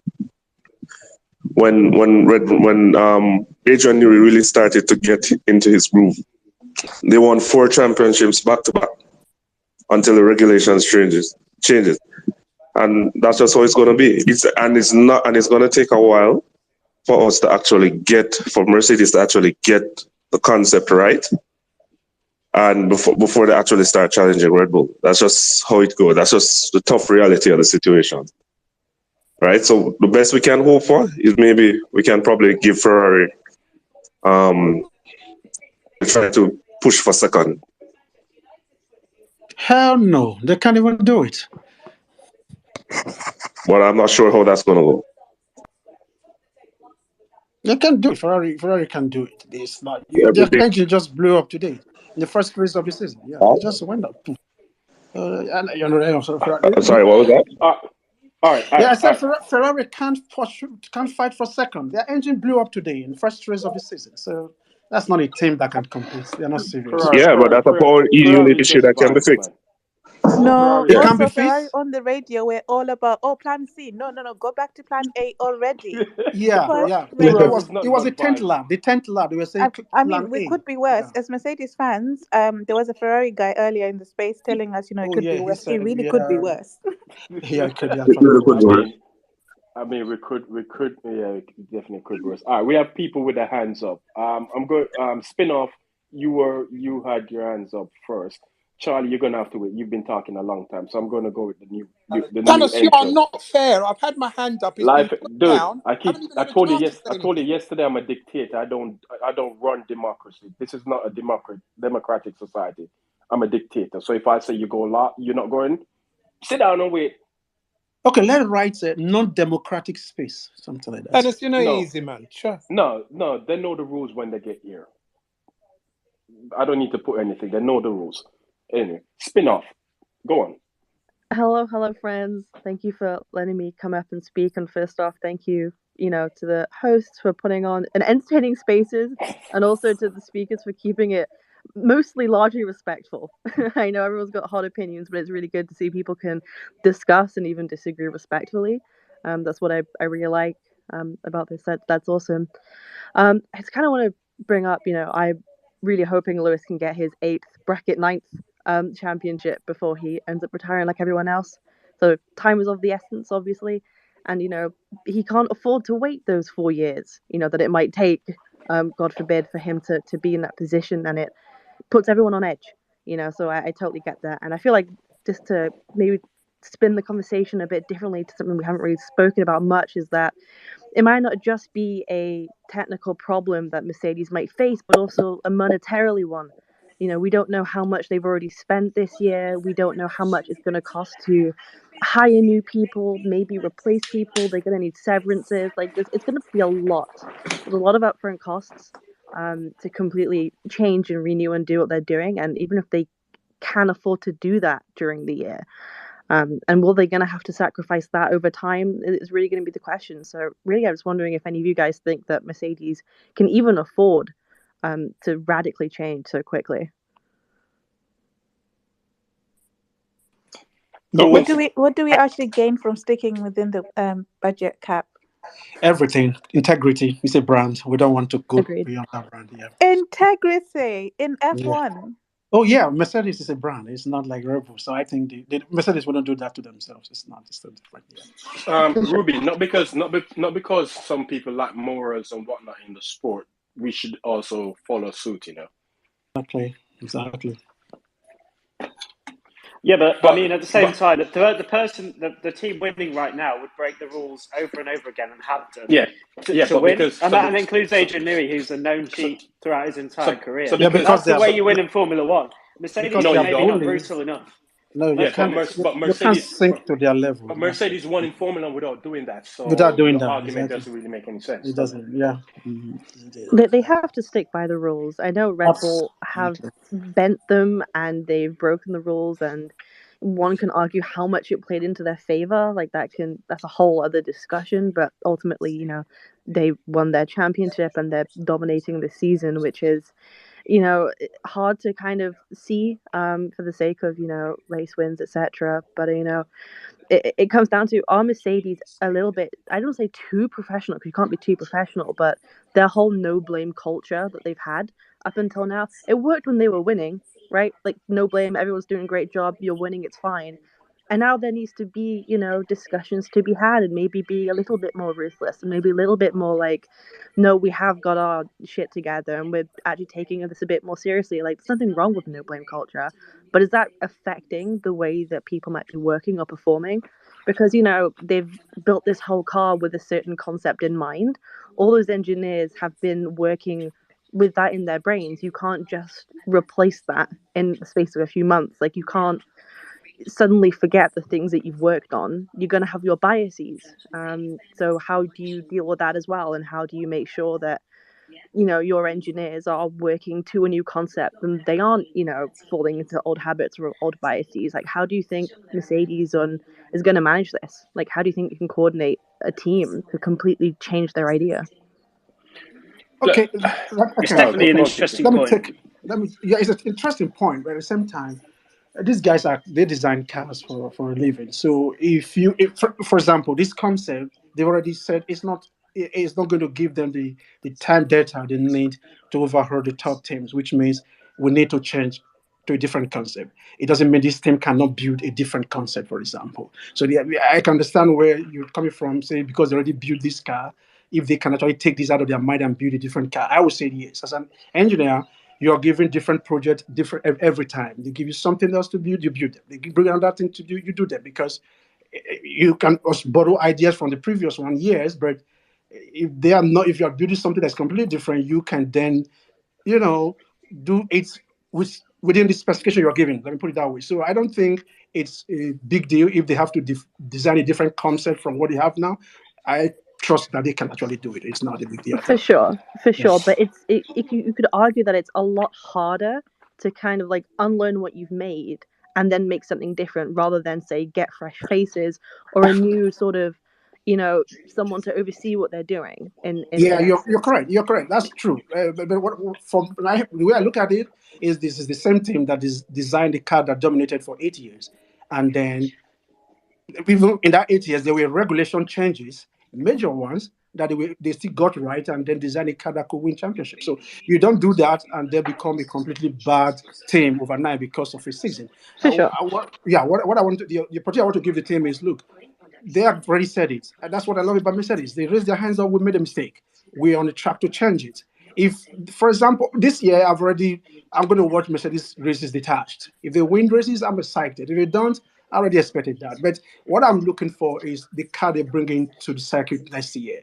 when Adrian Newey really started to get into his groove. They won 4 championships back to back until the regulations changes, and that's just how it's going to be. It's going to take a while for us to actually for Mercedes to actually get the concept right, and before they actually start challenging Red Bull. That's just how it goes. That's just the tough reality of the situation. Right, so the best we can hope for is maybe we can probably give Ferrari try to push for second. Hell no, they can't even do it. But I'm not sure how that's going to go. They can do it. Ferrari can do it. It's not their Everything. engine just blew up today in the first race of the season. Yeah, they just went up. Sorry, what was that? All right. Yeah, I said Ferrari can't fight for second. Their engine blew up today in the first race of the season. So that's not a team that can compete. They're not serious. Yeah, but that's a power unit Ferrari's issue just that can be vibes, fixed. man. No, It Ferrari's can be also Ferrari fixed. on the radio, we're all about plan C. No, go back to plan A already. Yeah, First yeah. It race. Ferrari's was it nothing was but the tenth vibes. lap. The 10th lap, they were saying I plan mean, we A. could be worse. Yeah. As Mercedes fans, there was a Ferrari guy earlier in the space telling us, it Oh could be yeah, he worse. It said really could be yeah, worse. yeah, it could actually be I worse. mean, yeah, it definitely could be worse. All right, we have people with their hands up. I'm going. Spin off. You had your hands up first. Charlie, you're gonna have to wait. You've been talking a long time, so I'm gonna go with the new Thanos, you are entrant. not fair. I've had my hand up. It's been Life, put dude. down. I haven't even I had a told you chance to say I told you anything. yesterday. I'm a dictator. I don't run democracy. This is not a democratic society. I'm a dictator. So if I say you go lot, you're not going. Sit down and wait. Okay, let's write a non-democratic space, something like that. Thanos, you know, No, easy man. Sure. no. They know the rules when they get here. I don't need to put anything. They know the rules. Anyway, spin off. Go on. Hello, friends. Thank you for letting me come up and speak. And first off, thank you, to the hosts for putting on an entertaining spaces, and also to the speakers for keeping it mostly largely respectful. I know everyone's got hot opinions, but it's really good to see people can discuss and even disagree respectfully. That's what I really like about this. That's awesome. I just kind of want to bring up, I'm really hoping Lewis can get his 8th bracket 9th championship before he ends up retiring like everyone else. So time is of the essence, obviously, and he can't afford to wait those 4 years. That it might take, God forbid, for him to be in that position, and it puts everyone on edge. So I totally get that, and I feel like just to maybe spin the conversation a bit differently to something we haven't really spoken about much is that it might not just be a technical problem that Mercedes might face, but also a monetarily one. We don't know how much they've already spent this year. We don't know how much it's going to cost to hire new people, maybe replace people. They're going to need severances. Like it's going to be a lot. There's a lot of upfront costs to completely change and renew and do what they're doing. And even if they can afford to do that during the year, and will they going to have to sacrifice that over time? It's really going to be the question. So really, I was wondering if any of you guys think that Mercedes can even afford to radically change so quickly. What do we actually gain from sticking within the budget cap? Everything. Integrity is a brand. We don't want to go beyond that brand. Yeah. Integrity in F1. Yeah. Oh yeah, Mercedes is a brand. It's not like Red Bull. So I think the Mercedes wouldn't do that to themselves. It's so different. Yeah. Ruby, not because some people like morals and whatnot in the sport, we should also follow suit. Exactly. Yeah, but I mean, at the same time, the team winning right now would break the rules over and over again and have done to win. And that includes Adrian Newey, who's a known cheat throughout his entire career. That's the way you win in Formula One. Mercedes are maybe not brutal enough. No, you can't sink to their level. But Mercedes won in Formula without doing that. So without doing that, argument doesn't really make any sense. It doesn't. Yeah. They have to stick by the rules. I know Red Bull have bent them and they've broken the rules, and one can argue how much it played into their favor. Like that's a whole other discussion. But ultimately, they won their championship and they're dominating the season, which is hard to kind of see for the sake of race wins, etc. But it comes down to, are Mercedes a little bit, I don't say too professional, because you can't be too professional, but their whole no blame culture that they've had up until now, it worked when they were winning, right? Like no blame, everyone's doing a great job, you're winning, it's fine. And now there needs to be, discussions to be had, and maybe be a little bit more ruthless, and maybe a little bit more like, no, we have got our shit together and we're actually taking this a bit more seriously. Like, there's nothing wrong with no blame culture, but is that affecting the way that people might be working or performing? Because, they've built this whole car with a certain concept in mind. All those engineers have been working with that in their brains. You can't just replace that in the space of a few months. Like, you can't suddenly forget the things that you've worked on. You're going to have your biases. So how do you deal with that as well? And how do you make sure that, your engineers are working to a new concept and they aren't, falling into old habits or old biases? Like, how do you think Mercedes is going to manage this? Like, how do you think you can coordinate a team to completely change their idea? Okay. It's definitely an interesting point. It's an interesting point, but at the same time, these guys they design cars for a living. So if for example, this concept, they've already said it's not going to give them the time data they need to overhaul the top teams, which means we need to change to a different concept. It doesn't mean this team cannot build a different concept, for example. So I can understand where you're coming from, say because they already built this car, if they can actually take this out of their mind and build a different car. I would say yes. As an engineer, you are given different projects every time. They give you something else to build, you build them. They bring another thing to do, you do them, because you can also borrow ideas from the previous 1 years, but if you are building something that's completely different, you can then, do it within the specification you're given. Let me put it that way. So I don't think it's a big deal if they have to design a different concept from what they have now. I trust that they can actually do it. It's not a big deal. For sure. But you could argue that it's a lot harder to kind of like unlearn what you've made and then make something different, rather than say get fresh faces or a new sort of, someone to oversee what they're doing. You're correct. You're correct. That's true. But the way I look at it is, this is the same team that is designed the car that dominated for 8 years, and then even in that 8 years there were regulation changes, major ones, that they still got right and then design a car that could win championship. So you don't do that and they become a completely bad team overnight because of a season. For sure. What I want to, the opportunity I want to give the team is, look, they have already said it. And that's what I love about Mercedes. They raised their hands up, we made a mistake. We're on the track to change it. If, for example, this year I'm going to watch Mercedes races detached. If they win races, I'm excited. If they don't, I already expected that. But what I'm looking for is the car they bring into the circuit next year.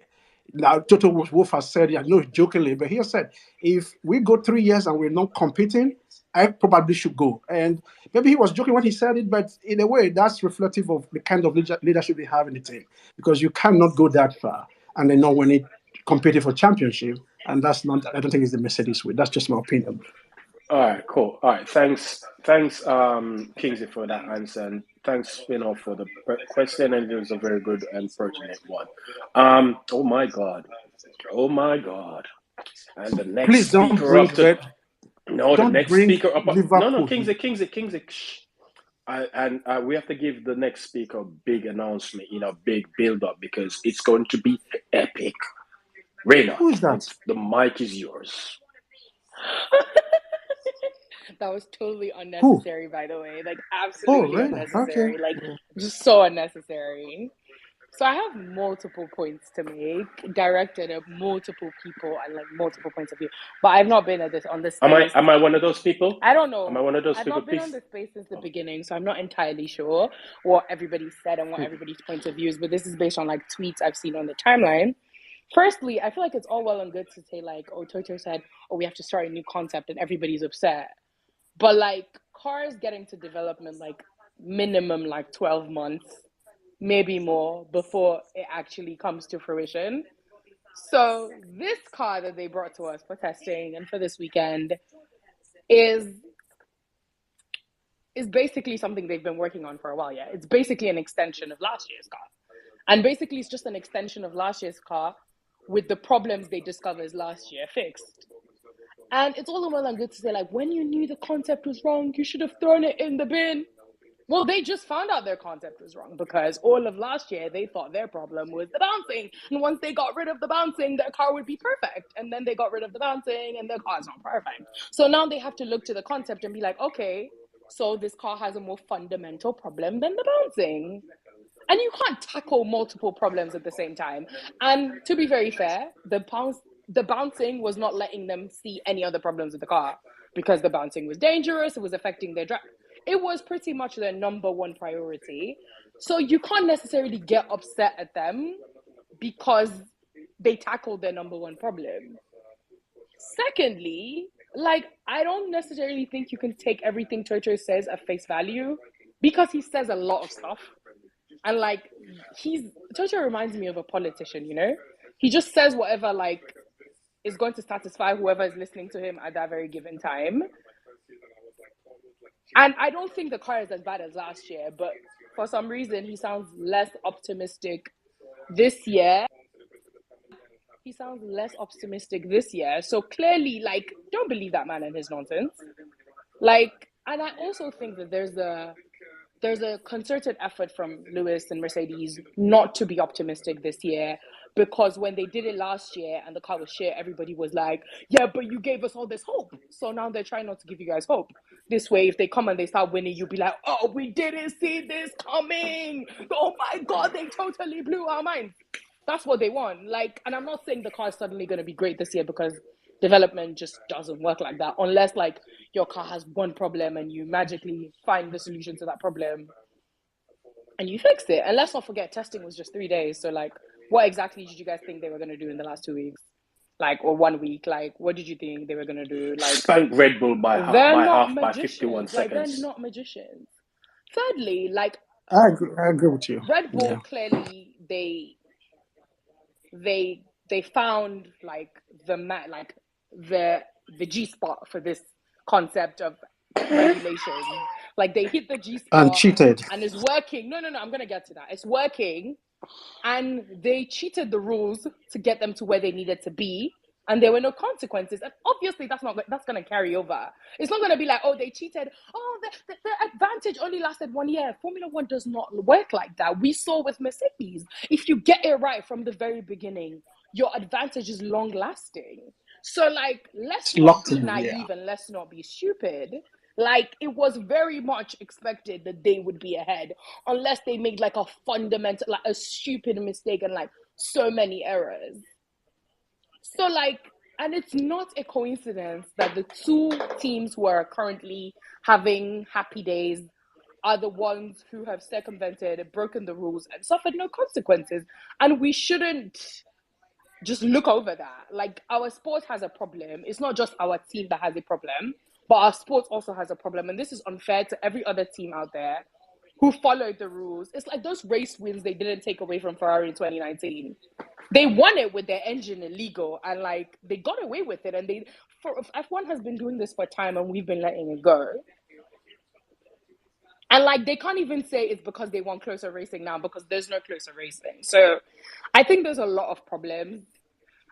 Now, Toto Wolff has said, I know jokingly, but he has said, if we go 3 years and we're not competing, I probably should go. And maybe he was joking when he said it, but in a way, that's reflective of the kind of leadership they have in the team. Because you cannot go that far and then not win it, competing for championship. And that's not, I don't think it's the Mercedes way. That's just my opinion. All right, cool. All right, thanks, Kingsley, for that answer, and thanks, for the question, and it was a very good and pertinent one. Oh my God, and the next Please don't speaker bring up to the don't next bring speaker up. No, Liverpool here. Kingsley. Shh. And we have to give the next speaker a big announcement, big build up because it's going to be epic. Raina, Who is that? the mic is yours. That was totally Who? unnecessary, by the way. Like, Oh, absolutely really? Okay. unnecessary. Like, just so unnecessary. So I have multiple points to make, directed at multiple people and like multiple points of view. But I've not been on this space. Am I one of those people? I don't know. Am I one of those I've people? not been on this space since the beginning, so I'm not entirely sure what everybody said and what everybody's point of view is. But this is based on like tweets I've seen on the timeline. Firstly, I feel like it's all well and good to say like, oh, Toto said, oh, we have to start a new concept and everybody's upset. But like cars getting to development like minimum like 12 months, maybe more before it actually comes to fruition. So this car that they brought to us for testing and for this weekend is basically something they've been working on for a while. Yeah, it's basically an extension of last year's car, and basically it's just an extension of last year's car with the problems they discovered last year fixed. And it's all well and good to say like, when you knew the concept was wrong, you should have thrown it in the bin. Well, they just found out their concept was wrong because all of last year they thought their problem was the bouncing. And once they got rid of the bouncing, their car would be perfect. And then they got rid of the bouncing and their car is not perfect. So now they have to look to the concept and be like, okay, so this car has a more fundamental problem than the bouncing. And you can't tackle multiple problems at the same time. And to be very fair, the bouncing was not letting them see any other problems with the car because the bouncing was dangerous. It was affecting their drive. It was pretty much their number one priority. So you can't necessarily get upset at them because they tackled their number one problem. Secondly, like, I don't necessarily think you can take everything Toto says at face value because he says a lot of stuff. And like, Toto reminds me of a politician, He just says whatever like is going to satisfy whoever is listening to him at that very given time. And I don't think the car is as bad as last year, but for some reason he sounds less optimistic this year. So clearly, like, don't believe that man and his nonsense. Like, and I also think that there's a concerted effort from Lewis and Mercedes not to be optimistic this year, because when they did it last year and the car was shit, everybody was like, yeah, but you gave us all this hope. So now they're trying not to give you guys hope. This way, if they come and they start winning, you'll be like, oh, we didn't see this coming. Oh my God, they totally blew our minds. That's what they want. Like, and I'm not saying the car is suddenly going to be great this year, because development just doesn't work like that unless like your car has one problem and you magically find the solution to that problem and you fix it. And let's not forget, testing was just 3 days. So like, what exactly did you guys think they were going to do in the last 2 weeks? Like, or 1 week? Like, what did you think they were going to do? Like, spank Red Bull by half by 51 seconds. Like, they're not magicians. Thirdly, like, I agree with you. Red Bull clearly they found like the G spot for this concept of regulation. Like, they hit the G spot and cheated, and it's working. No, I'm gonna get to that. It's working, and they cheated the rules to get them to where they needed to be, and there were no consequences. And obviously that's going to carry over. It's not going to be like, oh, they cheated. Oh, the advantage only lasted 1 year. Formula One does not work like that. We saw with Mercedes, if you get it right from the very beginning, your advantage is long lasting. So like, let's It's not locked be in, yeah. naive and let's not be stupid. Like, it was very much expected that they would be ahead, unless they made like a fundamental, like a stupid mistake and like so many errors. So like, and it's not a coincidence that the two teams who are currently having happy days are the ones who have circumvented and broken the rules and suffered no consequences. And we shouldn't just look over that. Like, our sport has a problem. It's not just our team that has a problem, but our sport also has a problem. And this is unfair to every other team out there who followed the rules. It's like those race wins they didn't take away from Ferrari in 2019. They won it with their engine illegal, and like they got away with it. And F1 has been doing this for time, and we've been letting it go. And like, they can't even say it's because they want closer racing now, because there's no closer racing. So I think there's a lot of problems.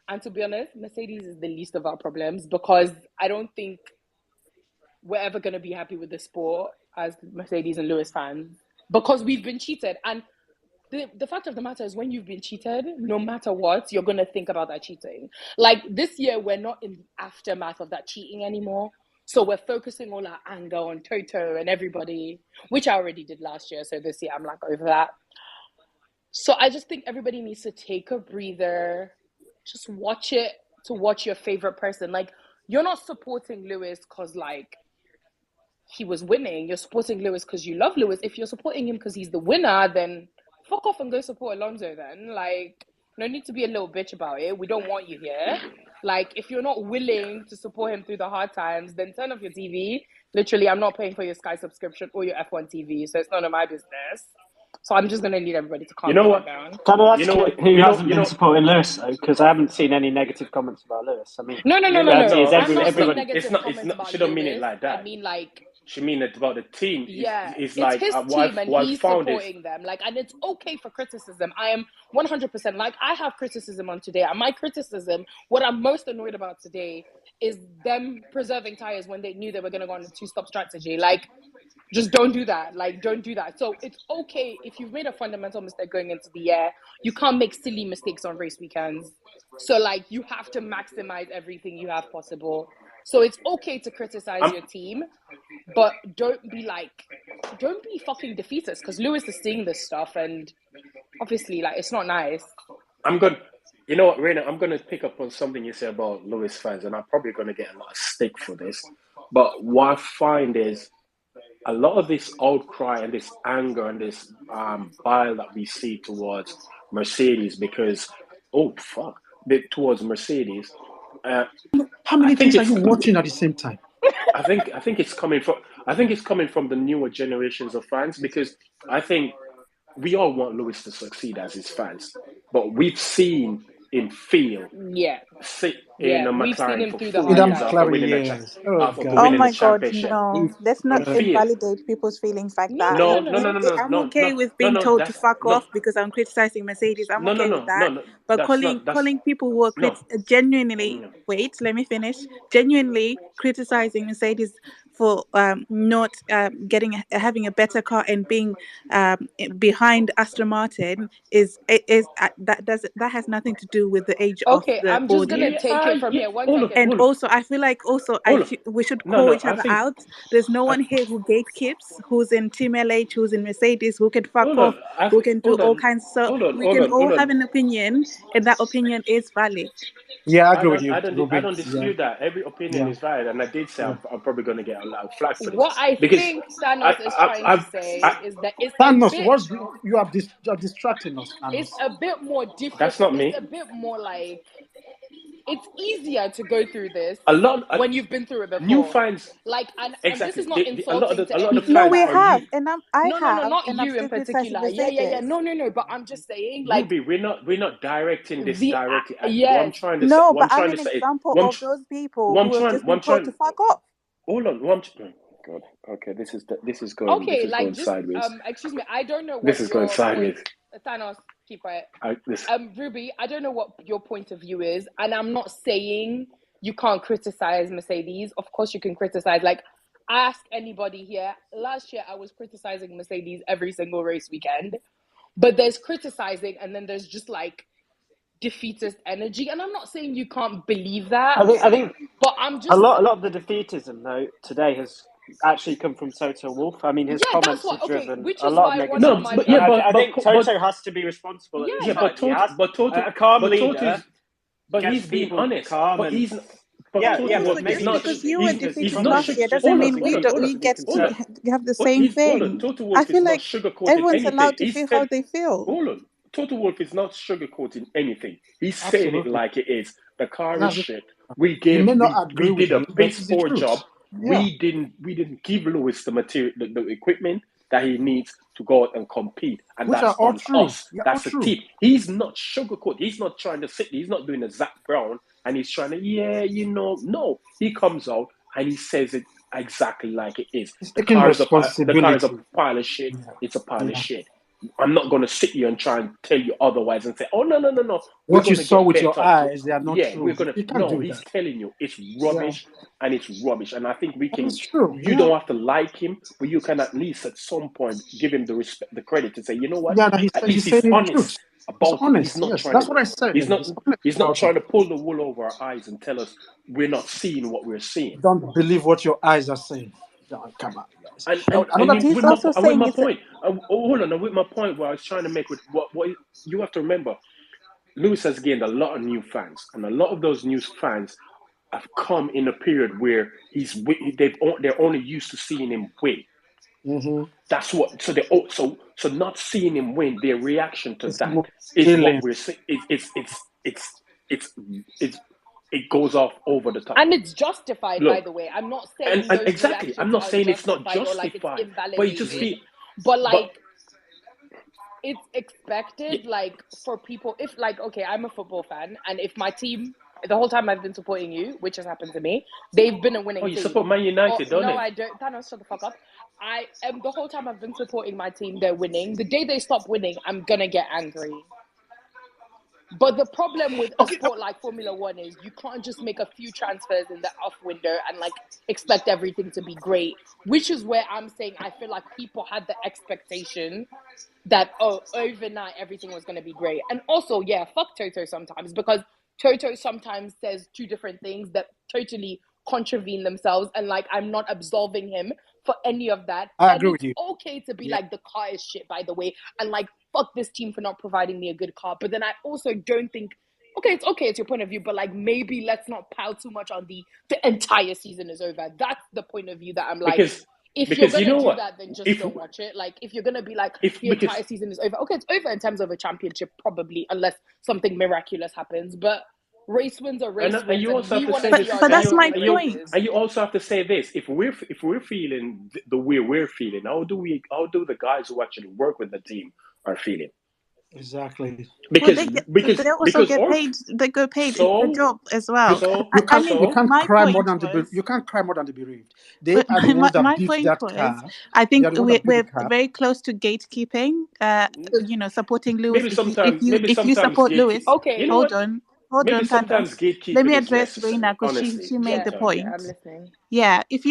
And to be honest, Mercedes is the least of our problems, because I don't think we're ever going to be happy with the sport as Mercedes and Lewis fans, because we've been cheated. And the fact of the matter is, when you've been cheated, no matter what, you're going to think about that cheating. Like, this year, we're not in the aftermath of that cheating anymore. So we're focusing all our anger on Toto and everybody, which I already did last year. So this year, I'm like over that. So I just think everybody needs to take a breather, just watch it to watch your favorite person. Like, you're not supporting Lewis because like he was winning. You're supporting Lewis because you love Lewis. If you're supporting him because he's the winner, then fuck off and go support Alonso then. Like, no need to be a little bitch about it. We don't want you here. Like, if you're not willing to support him through the hard times, then turn off your TV. Literally, I'm not paying for your Sky subscription or your F1 TV, so it's none of my business. So I'm just gonna need everybody to calm You know the what? fuck down. Can I ask You know what? who hasn't been supporting Lewis though? Because I haven't seen any negative comments about Lewis. I mean, No. Yeah, reality is I'm not saying everybody. negative it's comments not. about She don't mean it Lewis. like I that. mean, like, She mean it about the team. yeah, It's it's like his team and what I he's found is supporting them. Like, and it's okay for criticism. I am 100% like, I have criticism on today. And my criticism, what I'm most annoyed about today, is them preserving tires when they knew they were going to go on a two-stop strategy. Like, just don't do that. Like, don't do that. So it's okay if you've made a fundamental mistake going into the year. You can't make silly mistakes on race weekends. So like, you have to maximize everything you have possible. So it's okay to criticize I'm your team, but don't be fucking defeatist, because Lewis is seeing this stuff and obviously like it's not nice. I'm going. You know what, Raina? I'm going to pick up on something you said about Lewis fans, and I'm probably going to get a lot of stick for this. But what I find is a lot of this outcry and this anger and this bile that we see towards Mercedes, because towards Mercedes. How I many think things are you it's watching at the same time? I think it's coming from the newer generations of fans, because I think we all want Lewis to succeed as his fans, but we've seen him fail Yeah. sit in Yeah, a we've seen McLaren him for through the In four hard that years times. McLaren years. Oh after Oh winning the God. my God, championship. no. If Let's not Feel invalidate people's feelings like that. No. I'm no okay no with no being no told to that's fuck no off because I'm criticizing Mercedes. I'm no no okay with no no that. no But that's calling not that's calling people who are no genuinely, no. wait, let me finish. Genuinely criticizing Mercedes for not having a better car and being behind Aston Martin that has nothing to do with the age of Okay, the I'm just body. gonna take it from Yeah, here. One hold on second. And hold on also, I feel like hold on we should call no each I other think out. There's no I, one here who gatekeeps, who's in Team LH, who's in Mercedes, who can fuck hold on off, who can do hold all on kinds. So hold on we hold can on all hold have on an opinion, and that opinion is valid. yeah, I agree with you, I Ruben. don't Yeah, dispute that. Every opinion yeah, is valid, and I did say yeah. I'm probably going to get a lot of flack for this, What I because think I, Thanos is I, trying to I, say I is that Thanos, you are distracting us, Thanos. it's a bit more that's difficult. not It's me. a bit more like, it's easier to go through this A lot when you've been through it new before. fans, Like, and this exactly. is not insulting to A lot of the any No, fans we are fans. have, you. and I No, have, not and I'm you in still criticizing particular. Yeah. Mercedes. No. But I'm just saying, like, Ruby, we're not directing this the directly at you. yes. No, What but I'm I'm trying to an say, example what I'm, of those people what I'm who have trying, just been told to fuck off. hold on. Oh, God, okay, this Okay, is like, going just sideways. excuse me. I don't know This what is going your point. sideways. Thanos, keep quiet. This Ruby, I don't know what your point of view is, and I'm not saying you can't criticize Mercedes. Of course, you can criticize. Like, ask anybody here. Last year, I was criticizing Mercedes every single race weekend. But there's criticizing, and then there's just like defeatist energy, and I'm not saying you can't believe that. I think but I'm just a lot of the defeatism though today has actually come from Toto Wolff. I mean, his comments have driven which a is lot of why one of negativity, my and favorite. I think Toto has to be responsible at this Yeah. time. He has a calm leader. But Gets he's being people honest. calm But and he's but yeah, Toto yeah, Wolff but Also, is just maybe not. because you were He's defeated not. last year doesn't Hold on, mean hold on, hold on, we get hold to on. have the But same he's hold on. thing. Toto I Wolff is feel not like sugarcoating everyone's anything. allowed to feel how they feel. Hold on. Toto Wolff is not sugarcoating anything. He's saying it Absolutely. like it is. The car And is that's it. shit. He may not agree We with did a you, but piss it's the poor truth. job. Yeah. We didn't give Lewis the material, the equipment that he needs to go out and compete, and Which are that's all on true. us. They're all That's the true. team. He's not sugarcoat. He's not trying to sit. He's not doing a Zach Brown, and he's trying to no. He comes out and he says it exactly like it is. He's The taking car is a responsibility. pile of shit. Yeah. It's a pile of Yeah. shit. I'm not going to sit here and try and tell you otherwise and say, oh, no. We're What you going to saw get with your better. eyes, they are not Yeah, we're true. going to. You can't No, do he's that. telling you it's Yeah. rubbish and it's rubbish. And I think we can. It's true. You Yeah. don't have to like him, but you can at least at some point give him the respect, the credit to say, you know what? Yeah, At he's least he's saying the truth. honest He's about it. He's honest. not Yes, trying that's to. what I said. He's not. He's honest He's not about it. trying to pull the wool over our eyes and tell us we're not seeing what we're seeing. Don't believe what your eyes are saying. No, come on, guys. And He's with also saying my it's a, point, hold on, with my point, what I was trying to make with what you have to remember, Lewis has gained a lot of new fans, and a lot of those new fans have come in a period where they're only used to seeing him win. Mm-hmm. That's what. So not seeing him win, their reaction to It's that more is what feeling. we're seeing. It's it goes off over the top. And it's justified, by Look, the way. I'm not and saying those exactly, I'm reactions not are saying it's not justified or like it's justified, but you just invalidated. feel, But but like it's expected, like for people, if like okay, I'm a football fan, and if my team the whole time I've been supporting you, which has happened to me, they've been a oh, winning you team. support Man United, don't No, it? I don't. Thanos, shut the fuck up. I am the whole time I've been supporting my team, they're winning. The day they stop winning, I'm gonna get angry. But the problem with a sport like Formula One is you can't just make a few transfers in the off window and like expect everything to be great. Which is where I'm saying I feel like people had the expectation that overnight everything was going to be great. And also, yeah, fuck Toto sometimes, because Toto sometimes says two different things that totally contravene themselves, and like I'm not absolving him for any of that. I And agree with it's you. okay to be Yeah. like the car is shit, by the way, and like fuck this team for not providing me a good car. But then I also don't think okay, it's your point of view, but like maybe let's not pile too much on the entire season is over. That's the point of view that I'm like, if you're Because you gonna know do what, that, then just if don't watch it. Like if you're gonna be like if the because entire season is over, okay, it's over in terms of a championship, probably, unless something miraculous happens. But race wins are race and wins, you and also we have to want to say see this, our but that's drivers my win point. races. and you also have to say this: if we're feeling the way we're feeling, how do the guys who actually work with the team are feeling? Exactly. Well, Because they also get our paid. They go paid. It's the so job as well. so I mean, You so can't my cry more point than was. you can't cry more than the bereaved. They But are the ones that my beat point that was, car. I They think are the ones that beat the we're car. very close to gatekeeping. Supporting Lewis. maybe If you support Lewis, you Okay, know what, hold maybe on, sometimes Thanos. Let me gatekeeping is address Reina necessary, because honestly, she made yeah, the sometimes. yeah, I'm point. listening. Yeah, if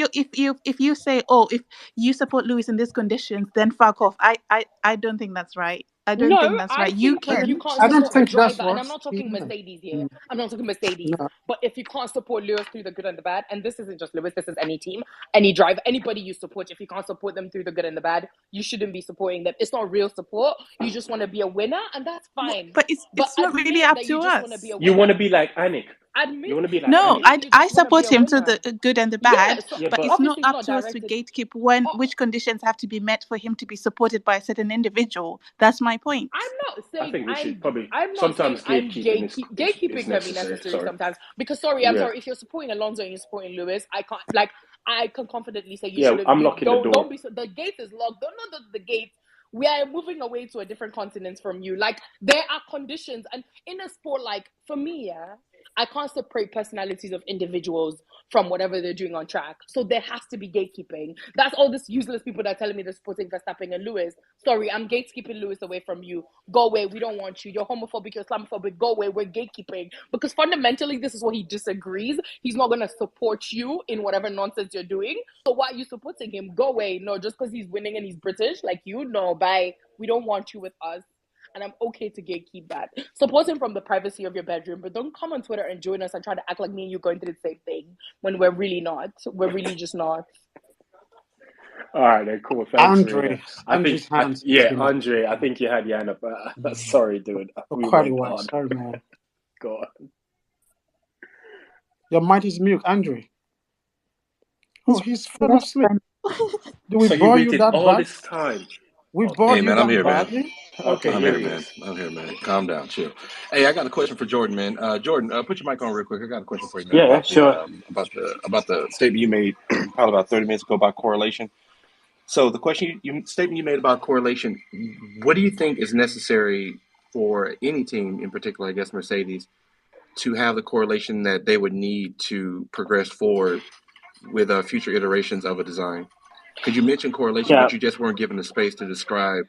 you say, oh, if you support Lewis in these conditions, then fuck off. I don't think that's right. I don't think No, that's I right. You think if you can. can't I don't support a think that's driver, and what. I'm not talking Yeah. Mercedes here, I'm not talking Mercedes, No. but if you can't support Lewis through the good and the bad, and this isn't just Lewis, this is any team, any driver, anybody you support, if you can't support them through the good and the bad, you shouldn't be supporting them. It's not real support. You just want to be a winner, and that's fine. But But it's not really admit up that you to just want to be us. a You want winner. to be like Anik. You Admit want to be like No, Anik. you I just want to be support a him through winner. the good and the Yeah, bad, so Yeah, but but it's not obviously it's up not to us to directed. gatekeep which conditions have to be met for him to be supported by a certain individual. That's my point. I'm not I saying think we should probably I'm not saying sometimes I'm gatekeeping is gatekeeping can be necessary. necessary Sorry. sometimes, because sorry, I'm Yeah. sorry, if you're supporting Alonso and you're supporting Lewis, I can confidently say you Yeah, shouldn't I'm be locking the door. don't be the gate is locked. Don't know the gate. We are moving away to a different continent from you. Like there are conditions, and in a sport like for me, yeah, I can't separate personalities of individuals from whatever they're doing on track. So there has to be gatekeeping. That's all these useless people that are telling me they're supporting Verstappen and Lewis. Sorry, I'm gatekeeping Lewis away from you. Go away. We don't want you. You're homophobic. You're Islamophobic. Go away. We're gatekeeping. Because fundamentally, this is what he disagrees. He's not going to support you in whatever nonsense you're doing. So why are you supporting him? Go away. No, just because he's winning and he's British like you? No, bye. We don't want you with us. and I'm okay to gatekeep that. Support him from the privacy of your bedroom, but don't come on Twitter and join us and try to act like me and you going through the same thing when we're really not. We're really just not. All right, then cool. Thanks, Rita. Andre's hands has Yeah, been up. Andre, I think you had your hand up. Sorry, dude. For We quite a went while. on. Sorry, man. Go on. Your mic is mute, Andre. Oh, he's fell Yes, asleep. Do we So you bore you waited that all bad? this time. We Okay, bored Hey you man, I'm that here, man. badly? okay, I'm Okay, here here, he man. is. I'm here, man. Calm down, chill. Hey, I got a question for Jordan, man. Jordan, put your mic on real quick. I got a question for you, man, Yeah, about sure. the statement you made probably about 30 minutes ago about correlation. So the statement you made about correlation, what do you think is necessary for any team, in particular, I guess Mercedes, to have the correlation that they would need to progress forward with future iterations of a design? Because you mentioned correlation, Yeah, but you just weren't given the space to describe,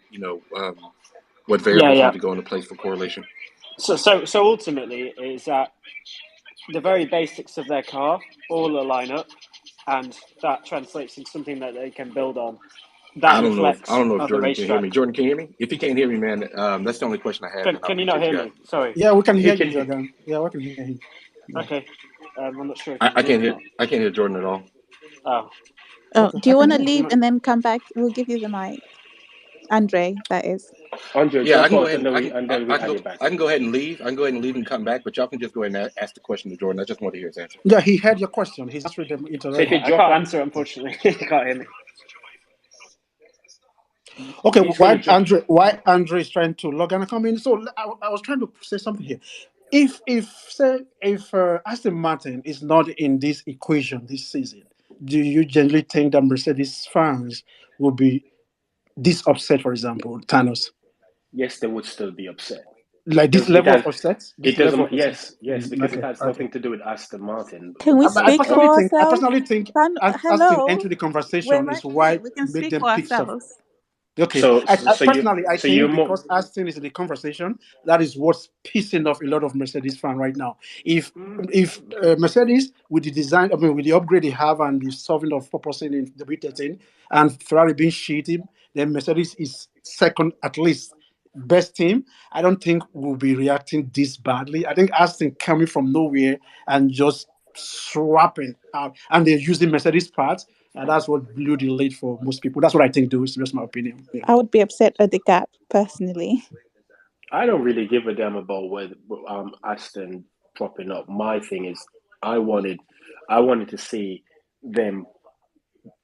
what yeah, variables yeah. need to go into place for correlation. So ultimately, is that the very basics of their car all align up, and that translates into something that they can build on. That I don't know reflects if on the Jordan can hear me. racetrack. Jordan, can you hear me? If he can't hear me, man, that's the only question I have, and I'll Can you appreciate not you hear guys. me? Sorry. Yeah, we can He hear you, can hear. Jordan. Yeah, we can hear him. Yeah. Okay. I'm not sure if you I can hear me can't or hear. not. I can't hear Jordan at all. Oh, Oh, Okay, do I you can want to hear leave him. and then come back? We'll give you the mic. Andre, that is. Andre, Yeah, I drop can go out ahead. and then we add you back. I can go ahead and leave. I can go ahead and leave and come back. But y'all can just go ahead and ask the question to Jordan. I just want to hear his answer. Yeah, he heard your question. He's answered them it So if already. you I drop can't out, answer, unfortunately. You can't hear me. Okay, he's gonna drop. why Andre is trying to log and come in? So I was trying to say something here. If Aston Martin is not in this equation this season, do you generally think that Mercedes fans will be this upset? For example, Thanos, Yes, they would still be upset. like this It level has. of upset, It this level doesn't. of upset. Yes, because it Okay, has okay. nothing to do with Aston Martin. Can we I About speak oh, for I ourselves? personally think Aston Hello, entering the we're conversation is why married. We can made speak them for pick stuff. ourselves. Okay, so I so you personally I so you're think more. because Aston is in the conversation, that is what's pissing off a lot of Mercedes fan right now. If Mercedes with the design, I mean with the upgrade they have and the solving of purposing in the B13 and Ferrari being shitty, then Mercedes is second at least best team. I don't think we'll be reacting this badly. I think Aston coming from nowhere and just swapping out, and they're using Mercedes parts, and that's what blew the lead for most people. That's what I think, though. It's just my opinion. Yeah. I would be upset at the gap personally. I don't really give a damn about whether Aston dropping up. My thing is, I wanted, I wanted to see them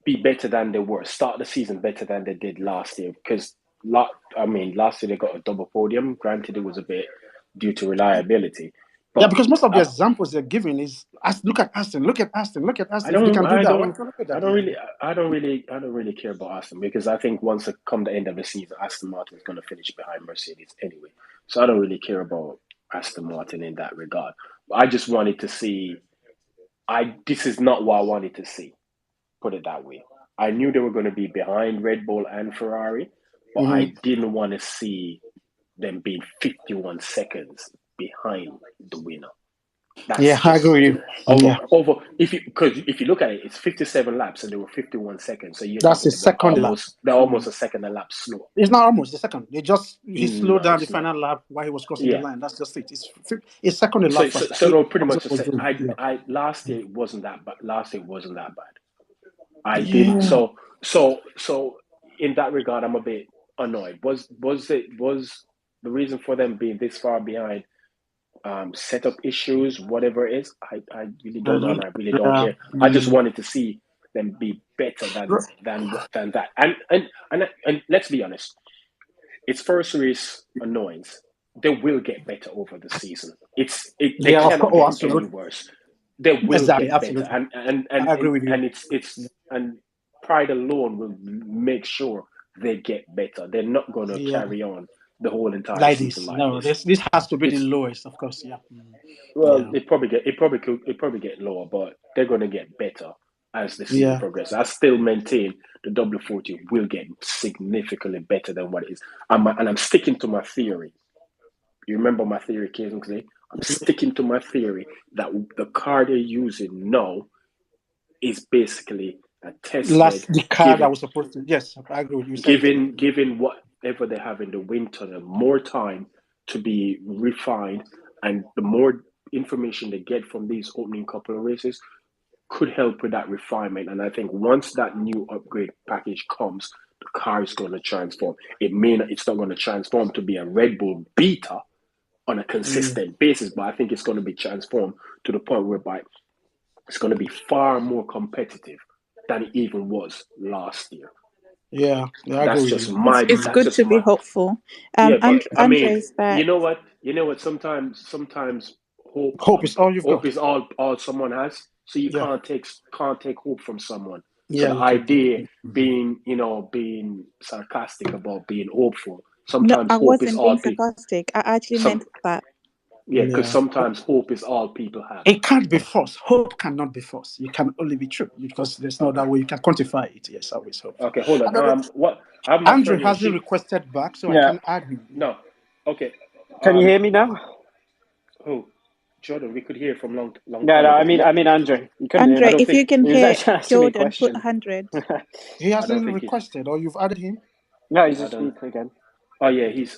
be better than they were. Start the season better than they did last year because, last year they got a double podium. Granted, it was a bit due to reliability, Yeah, but because most of the I, examples they're giving is look at Aston, look at Aston, look at I Aston. If they don't, can do I that, why don't, can't look at I that? don't Yeah. really, I don't really care about Aston because I think once it come the end of the season, Aston Martin is going to finish behind Mercedes anyway. So I don't really care about Aston Martin in that regard. I just wanted to see. This is not what I wanted to see. Put it that way. I knew they were going to be behind Red Bull and Ferrari, but hmm I didn't want to see them being 51 seconds behind the winner. Yeah, That's I just agree with you. Yeah, over. If you look at it, it's 57 laps and they were 51 seconds. So you're that's talking the about second lap. they're almost a second a lap slower. It's not almost the second. He slowed No, down the it's not. final lap while he was crossing the Yeah. line. That's just it. It's second a lap faster. So they're pretty much the Was same. doing. Yeah. I last year it wasn't that bad. Last year it wasn't that bad. I didn't. Yeah. So in that regard, I'm a bit annoyed. Was the reason for them being this far behind setup issues, whatever it is? I really don't know, and I really don't Yeah. care. I just wanted to see them be better than that. And let's be honest, it's first race annoyance. They will get better over the season. They Yeah, of course. cannot Oh, get any absolutely. worse. They will Exactly. get better, Absolutely. I agree with you. and and pride alone will make sure they get better. They're not going to Yeah. carry on the whole entire Like season this. like No, this. this has to be the It's lowest, of course. Yeah. well, Yeah. it probably get lower, but they're going to get better as the season Yeah. progresses. I still maintain the W40 will get significantly better than what it is. And I'm sticking to my theory. You remember my theory, Kingsley? I'm sticking to my theory that the car they're using now is basically a test bed, The car that was supposed to. Yes, I agree with you. You said it. given what whatever they have in the wind tunnel more time to be refined, and the more information they get from these opening couple of races could help with that refinement. And I think once that new upgrade package comes, the car is going to transform. It's not going to transform to be a Red Bull beta on a consistent basis, but I think it's going to be transformed to the point whereby it's going to be far more competitive than it even was last year. Yeah, I That's agree with just you. my. It's That's good just to be my. hopeful. Yeah, but I mean, Andre's back. you know what? Sometimes Hope is all you've hope got. is all someone has. So you Yeah. can't take hope from someone. So Yeah, the you can. idea being sarcastic about being hopeful. No, Sometimes I hope is wasn't being all people. sarcastic. I actually Some meant that. Yeah, because Yeah. sometimes hope is all people have. It can't be forced. Hope cannot be forced. It can only be true because there's no Okay. other way you can quantify it. Yes, always hopeful. Okay, hold And by the way, on. What? I have my Andrew friend here. hasn't requested back, so I Yeah. can add him. No. Okay. Can you hear me now? Who? Jordan. We could hear from long No, time no. ago. I mean Andrew. You couldn't hear I me. Andre, don't if think. you can He was hear actually asking me a Jordan, put question. 100. He I don't hasn't think he. requested, or you've added him. No, he's I a don't. speaker again. Oh yeah, he's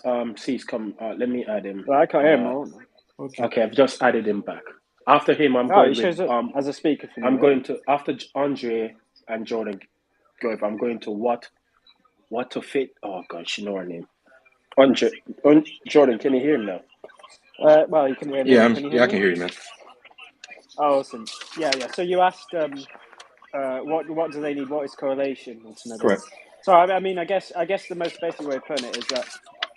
come. Let me add him. Well, I can't hear him all. Okay. Okay, I've just added him back. After him, I'm Oh, he going with shows up as a speaker for me. I'm going to after Andre and Jordan go. If I'm going to what to fit. Oh gosh, you know her name. Andre, Jordan, can you hear him now? Well, you can hear me. Yeah, Can you hear I me? can hear you, man. Oh, awesome. Yeah. So you asked what do they need? What is correlation ultimately? Correct. So I mean, I guess the most basic way of putting it is that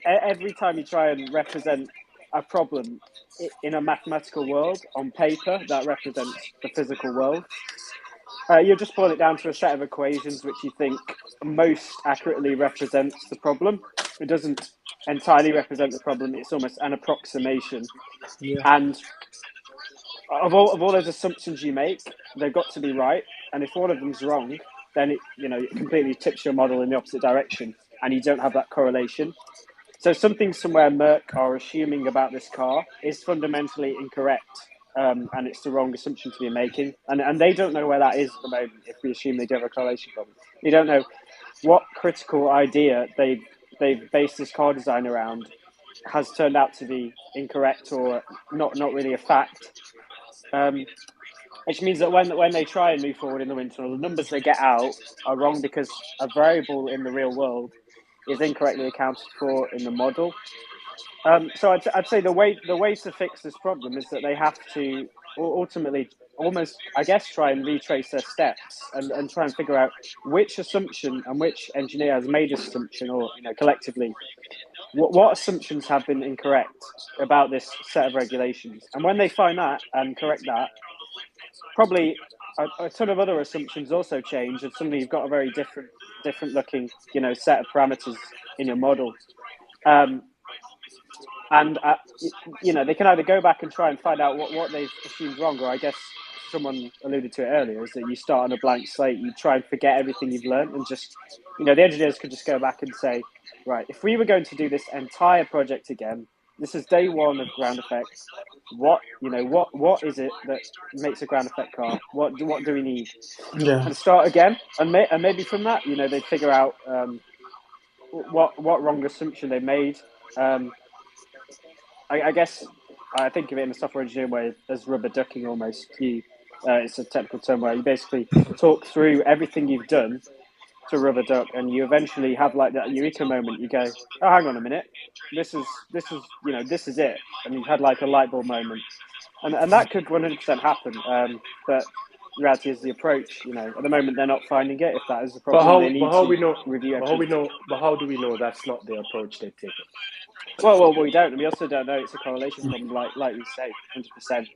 every time you try and represent a problem in a mathematical world on paper that represents the physical world, you just boil it down to a set of equations which you think most accurately represents the problem. It doesn't entirely represent the problem. It's almost an approximation. Yeah. And of all those assumptions you make, they've got to be right. And if one of them's wrong, then it completely tips your model in the opposite direction, and you don't have that correlation. So something somewhere Merck are assuming about this car is fundamentally incorrect, and it's the wrong assumption to be making. And they don't know where that is at the moment. If we assume they do have a correlation problem, you don't know what critical idea they've based this car design around has turned out to be incorrect or not really a fact. Which means that when they try and move forward in the wind tunnel, the numbers they get out are wrong because a variable in the real world is incorrectly accounted for in the model. So I'd say the way to fix this problem is that they have to ultimately almost, I guess, try and retrace their steps and try and figure out which assumption and which engineer has made this assumption, or collectively, what assumptions have been incorrect about this set of regulations. And when they find that and correct that, probably a ton of other assumptions also change, and suddenly you've got a very different looking set of parameters in your model. And they can either go back and try and find out what they've assumed wrong, or I guess someone alluded to it earlier, is that you start on a blank slate, you try and forget everything you've learned, and just the engineers could just go back and say, right, if we were going to do this entire project again, this is day one of ground effect. What is it that makes a ground effect car? What do we need? Yeah. And start again, and maybe from that, they figure out what wrong assumption they made. I guess I think of it in a software engineering way as rubber ducking almost. It's a technical term where you basically talk through everything you've done to rubber duck, and you eventually have like that eureka moment. You go, oh, hang on a minute, this is it, and you've had like a light bulb moment, and that could 100% happen. But the reality is the approach. At the moment they're not finding it. If that is the But problem, they need how to we know? review But how we everything. know? But how do we know that's not the approach they've taken? Well, we don't, and we also don't know it's a correlation problem, like you say, 100%.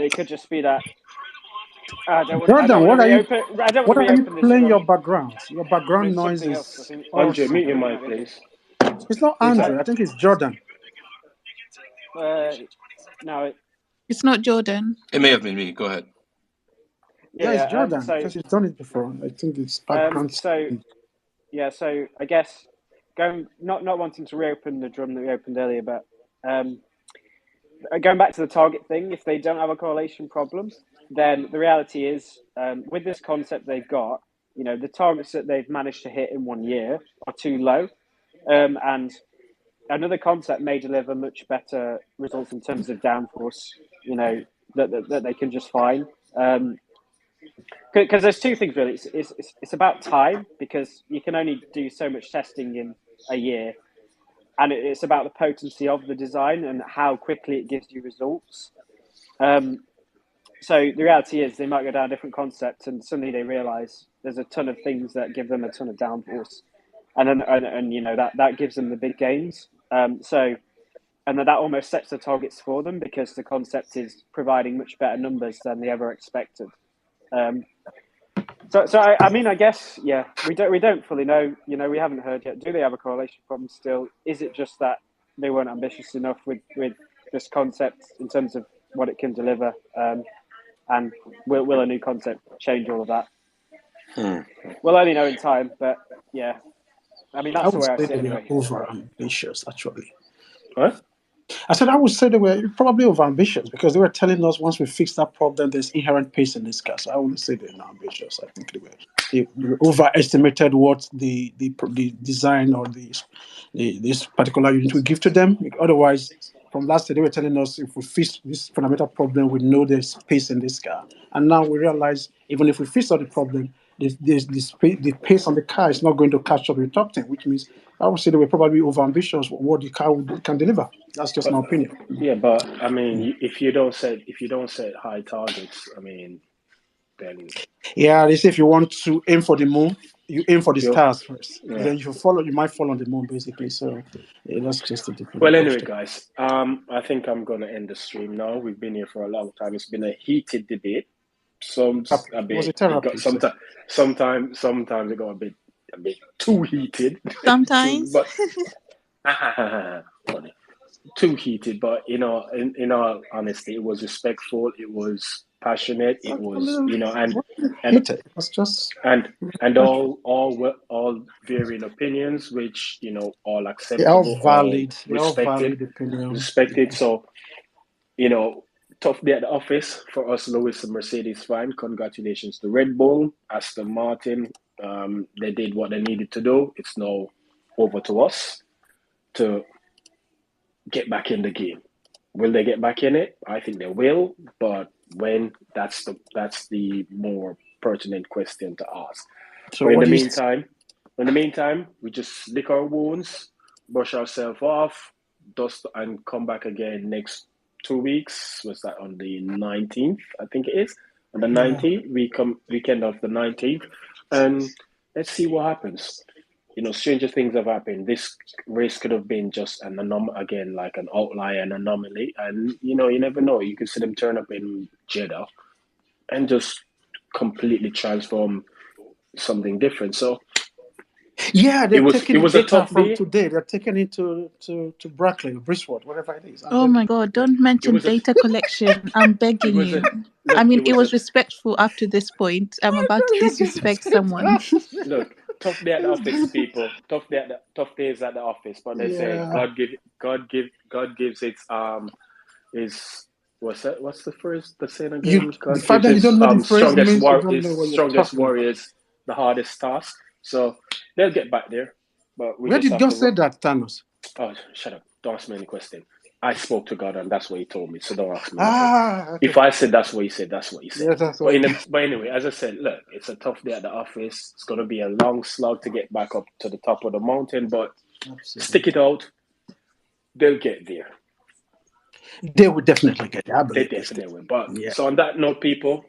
It could just be that I don't want Jordan, to reopen. I don't want what to are you reopen this playing your drum background? Your background with noise something else. I is think. Andre, mute awesome. your I think it might mic, be Andrew. please. It's not Is Andrew. that? I think it's Jordan. No. It's not Jordan. It may have been me. Go ahead. Yeah, it's Yeah. Jordan because he's done it before. I think it's background. So I guess not wanting to reopen the drum that we opened earlier, but going back to the target thing, if they don't have a correlation problem, then the reality is, with this concept they've got, the targets that they've managed to hit in 1 year are too low. And another concept may deliver much better results in terms of downforce, that they can just find. Because there's two things really. It's about time, because you can only do so much testing in a year, and it's about the potency of the design and how quickly it gives you results. So the reality is they might go down different concepts, and suddenly they realise there's a ton of things that give them a ton of downforce, and that gives them the big gains. And then that almost sets the targets for them, because the concept is providing much better numbers than they ever expected. I guess, yeah, we don't fully know. We haven't heard yet. Do they have a correlation problem still? Is it just that they weren't ambitious enough with this concept in terms of what it can deliver? And will a new concept change all of that? We'll only know in time, but yeah. I mean, that's the way I say see it they were anyway. over ambitious, actually. What? I said I would say they were probably over ambitious, because they were telling us once we fix that problem, there's inherent pace in this car. So I wouldn't say they're not ambitious. I think they overestimated what the design or this particular unit will give to them. Otherwise, from last year, they were telling us if we fix this fundamental problem, we know there's pace in this car. And now we realize even if we fix all the problem, the pace on the car is not going to catch up with top 10, which means I would say they were probably over ambitious what the car can deliver. That's just my opinion. Yeah, but I mean, if you don't set high targets, I mean, then Yeah, they say if you want to aim for the moon, you aim for the you stars first. yeah. Then you might fall on the moon, basically. So that's just a different Well, approach anyway, to it. guys, I think I'm gonna end the stream now. We've been here for a long time. It's been a heated debate. A Was a bit. It got therapy. So. sometimes it got a bit too heated. Sometimes. But funny. Too heated. But in all honesty, it was respectful. It was passionate. It was and It's just and all varying opinions, which all they're all acceptable, all valid. They're all respected. valid opinions. So tough day at the office for us, Lewis and Mercedes fan. Congratulations to Red Bull, Aston Martin. They did what they needed to do. It's now over to us to get back in the game. Will they get back in it? I think they will, but when, that's the more pertinent question to ask. So But in what the do you? meantime, we just lick our wounds, brush ourselves off, dust, and come back again next 2 weeks. Was that on the 19th? I think it is. On the 19th, we come weekend of the 19th, and let's see what happens. Stranger things have happened. This race could have been just an again, like an outlier, an anomaly, and you never know. You could see them turn up in Jeddah and just completely transform something different. So Yeah, they're taking was a data tough from day. today. They're taking it to Brackley, Bristol, whatever it is. Oh my God, don't mention data collection. I'm begging you. It was respectful up to this point. I'm about to disrespect someone. Look, tough day at the office, people. Tough days at the office. But they say God gives its what's that? What's the saying again? The God fact gives that you its don't know the phrase means you don't know what you're strongest talking about. warriors the hardest task. So they'll get back there. But we Where just did have God to say that, Thanos? Oh, shut up. Don't ask me any question. I spoke to God and that's what he told me. So don't ask me anything. Okay. If I said that's what he said, that's what he said. Yeah, that's but, what. but anyway, as I said, look, it's a tough day at the office. It's going to be a long slog to get back up to the top of the mountain, but stick it out. They'll get there. They will definitely get there. I They believe definitely will. But so on that note, people,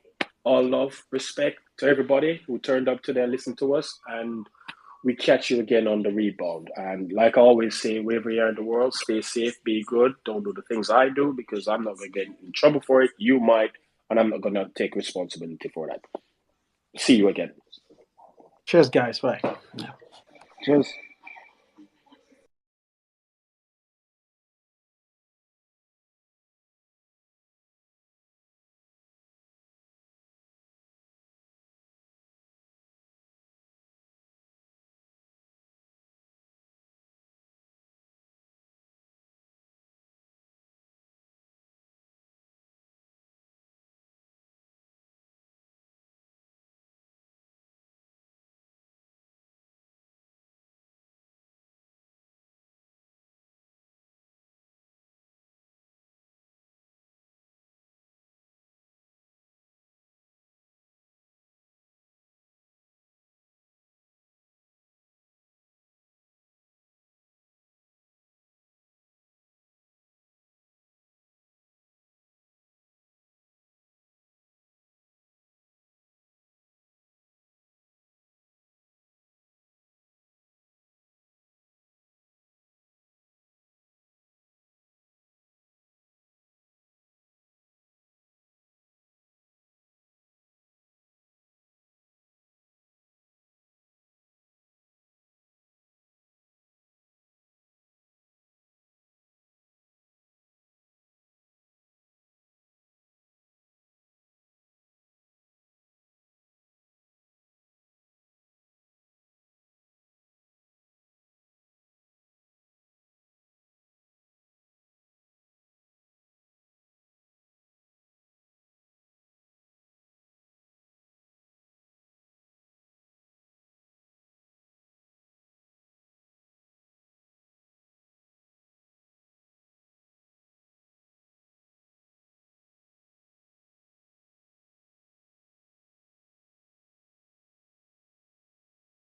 all love, respect to everybody who turned up today and listened to us. And we catch you again on the rebound. And like I always say, wherever you are in the world, stay safe, be good. Don't do the things I do because I'm not going to get in trouble for it. You might, and I'm not going to take responsibility for that. See you again. Cheers, guys. Bye. Cheers.